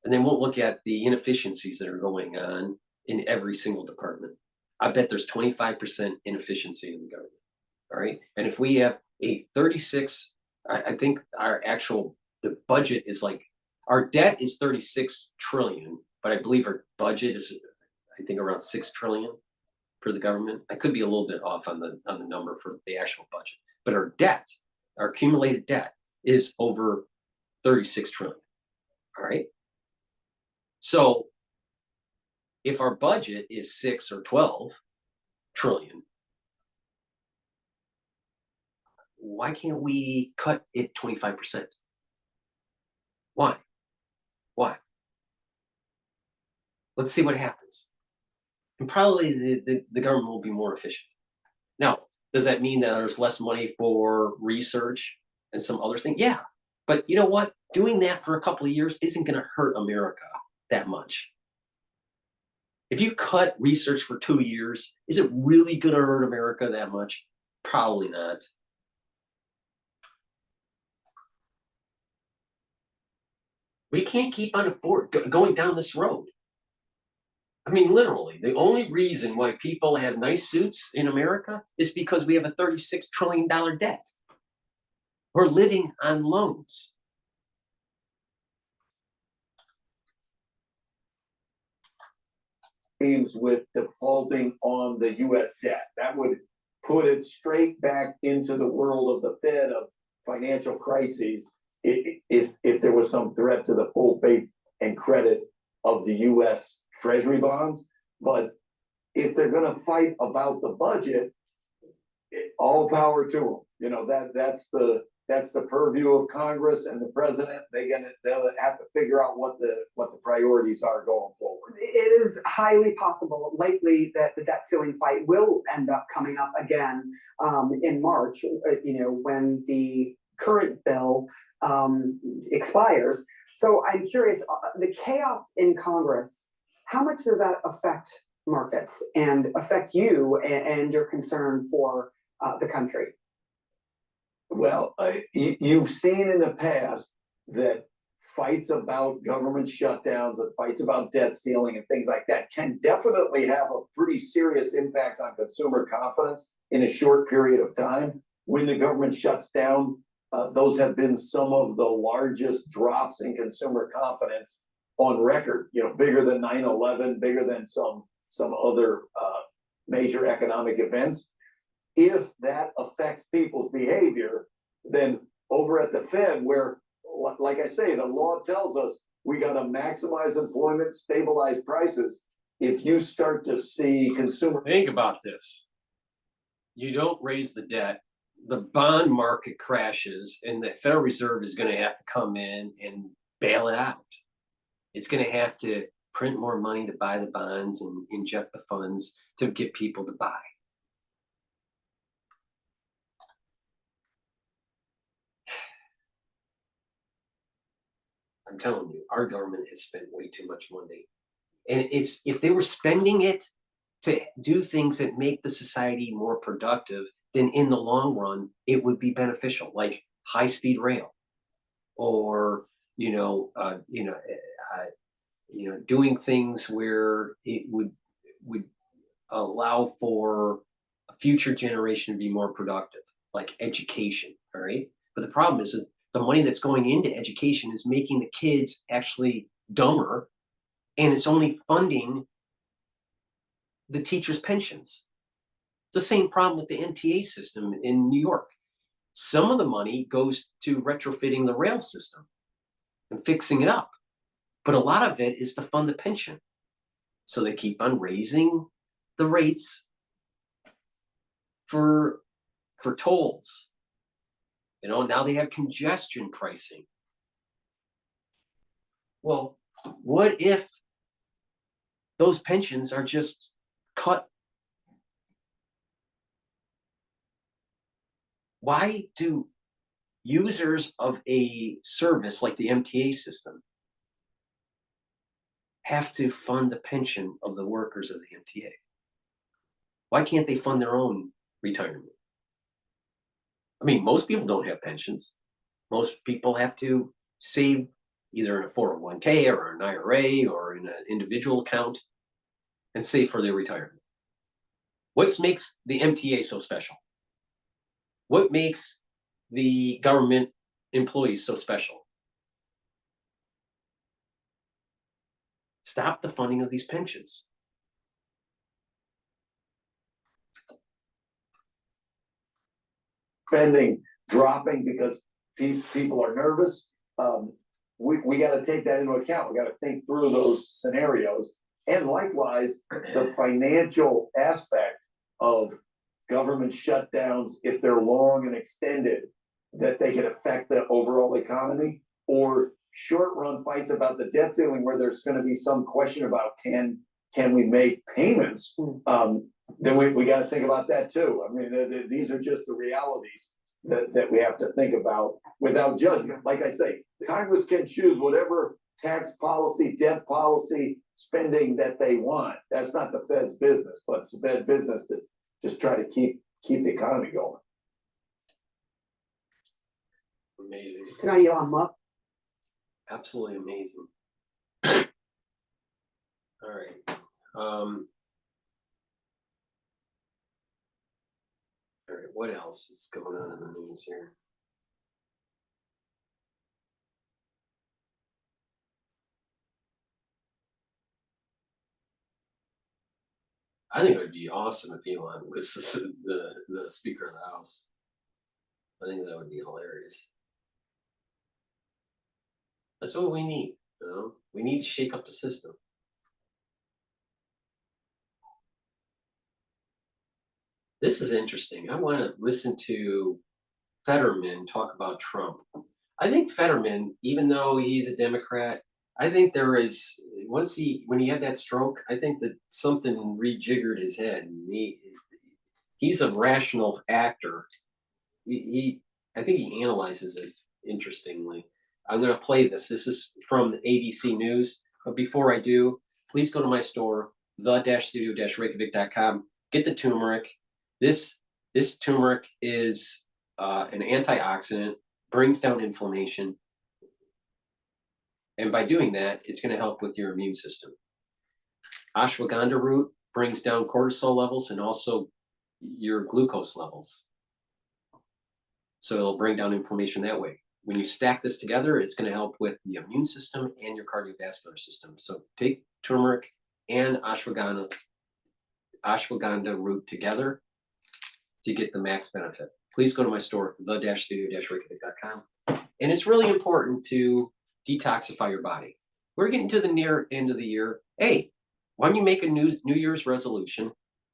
and they won't look at the inefficiencies that are going on in every single department. I bet there's 25% inefficiency in the government. All right, and if we have a 36, I think the budget is our debt is 36 trillion, but I believe our budget is, I think, around 6 trillion for the government. I could be a little bit off on the number for the actual budget, but our accumulated debt is over 36 trillion. All right. So if our budget is 6 or 12 trillion, why can't we cut it 25%? Why? Let's see what happens. And probably the government will be more efficient. Now, does that mean that there's less money for research and some other things? Yeah. But you know what? Doing that for a couple of years isn't going to hurt America that much. If you cut research for 2 years, is it really going to hurt America that much? Probably not. We can't keep on going down this road. I mean, literally, the only reason why people have nice suits in America is because we have a $36 trillion debt. who are living on loans. Aims with defaulting on the US debt. That would put it straight back into the world of the Fed of financial crises if there was some threat to the full faith and credit of the US Treasury bonds. But if they're gonna fight about the budget, all power to them. You know, that's the purview of Congress and the president. They'll have to figure out what the priorities are going forward. It is highly possible, likely, that the debt ceiling fight will end up coming up again in March, when the current bill expires. So I'm curious, the chaos in Congress, how much does that affect markets and affect you and your concern for the country? Well, you've seen in the past that fights about government shutdowns and fights about debt ceiling and things like that can definitely have a pretty serious impact on consumer confidence in a short period of time. When the government shuts down, those have been some of the largest drops in consumer confidence on record, bigger than 9/11, bigger than some other major economic events. If that affects people's behavior, then over at the Fed, where, like I say, the law tells us we got to maximize employment, stabilize prices. If you start to see consumer. Think about this. You don't raise the debt, the bond market crashes, and the Federal Reserve is going to have to come in and bail it out. It's going to have to print more money to buy the bonds and inject the funds to get people to buy. I'm telling you, our government has spent way too much money. And if they were spending it to do things that make the society more productive, then in the long run, it would be beneficial, like high-speed rail, or doing things where it would allow for a future generation to be more productive, like education. All right, but the problem is that the money that's going into education is making the kids actually dumber, and it's only funding the teachers' pensions. It's the same problem with the MTA system in New York. Some of the money goes to retrofitting the rail system and fixing it up, but a lot of it is to fund the pension. So they keep on raising the rates for tolls. Now they have congestion pricing. Well, what if those pensions are just cut? Why do users of a service like the MTA system have to fund the pension of the workers of the MTA? Why can't they fund their own retirement? I mean, most people don't have pensions. Most people have to save either in a 401k or an IRA or in an individual account and save for their retirement. What makes the MTA so special? What makes the government employees so special? Stop the funding of these pensions. Spending dropping because people are nervous. We got to take that into account. We got to think through those scenarios. And likewise, the financial aspect of government shutdowns, if they're long and extended, that they can affect the overall economy, or short-run fights about the debt ceiling where there's going to be some question about can we make payments? Then we got to think about that too. I mean, these are just the realities that we have to think about without judgment. Like I say, Congress can choose whatever tax policy, debt policy, spending that they want. That's not the Fed's business, but it's the Fed's business to just try to keep the economy going. Amazing. Tonight, Elon Musk. Absolutely amazing. All right. All right, what else is going on in the news here? I think it would be awesome if Elon was the Speaker of the House. I think that would be hilarious. That's what we need. You know, we need to shake up the system. This is interesting. I want to listen to Fetterman talk about Trump. I think Fetterman, even though he's a Democrat, I think there is when he had that stroke, I think that something rejiggered his head. And he's a rational actor. I think he analyzes it interestingly. I'm going to play this. This is from the ABC News. But before I do, please go to my store, the-studio-reykjavik.com. Get the turmeric. This turmeric is an antioxidant, brings down inflammation. And by doing that, it's going to help with your immune system. Ashwagandha root brings down cortisol levels and also your glucose levels. So it'll bring down inflammation that way. When you stack this together, it's going to help with the immune system and your cardiovascular system. So take turmeric and ashwagandha root together to get the max benefit. Please go to my store, the-studio-reykjavik.com. And it's really important to detoxify your body. We're getting to the near end of the year. Hey, why don't you make a New Year's resolution,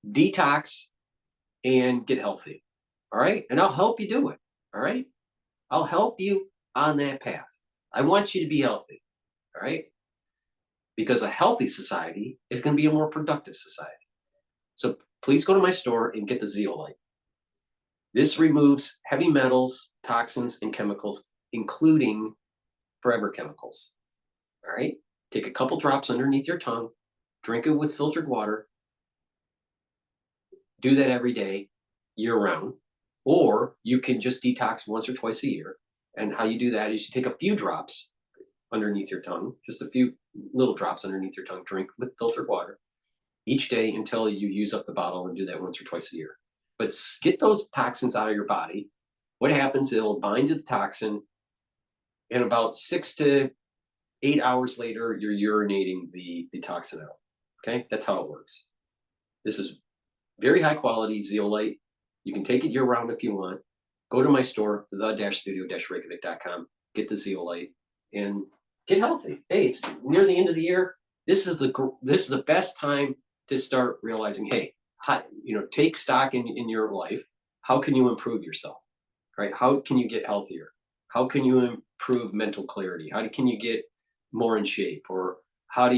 detox, and get healthy? All right? And I'll help you do it. All right? I'll help you on that path. I want you to be healthy. All right? Because a healthy society is going to be a more productive society. So please go to my store and get the zeolite. This removes heavy metals, toxins, and chemicals, including forever chemicals. All right? Take a couple drops underneath your tongue, drink it with filtered water. Do that every day, year round. Or you can just detox once or twice a year. And how you do that is you take a few drops underneath your tongue, just a few little drops underneath your tongue, drink with filtered water each day until you use up the bottle, and do that once or twice a year. But get those toxins out of your body. What happens, it'll bind to the toxin, and about 6 to 8 hours later, you're urinating the toxin out. Okay, that's how it works. This is very high quality zeolite. You can take it year round if you want. Go to my store, the-studio-reykjavik.com, get the zeolite, and get healthy. Hey, it's near the end of the year. This is the best time to start realizing, hey, take stock in your life. How can you improve yourself? Right? How can you get healthier? How can you improve mental clarity? How can you get more in shape? Or how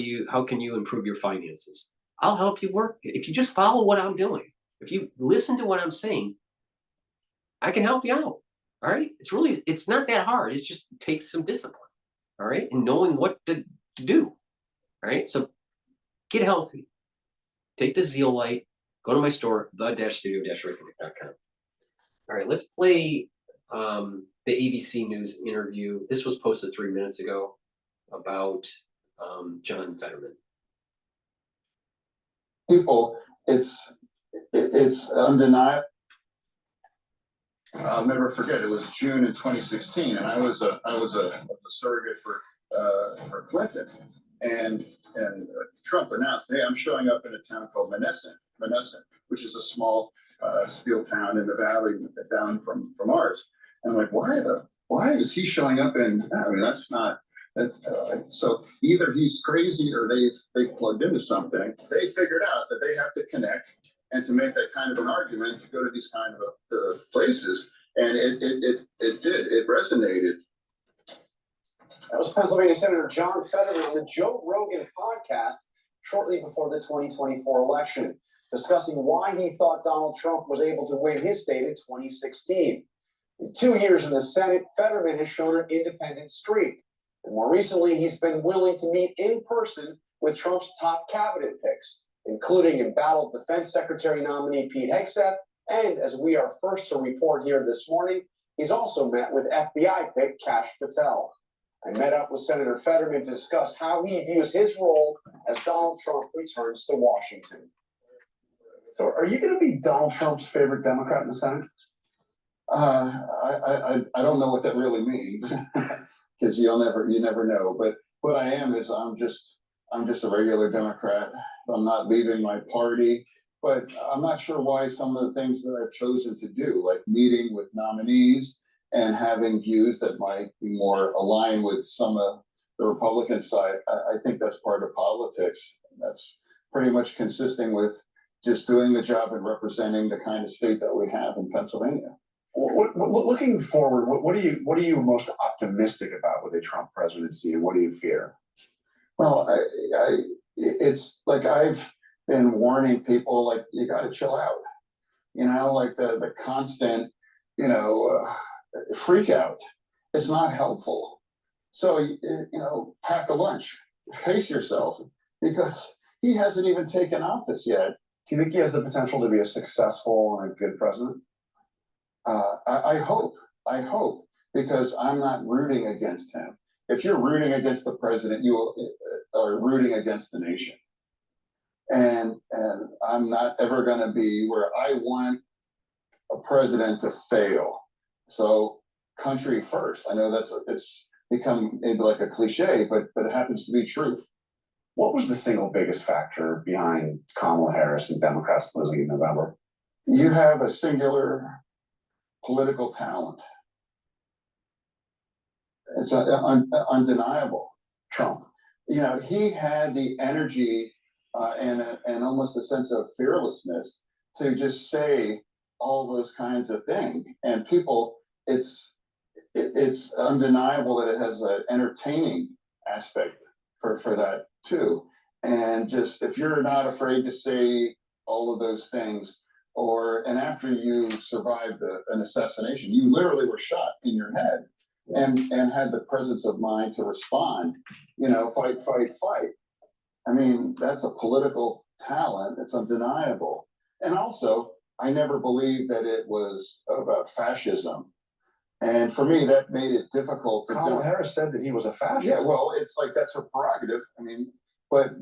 can you improve your finances? I'll help you work. If you just follow what I'm doing, if you listen to what I'm saying, I can help you out. All right. It's not that hard. It just takes some discipline. All right. And knowing what to do. All right. So get healthy. Take the zeolite. Go to my store, the-studio-reykjavik.com. All right. Let's play the ABC News interview. This was posted 3 minutes ago about John Fetterman. People, it's undeniable. I'll never forget. It was June in 2016, and I was a surrogate for Clinton, and Trump announced, "Hey, I'm showing up in a town called Manchin, which is a small steel town in the valley down from ours." And I'm like, why is he showing up in? I mean, that's not. So either he's crazy or they've plugged into something. They figured out that they have to connect and to make that kind of an argument to go to these kind of places, and it did. It resonated. That was Pennsylvania Senator John Fetterman on the Joe Rogan podcast shortly before the 2024 election, discussing why he thought Donald Trump was able to win his state in 2016. In 2 years in the Senate, Fetterman has shown an independent streak. And more recently, he's been willing to meet in person with Trump's top cabinet picks, including embattled Defense Secretary nominee Pete Hegseth, and as we are first to report here this morning, he's also met with FBI pick Kash Patel. I met up with Senator Fetterman to discuss how he views his role as Donald Trump returns to Washington. So are you going to be Donald Trump's favorite Democrat in the Senate? I don't know what that really means, because you never know. But what I am is I'm just a regular Democrat. I'm not leaving my party, but I'm not sure why some of the things that I've chosen to do, like meeting with nominees and having views that might be more aligned with some of the Republican side, I think that's part of politics. That's pretty much consistent with just doing the job and representing the kind of state that we have in Pennsylvania. Looking forward, what are you most optimistic about with a Trump presidency, and what do you fear? Well, it's like I've been warning people, like, you got to chill out, like the constant, freak out. It's not helpful. So, pack a lunch, pace yourself, because he hasn't even taken office yet. Do you think he has the potential to be a successful and a good president? I hope, because I'm not rooting against him. If you're rooting against the president, you are rooting against the nation. And I'm not ever going to be where I want a president to fail. So country first. I know it's become maybe like a cliche, but it happens to be true. What was the single biggest factor behind Kamala Harris and Democrats losing in November? You have a singular political talent. It's undeniable. Trump. He had the energy and almost a sense of fearlessness to just say all those kinds of things. And people, it's undeniable that it has an entertaining aspect for that too. And just, if you're not afraid to say all of those things, and after you survived an assassination, you literally were shot in your head and had the presence of mind to respond, fight. I mean, that's a political talent. It's undeniable. And also, I never believed that it was about fascism. And for me, that made it difficult. Kamala Harris said that he was a fascist. Yeah, well, it's like, that's her prerogative. I mean, but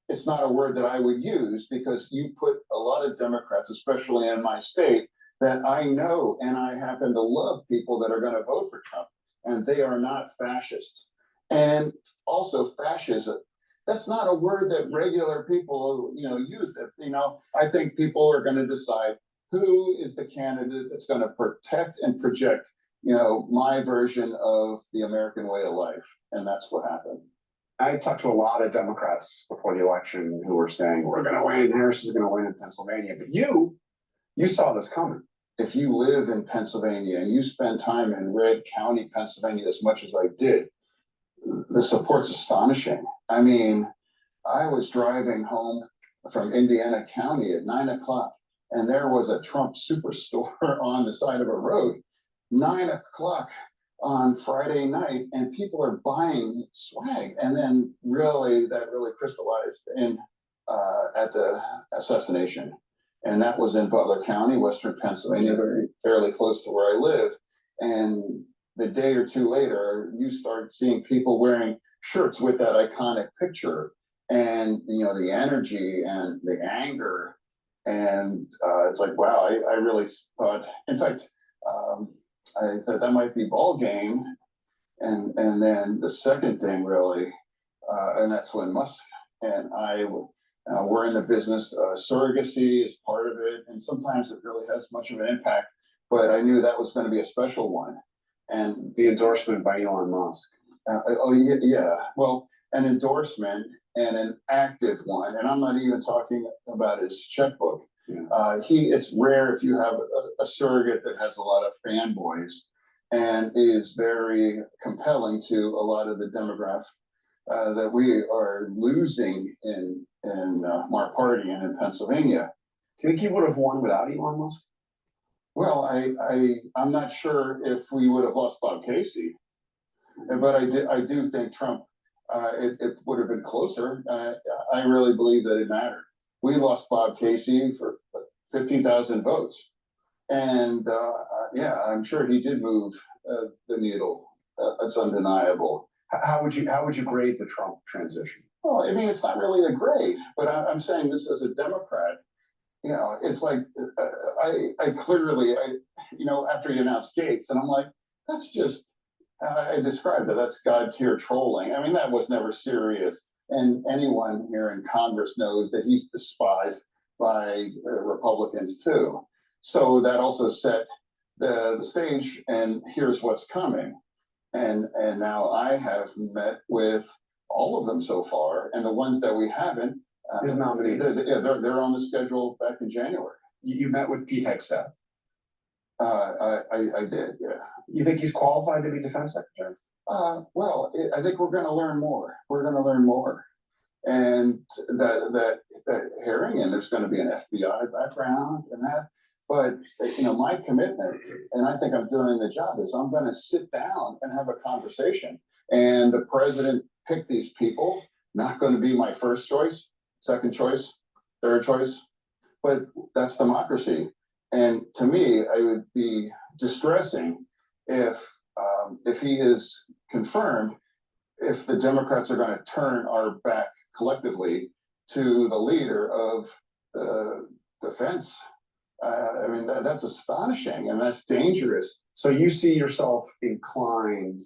it's not a word that I would use, because you put a lot of Democrats, especially in my state, that I know, and I happen to love people that are going to vote for Trump, and they are not fascists. And also fascism, that's not a word that regular people, use. That, I think people are going to decide who is the candidate that's going to protect and project, my version of the American way of life. And that's what happened. I talked to a lot of Democrats before the election who were saying, we're going to win, Harris is going to win in Pennsylvania. But you saw this coming. If you live in Pennsylvania and you spend time in Red County, Pennsylvania, as much as I did, the support's astonishing. I mean, I was driving home from Indiana County at 9 o'clock, and there was a Trump superstore on the side of a road, 9 o'clock on Friday night, and people are buying swag. And then that really crystallized at the assassination. And that was in Butler County, Western Pennsylvania, fairly close to where I live. And the day or two later, you start seeing people wearing shirts with that iconic picture, and the energy and the anger. And it's like, wow, I really thought, in fact, I thought that might be ball game. And then the second thing really, and that's when Musk and I we're in the business. Surrogacy is part of it, and sometimes it really has much of an impact, but I knew that was going to be a special one. And the endorsement by Elon Musk. Yeah. Well, an endorsement and an active one, and I'm not even talking about his checkbook. Yeah. It's rare if you have a surrogate that has a lot of fanboys and is very compelling to a lot of the demographic that we are losing in our party and in Pennsylvania. Do you think he would have won without Elon Musk? Well, I'm not sure if we would have lost Bob Casey, but I do think Trump, it would have been closer. I really believe that it mattered. We lost Bob Casey for 15,000 votes. And yeah, I'm sure he did move the needle. It's undeniable. How would you grade the Trump transition? Well, I mean, it's not really a grade, but I'm saying this as a Democrat. It's like I clearly, after he announced Gates, and I'm like, that's just, I described it, that's God tier trolling. I mean, that was never serious. And anyone here in Congress knows that he's despised by Republicans too. So that also set the stage, and here's what's coming. And now I have met with all of them so far, and the ones that we haven't, His nominees. they're on the schedule back in January. You met with Pete Hegseth. I did, yeah. You think he's qualified to be defense secretary? Well, I think we're gonna learn more. We're gonna learn more. And that hearing, and there's gonna be an FBI background and that. But, you know, my commitment, and I think I'm doing the job, is I'm gonna sit down and have a conversation. And the president picked these people, not gonna be my first choice, second choice, third choice, but that's democracy. And to me, it would be distressing if he is confirmed, if the Democrats are going to turn our back collectively to the leader of the defense. I mean, that's astonishing and that's dangerous. So you see yourself inclined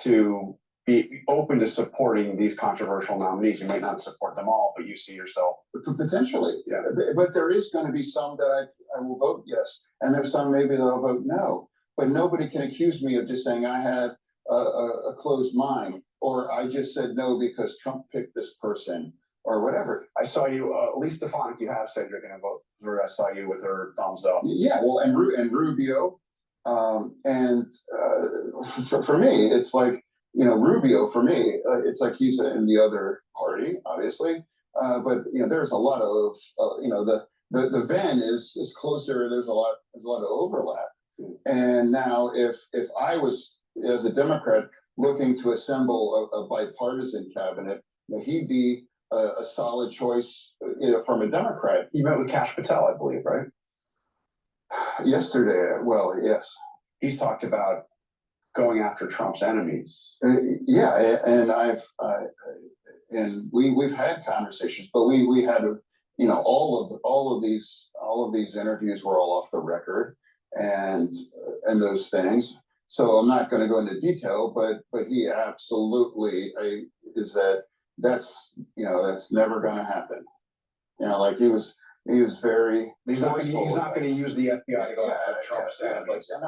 to be open to supporting these controversial nominees. You might not support them all, but you see yourself potentially. Yeah. But there is going to be some that I will vote yes, and there's some maybe that I'll vote no. But nobody can accuse me of just saying I had a closed mind, or I just said no because Trump picked this person, or whatever. I saw you, Lisa Stefanik, you have said you're going to vote for. I saw you with her thumbs up. Yeah, well, and Rubio, and for me, it's like, you know, Rubio, for me, it's like he's in the other party, obviously. But you know, there's a lot of you know, the Venn is closer. There's a lot of overlap. And now, if I was, as a Democrat, looking to assemble a bipartisan cabinet, you know, he'd be a solid choice, you know, from a Democrat. You met with Kash Patel, I believe, right? Yesterday. Well, yes. He's talked about going after Trump's enemies. Yeah, and we've had conversations, but we had a, you know, all of these interviews were all off the record, and those things. So I'm not going to go into detail, but he absolutely is that's you know, that's never going to happen. You know, like he was very. He's not going to use the FBI to go after Trump's enemies. Like,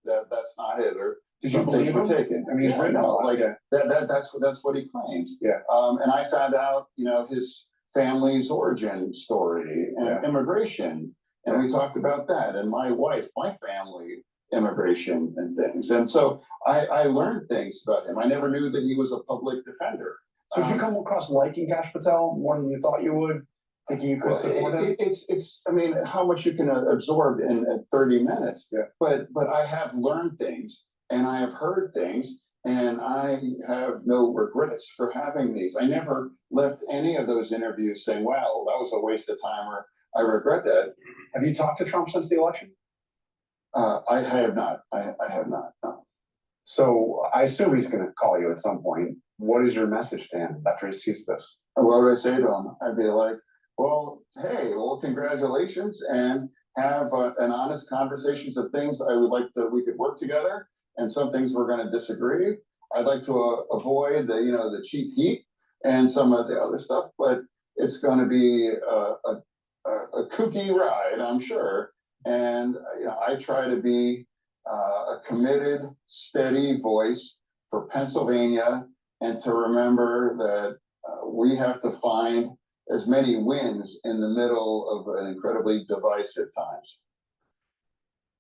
no, that's not it. Or did you believe him? Taken. I mean, he's written out like that's what he claims. Yeah. And I found out, you know, his family's origin story and immigration, and we talked about that. And my family, immigration and things. And so I learned things about him. I never knew that he was a public defender. So did you come across liking Kash Patel more than you thought you would? Thinking you could support him? It's I mean, how much you can absorb in 30 minutes. Yeah. But I have learned things, and I have heard things, and I have no regrets for having these. I never left any of those interviews saying, "Wow, that was a waste of time," or "I regret that." Have you talked to Trump since the election? I have not. I have not. No. So I assume he's going to call you at some point. What is your message to him after he sees this? What would I say to him? I'd be like, well, hey, well, congratulations, and have an honest conversations of things I would like we could work together, and some things we're going to disagree. I'd like to avoid the cheap heat and some of the other stuff, but it's going to be a kooky ride, I'm sure. And I try to be a committed, steady voice for Pennsylvania, and to remember that we have to find as many wins in the middle of an incredibly divisive times.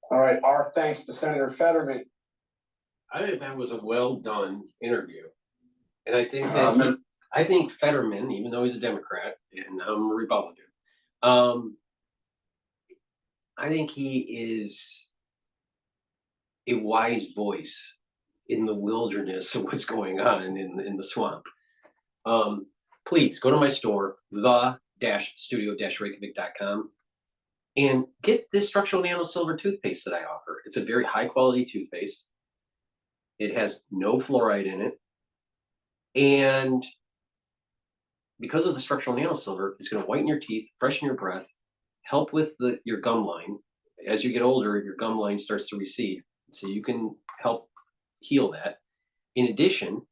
All right, our thanks to Senator Fetterman. I think that was a well done interview, and I think that I think Fetterman, even though he's a Democrat and I'm a Republican, I think he is a wise voice in the wilderness of what's going on in the swamp. Please go to my store, the-studio-reykjavik.com, and get this structural nano silver toothpaste that I offer. It's a very high quality toothpaste. It has no fluoride in it. And because of the structural nano silver, it's going to whiten your teeth, freshen your breath, help with your gum line. As you get older, your gum line starts to recede. So you can help heal that. In addition,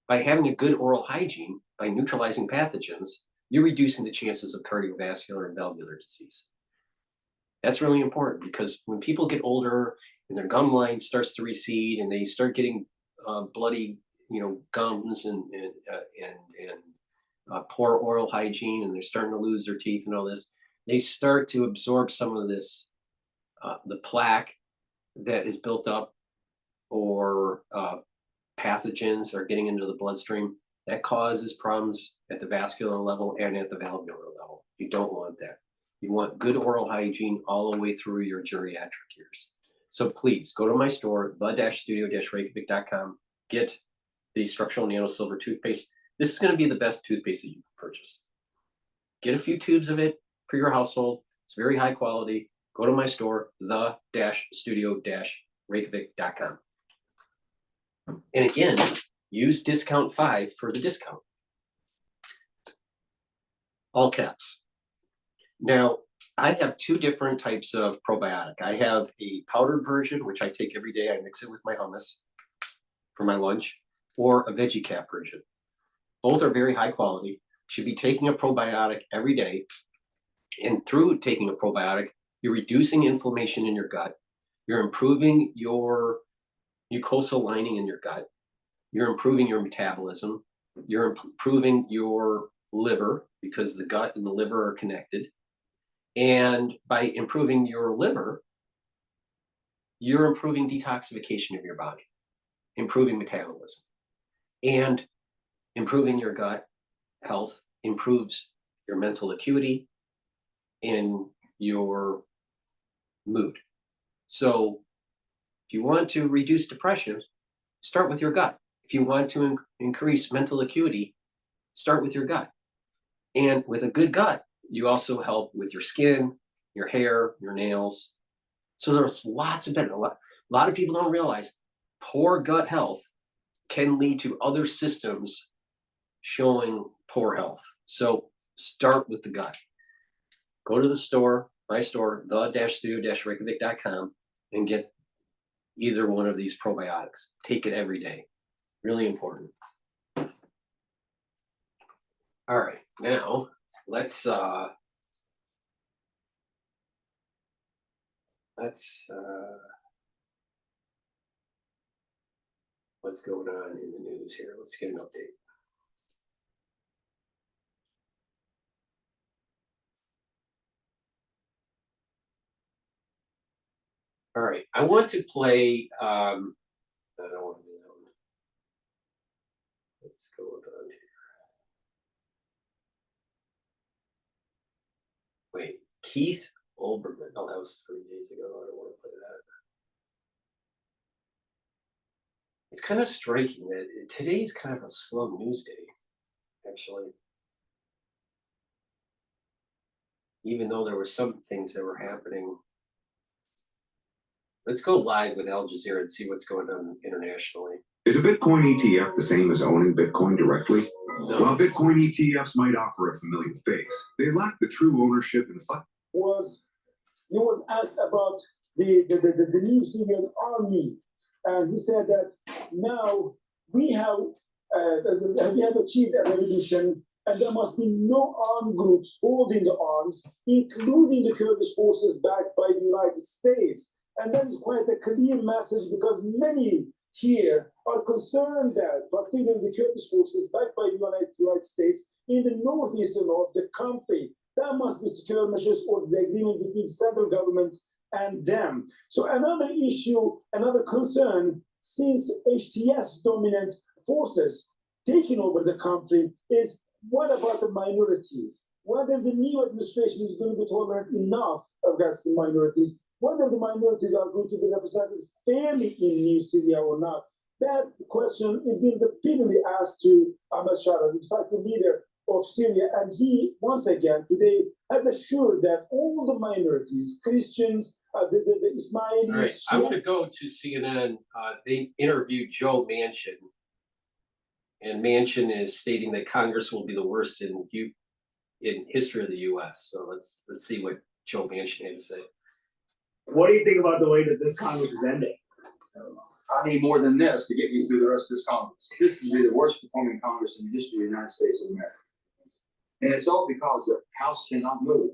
by having a good oral hygiene, by neutralizing pathogens, you're reducing the chances of cardiovascular and valvular disease. That's really important because when people get older and their gum line starts to recede and they start getting bloody, gums and poor oral hygiene, and they're starting to lose their teeth and all this, they start to absorb some of this, the plaque that is built up, or pathogens are getting into the bloodstream. That causes problems at the vascular level and at the valvular level. You don't want that. You want good oral hygiene all the way through your geriatric years. So please go to my store, the-studio-reykjavik.com, get the structural nano silver toothpaste. This is going to be the best toothpaste that you can purchase. Get a few tubes of it for your household. It's very high quality. Go to my store, the-studio-reykjavik.com. And again, use discount 5 for the discount. All caps. Now, I have 2 different types of probiotic. I have a powdered version, which I take every day. I mix it with my hummus for my lunch, or a veggie cap version. Both are very high quality. Should be taking a probiotic every day. And through taking a probiotic, you're reducing inflammation in your gut. You're improving your mucosal lining in your gut. You're improving your metabolism. You're improving your liver, because the gut and the liver are connected. And by improving your liver, you're improving detoxification of your body, improving metabolism, and improving your gut health improves your mental acuity and your mood. So if you want to reduce depression, start with your gut. If you want to increase mental acuity, start with your gut. And with a good gut, you also help with your skin, your hair, your nails. So there's lots of benefits. A lot of people don't realize poor gut health can lead to other systems showing poor health. So start with the gut. Go to the store, my store, the-studio-reykjavik.com, and get either one of these probiotics. Take it every day. Really important. All right, now let's what's going on in the news here? Let's get an update. All right, I want to play, I don't want to do that one. What's going on here? Wait, Keith Olbermann. Oh, that was 3 days ago. I don't want to play that. It's kind of striking that today's kind of a slow news day, actually. Even though there were some things that were happening. Let's go live with Al Jazeera and see what's going on internationally. Is a Bitcoin ETF the same as owning Bitcoin directly? No. While Bitcoin ETFs might offer a familiar face, they lack the true ownership and fun. He was asked about the new Syrian army, and he said that now we have achieved a revolution, and there must be no armed groups holding the arms, including the Kurdish forces backed by the United States. And that is quite a clear message, because many here are concerned that, particularly the Kurdish forces backed by the United States in the northeastern of the country, there must be secure measures or the agreement between the central government and them. So another issue, another concern, since HTS dominant forces taking over the country, is what about the minorities? Whether the new administration is going to be tolerant enough against the minorities, whether the minorities are going to be represented fairly in New Syria or not. That question is being repeatedly asked to Ahmed Shara, in fact, the leader of Syria, and he, once again, today has assured that all the minorities, Christians, the Ismailis... All right, I want to go to CNN. They interviewed Joe Manchin, and Manchin is stating that Congress will be the worst in history of the U.S. So let's see what Joe Manchin had to say. What do you think about the way that this Congress is ending? I need more than this to get me through the rest of this Congress. This is the worst performing Congress in the history of the United States of America. And it's all because the House cannot move.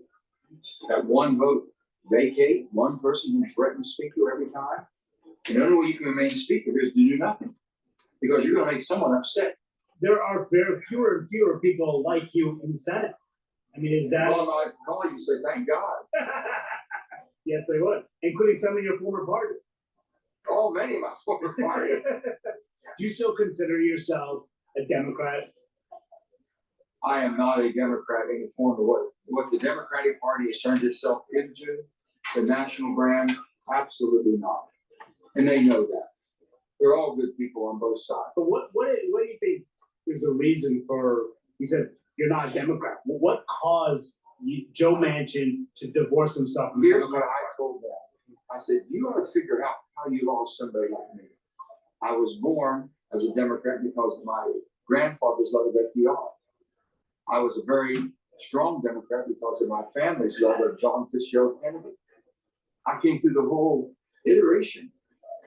That one vote vacate, one person can threaten the speaker every time. And the only way you can remain speaker is to do nothing. Because you're gonna make someone upset. There are very fewer and fewer people like you in the Senate. I mean, is that? Well, I call you and say, thank God. Yes, they would, including some of your former party. Oh, many of my former party. Do you still consider yourself a Democrat? I am not a Democrat in the form of what the Democratic Party has turned itself into, the national brand, absolutely not. And they know that. They're all good people on both sides. But what do you think is the reason for, you said you're not a Democrat. What caused Joe Manchin to divorce himself from the Here's what Democratic I told them. I said, you ought to figure out how you lost somebody like me. I was born as a Democrat because of my grandfather's love of FDR. I was a very strong Democrat because of my family's love of John Fitzgerald Kennedy. I came through the whole iteration,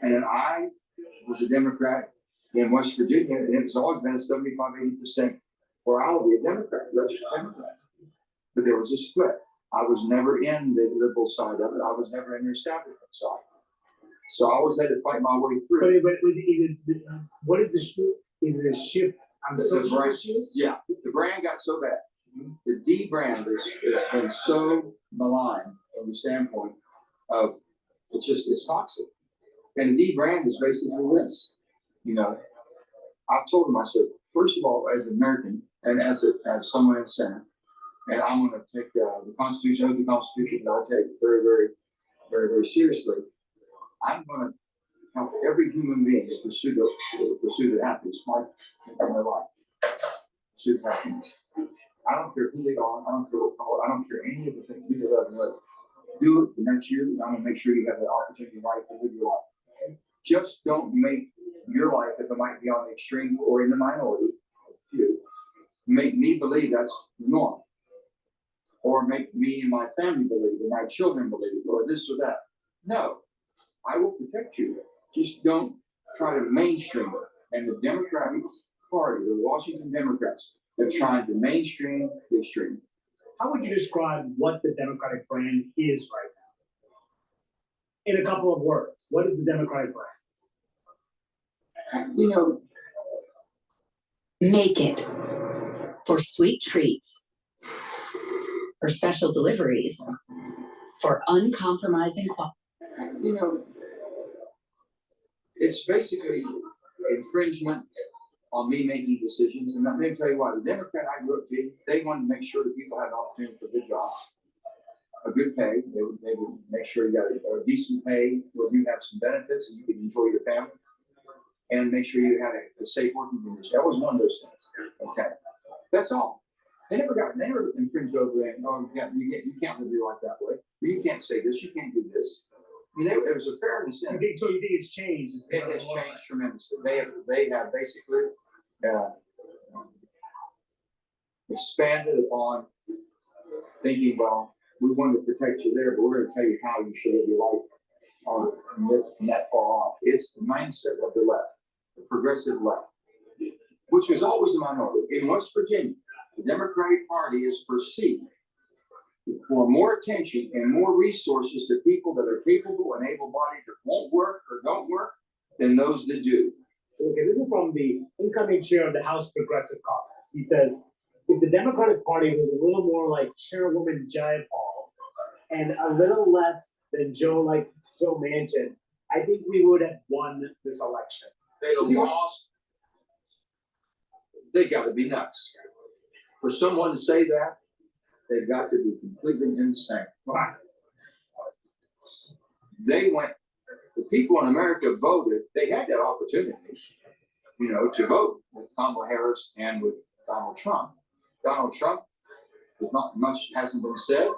and I was a Democrat in West Virginia, and it's always been a 75–80% where I will be a Democrat, registered Democrat. But there was a split. I was never in the liberal side of it. I was never in the establishment side. So I always had to fight my way through. But what is the shift? Is it a shift on social brand, issues? Yeah, the brand got so bad. The D brand has been so maligned from the standpoint of it's toxic. And the D brand is basically this. You know, I've told them, I said, first of all, as an American and as someone in the Senate, and I'm going to take the Constitution, the Constitution, that I take very, very, very, very seriously. I'm going to help every human being to pursue the happiness in their life. Pursue the happiness. I don't care who they are. I don't care what color. I don't care any of the things. Do it, and that's you. I'm going to make sure you have the opportunity right to live your life. Just don't make your life, if it might be on the extreme or in the minority, make me believe that's normal. Or make me and my family believe it, my children believe it, or this or that. No, I will protect you. Just don't try to mainstream it. And the Democratic Party, the Washington Democrats, have tried to mainstream the extreme. How would you describe what the Democratic brand is right now? In a couple of words, what is the Democratic brand? You know, make it for sweet treats, for special deliveries, for uncompromising quality. You know, it's basically infringement on me making decisions. And let me tell you why. The Democrat I grew up with, they wanted to make sure that people had an opportunity for a good job, a good pay. They would make sure you got a decent pay where you have some benefits and you can enjoy your family, and make sure you had a safe working condition. That was one of those things. Okay, that's all. They never infringed over that. Oh, you can't live your life that way. You can't say this. You can't do this. I mean, there was a fairness in it. So you think it's changed? It has changed tremendously. They have basically expanded upon thinking, well, we want to protect you there, but we're going to tell you how you should live your life from that far off. It's the mindset of the left, the progressive left, which was always a minority. In West Virginia, the Democratic Party is perceived for more attention and more resources to people that are capable and able-bodied that won't work or don't work than those that do. Okay, this is from the incoming chair of the House Progressive Caucus. He says, if the Democratic Party was a little more like Chairwoman Jayapal and a little less than Joe Manchin, I think we would have won this election. They'd have lost. They got to be nuts. For someone to say that, they've got to be completely insane. Right. The people in America voted, they had that opportunity, to vote with Kamala Harris and with Donald Trump. Donald Trump, not much hasn't been said.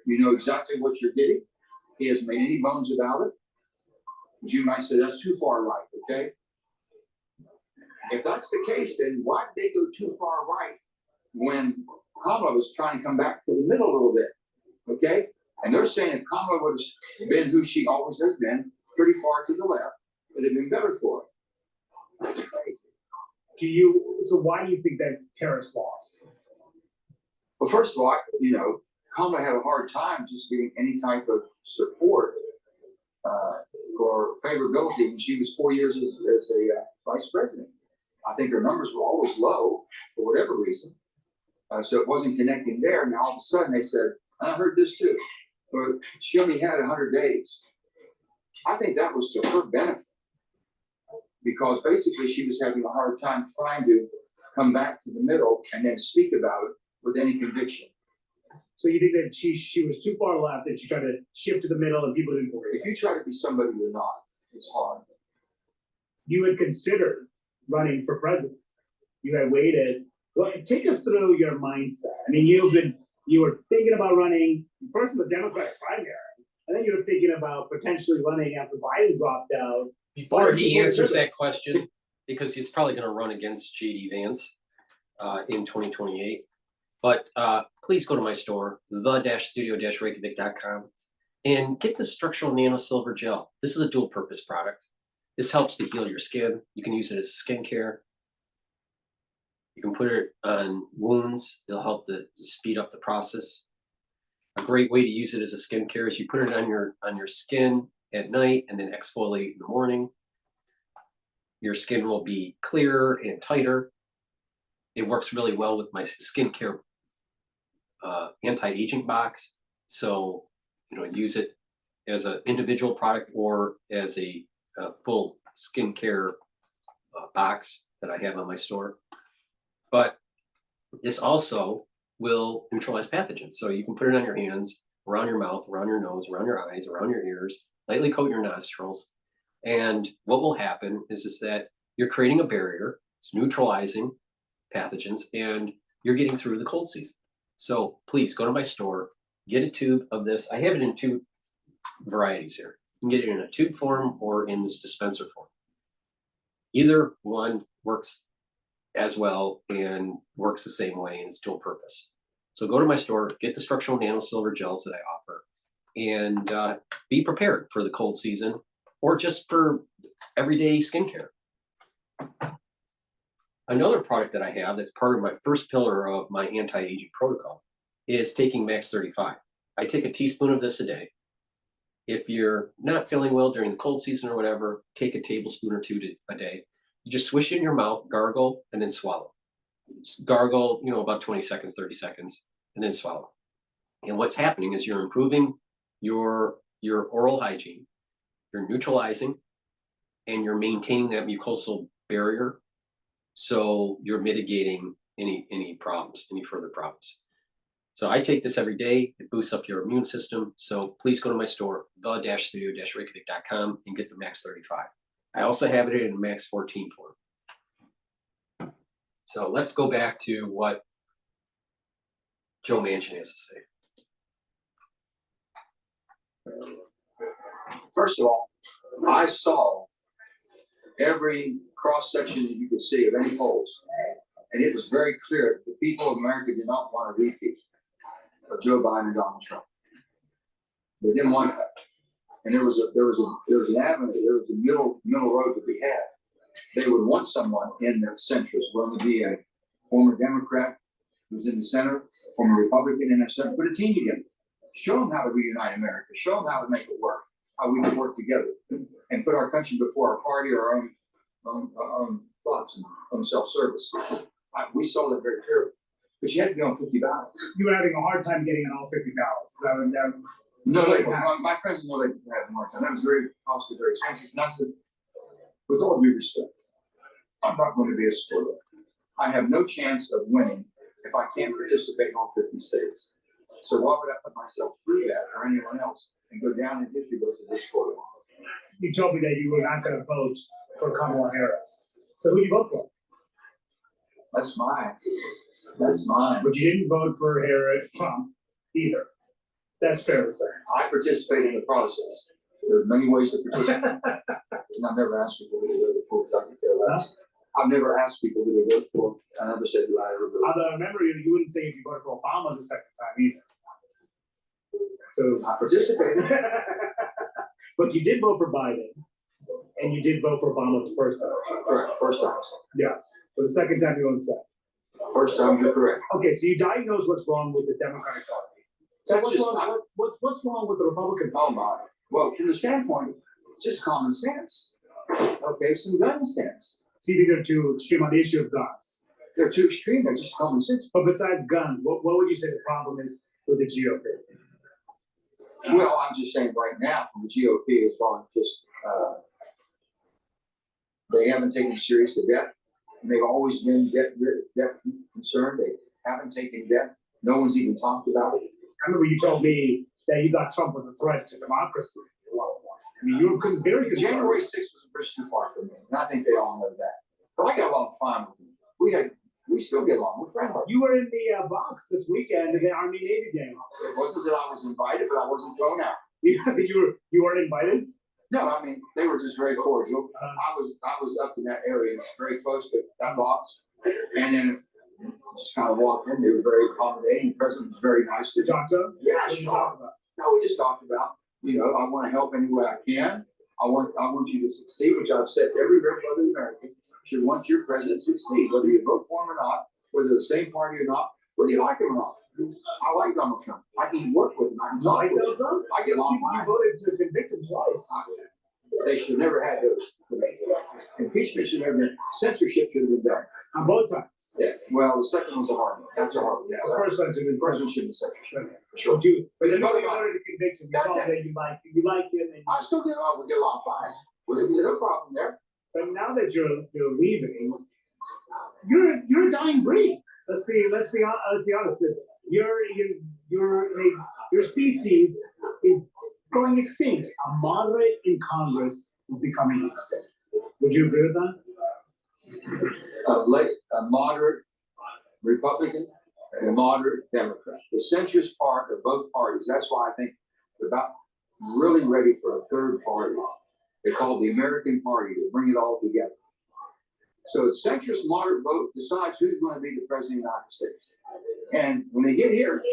You know exactly what you're getting. He hasn't made any bones about it. But you might say that's too far right, okay? If that's the case, then why did they go too far right when Kamala was trying to come back to the middle a little bit, okay? And they're saying if Kamala would have been who she always has been, pretty far to the left, it would have been better for her. That's crazy. So why do you think that Harris lost? Well, first of all, Kamala had a hard time just getting any type of support or favorability when she was 4 years as a vice president. I think her numbers were always low for whatever reason. So it wasn't connecting there. Now all of a sudden they said, and I heard this too, but she only had 100 days. I think that was to her benefit because basically she was having a hard time trying to come back to the middle and then speak about it with any conviction. So you think that she was too far left and she tried to shift to the middle and people didn't believe? If you try to be somebody you're not, it's hard. You had considered running for president. You had waited. Well, take us through your mindset. I mean, you were thinking about running first in the Democratic primary, and then you were thinking about potentially running after Biden dropped out. Before he answers that question, because he's probably going to run against J.D. Vance in 2028. But please go to my store, the-studio-reykjavik.com, and get the structural nano silver gel. This is a dual purpose product. This helps to heal your skin. You can use it as skincare. You can put it on wounds. It'll help to speed up the process. A great way to use it as a skincare is you put it on your skin at night and then exfoliate in the morning. Your skin will be clearer and tighter. It works really well with my skincare anti-aging box. So, use it as an individual product or as a full skincare box that I have on my store. But this also will neutralize pathogens. So you can put it on your hands, around your mouth, around your nose, around your eyes, around your ears, lightly coat your nostrils. And what will happen is that you're creating a barrier. It's neutralizing pathogens and you're getting through the cold season. So please go to my store, get a tube of this. I have it in two varieties here. You can get it in a tube form or in this dispenser form. Either one works as well and works the same way and it's dual purpose. So go to my store, get the structural nano silver gels that I offer, and be prepared for the cold season or just for everyday skincare. Another product that I have that's part of my first pillar of my anti-aging protocol is taking Max 35. I take a teaspoon of this a day. If you're not feeling well during the cold season or whatever, take a tablespoon or two a day. You just swish it in your mouth, gargle, and then swallow. Gargle, about 20 seconds, 30 seconds, and then swallow. And what's happening is you're improving your oral hygiene, you're neutralizing, and you're maintaining that mucosal barrier. So you're mitigating any problems, any further problems. So I take this every day. It boosts up your immune system. So please go to my store, the-studio-reykjavik.com, and get the Max 35. I also have it in Max 14 form. So let's go back to what Joe Manchin has to say. First of all, I saw every cross section that you could see of any polls, and it was very clear that the people of America did not want a repeat of Joe Biden and Donald Trump. They didn't want that, and there was an avenue, there was a middle road to be had. They would want someone in the centrist, whether it be a former Democrat who's in the center, former Republican in the center, put a team together, show them how to reunite America, show them how to make it work, how we can work together, and put our country before our party or our own thoughts and own self-service. We saw that very clearly. But you had to be on 50 ballots. You were having a hard time getting on all 50 ballots. My friends know they had more time. That was very costly, very expensive. And I said, with all due respect, I'm not going to be a spoiler. I have no chance of winning if I can't participate in all 50 states. So why would I put myself through that or anyone else and go down in history books as a spoiler? You told me that you were not going to vote for Kamala Harris. So who did you vote for? That's mine. That's mine. But you didn't vote for Trump either. That's fair to say. I participated in the process. There's many ways to participate. And I've never asked people who they voted for because I could care less. I've never asked people who they voted for. I never said, do I ever vote? Although I remember you wouldn't say if you voted for Obama the second time either. So I participated. But you did vote for Biden. And you did vote for Obama the first time. Correct, first time. Yes. But the second time you won't say. First time you're correct. Okay, so you diagnose what's wrong with the Democratic Party. So That's what's just wrong, what's wrong with the Republican Party? Oh my, well, from the standpoint, just common sense. Okay, some gun sense. So you think they're too extreme on the issue of guns? They're too extreme, they're just common sense. But besides guns, what would you say the problem is with the GOP? Well, I'm just saying right now, from the GOP, as well, just, they haven't taken serious the debt. And they've always been debt concerned. They haven't taken debt. No one's even talked about it. I remember you told me that you thought Trump was a threat to democracy. I mean, you were very concerned. January 6th was a bridge too far for me, and I think they all know that. But I got along fine with him. We still get along. We're friendly. You were in the box this weekend in the Army Navy game. It wasn't that I was invited, but I wasn't thrown out. You weren't invited? No, I mean, they were just very cordial. I was up in that area. It's very close to that box. And then just kind of walked in. They were very accommodating. The president was very nice to talk to them. Yeah, What did you sure. talk about? No, we just talked about, I want to help any way I can. I want you to succeed, which I've said every brother American should want your president to succeed, whether you vote for him or not, whether they're the same party or not, whether you like him or not. I like Donald Trump. I can work with him. I can talk with him. Trump? I get along fine. You voted to convict him twice. They should never have those. Impeachment should never been, censorship should have been done. On both sides. Yeah, well, the second one's a hard one. That's a hard one. The first one should have been First one should be censorship, for sure. But you But voted to convict him. You told me that you like him. And I still get along. We get along fine. There's no problem there. But now that you're leaving, you're a dying breed. Let's be honest. It's your species is going extinct. A moderate in Congress is becoming extinct. Would you agree with that? A moderate Republican and a moderate Democrat. The centrist part of both parties. That's why I think they're about really ready for a third party. They call it the American Party to bring it all together. So the centrist moderate vote decides who's going to be the president of the United States. And when they get here,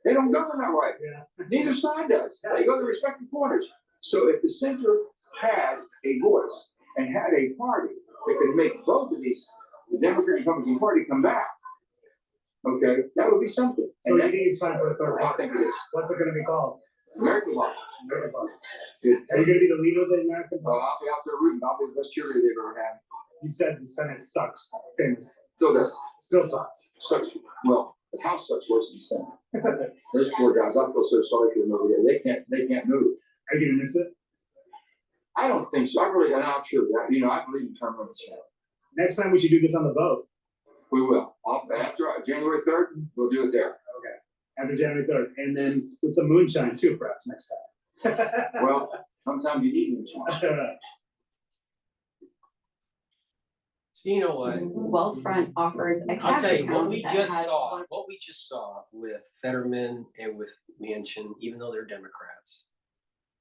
they don't govern that way. Yeah. Neither side does. They go to respective corners. So if the center had a voice and had a party that could make both of these, the Democrat and Republican Party, come back, okay, that would be something. So you think it's time for a third party? I think it is. What's it going to be called? American Party. American Party. Are you going to be the leader of the American Party? I'll be out there rooting. I'll be the best cheerleader they've ever had. You said the Senate sucks. Things Still does. still sucks. Sucks. Well, the House sucks worse than the Senate. Those poor guys, I feel so sorry for them over there. They can't move. Are you going to miss it? I don't think so. I'm not sure that. I believe in term limits. Next time we should do this on the boat. We will. After January 3rd, we'll do it there. Okay. After January 3rd. And then with some moonshine too, perhaps next time. Well, sometimes you need moonshine. So you know what? Wealthfront offers a I'll cash tell you account what we that just has saw. What we just saw with Fetterman and with Manchin, even though they're Democrats,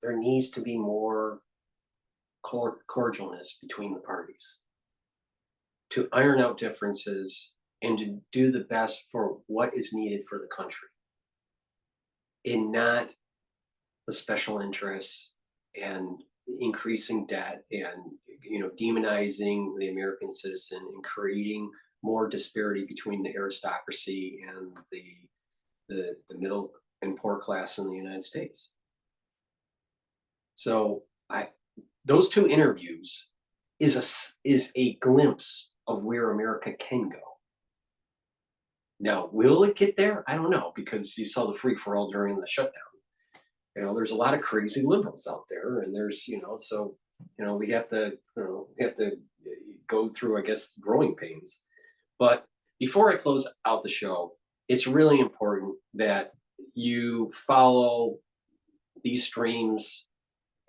there needs to be more cordialness between the parties to iron out differences and to do the best for what is needed for the country, and not the special interests and increasing debt and demonizing the American citizen and creating more disparity between the aristocracy and the middle and poor class in the United States. So those two interviews is a glimpse of where America can go. Now, will it get there? I don't know, because you saw the free for all during the shutdown. There's a lot of crazy liberals out there, and there's, so we have to go through, I guess, growing pains. But before I close out the show, it's really important that you follow these streams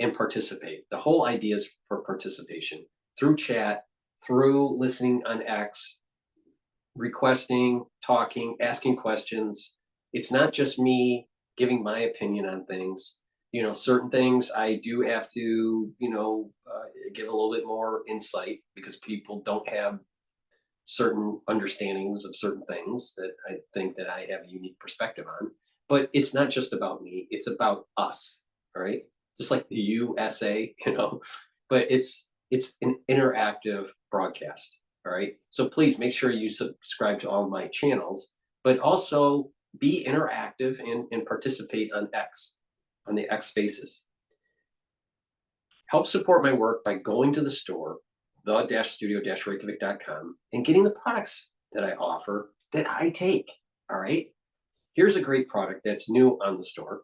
and participate. The whole idea is for participation through chat, through listening on X, requesting, talking, asking questions. It's not just me giving my opinion on things. Certain things I do have to, give a little bit more insight because people don't have certain understandings of certain things that I think that I have a unique perspective on. But it's not just about me, it's about us, all right? Just like the USA, but it's an interactive broadcast. All right. So please make sure you subscribe to all my channels, but also be interactive and participate on X, on the X Spaces. Help support my work by going to the store, the-studio-reykjavik.com, and getting the products that I offer that I take. All right. Here's a great product that's new on the store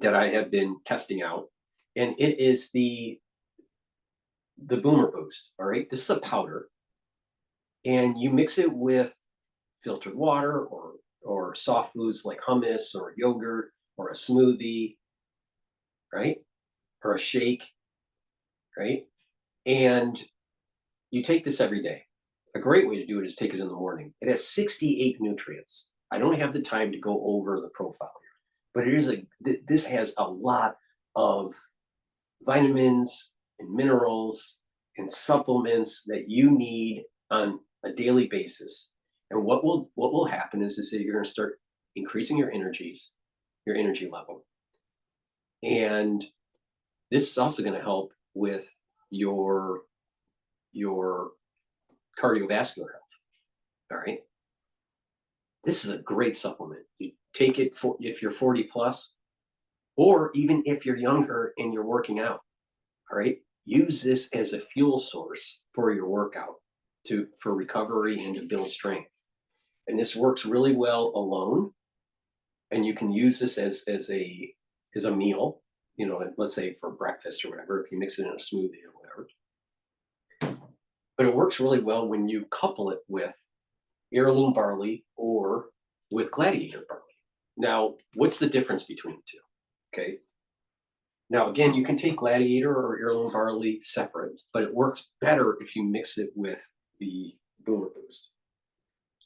that I have been testing out, and it is the Boomer Boost. All right. This is a powder, and you mix it with filtered water or soft foods like hummus or yogurt or a smoothie, right? Or a shake, right? And you take this every day. A great way to do it is take it in the morning. It has 68 nutrients. I don't have the time to go over the profile here, but it is this has a lot of vitamins and minerals and supplements that you need on a daily basis. And what will happen is that you're going to start increasing your energy level. And this is also going to help with your cardiovascular health. All right. This is a great supplement. You take it for if you're 40 plus, or even if you're younger and you're working out. All right. Use this as a fuel source for your workout for recovery and to build strength. And this works really well alone. And you can use this as a meal, you know, let's say for breakfast or whatever, if you mix it in a smoothie or whatever. But it works really well when you couple it with heirloom barley or with gladiator barley. Now, what's the difference between the two? Okay. Now, again, you can take gladiator or heirloom barley separate, but it works better if you mix it with the Boomer Boost.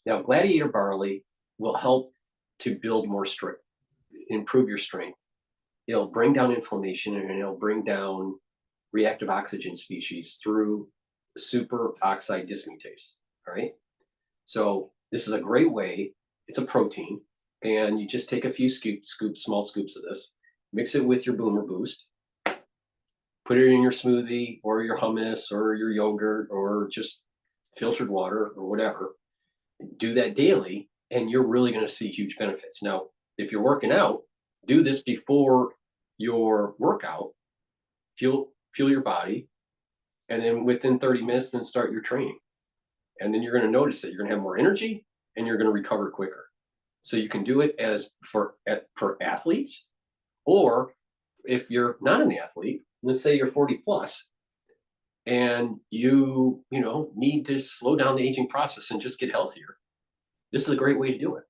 Now, gladiator barley will help to build more strength, improve your strength. It'll bring down inflammation and it'll bring down reactive oxygen species through superoxide dismutase. All right. So this is a great way. It's a protein, and you just take a few small scoops of this, mix it with your Boomer Boost, put it in your smoothie or your hummus or your yogurt or just filtered water or whatever. Do that daily, and you're really going to see huge benefits. Now, if you're working out, do this before your workout, fuel your body, and then within 30 minutes, then start your training. And then you're going to notice that you're going to have more energy and you're going to recover quicker. So you can do it as for athletes, or if you're not an athlete, let's say you're 40 plus and you need to slow down the aging process and just get healthier. This is a great way to do it.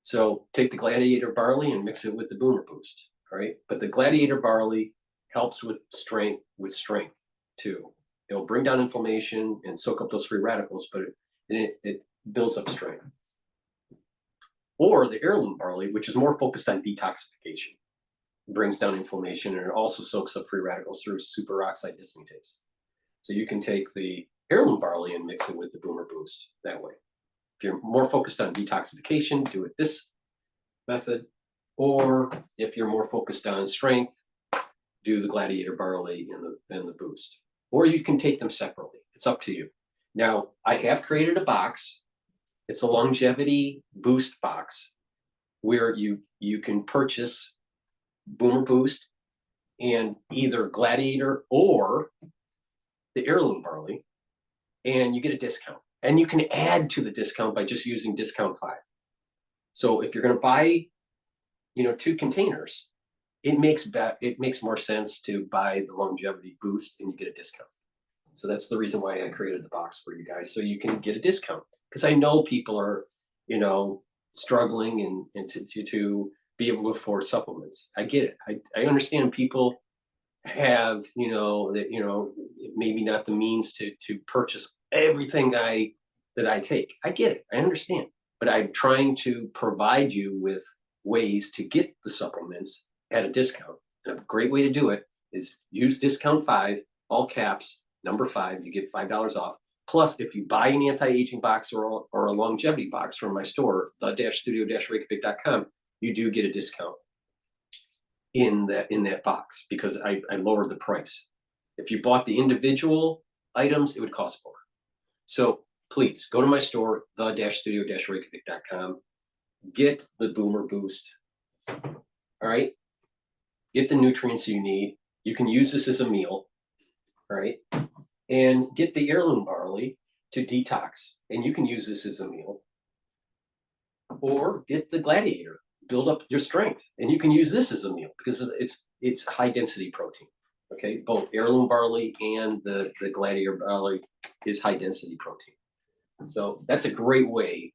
So take the gladiator barley and mix it with the Boomer Boost. All right. But the gladiator barley helps with strength too. It'll bring down inflammation and soak up those free radicals, but it builds up strength. Or the heirloom barley, which is more focused on detoxification, brings down inflammation, and it also soaks up free radicals through superoxide dismutase. So you can take the heirloom barley and mix it with the Boomer Boost that way. If you're more focused on detoxification, do it this method. Or if you're more focused on strength, do the gladiator barley and the boost. Or you can take them separately. It's up to you. Now, I have created a box. It's a longevity boost box where you can purchase Boomer Boost and either gladiator or the heirloom barley, and you get a discount. And you can add to the discount by just using discount 5. So if you're going to buy, 2 containers, it makes more sense to buy the longevity boost and you get a discount. So that's the reason why I created the box for you guys, so you can get a discount. Because I know people are, struggling and to be able to afford supplements. I get it. I understand people have, maybe not the means to purchase everything that I take. I get it. I understand. But I'm trying to provide you with ways to get the supplements at a discount. And a great way to do it is use discount 5, all caps, number 5, you get $5 off. Plus, if you buy an anti-aging box or a longevity box from my store, the-studio-reykjavik.com, you do get a discount in that box because I lowered the price. If you bought the individual items, it would cost more. So please go to my store, the-studio-reykjavik.com. Get the Boomer Boost. All right. Get the nutrients you need. You can use this as a meal. All right. And get the heirloom barley to detox. And you can use this as a meal. Or get the Gladiator, build up your strength. And you can use this as a meal because it's high density protein. Okay. Both heirloom barley and the Gladiator barley is high density protein. So that's a great way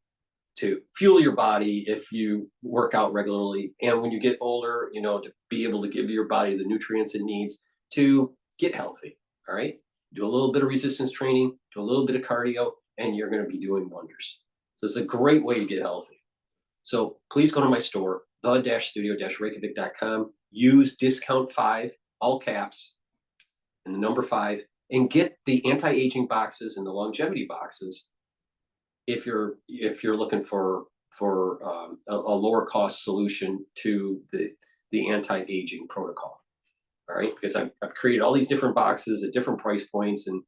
to fuel your body if you work out regularly. And when you get older, you know, to be able to give your body the nutrients it needs to get healthy. All right. Do a little bit of resistance training, do a little bit of cardio, and you're going to be doing wonders. So it's a great way to get healthy. So please go to my store, the-studio-reykjavik.com, use discount 5, all caps, and the number 5, and get the anti-aging boxes and the longevity boxes if you're looking for a lower cost solution to the anti-aging protocol. All right, because I've created all these different boxes at different price points and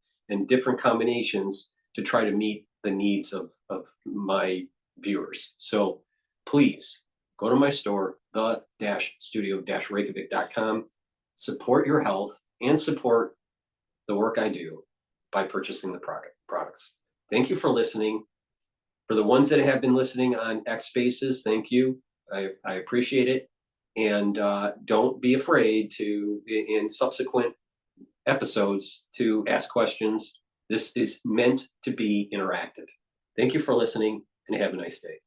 different combinations to try to meet the needs of my viewers. So please go to my store, the-studio-reykjavik.com, support your health and support the work I do by purchasing the products. Thank you for listening. For the ones that have been listening on X Spaces, thank you. I appreciate it. And don't be afraid to, in subsequent episodes, to ask questions. This is meant to be interactive. Thank you for listening and have a nice day.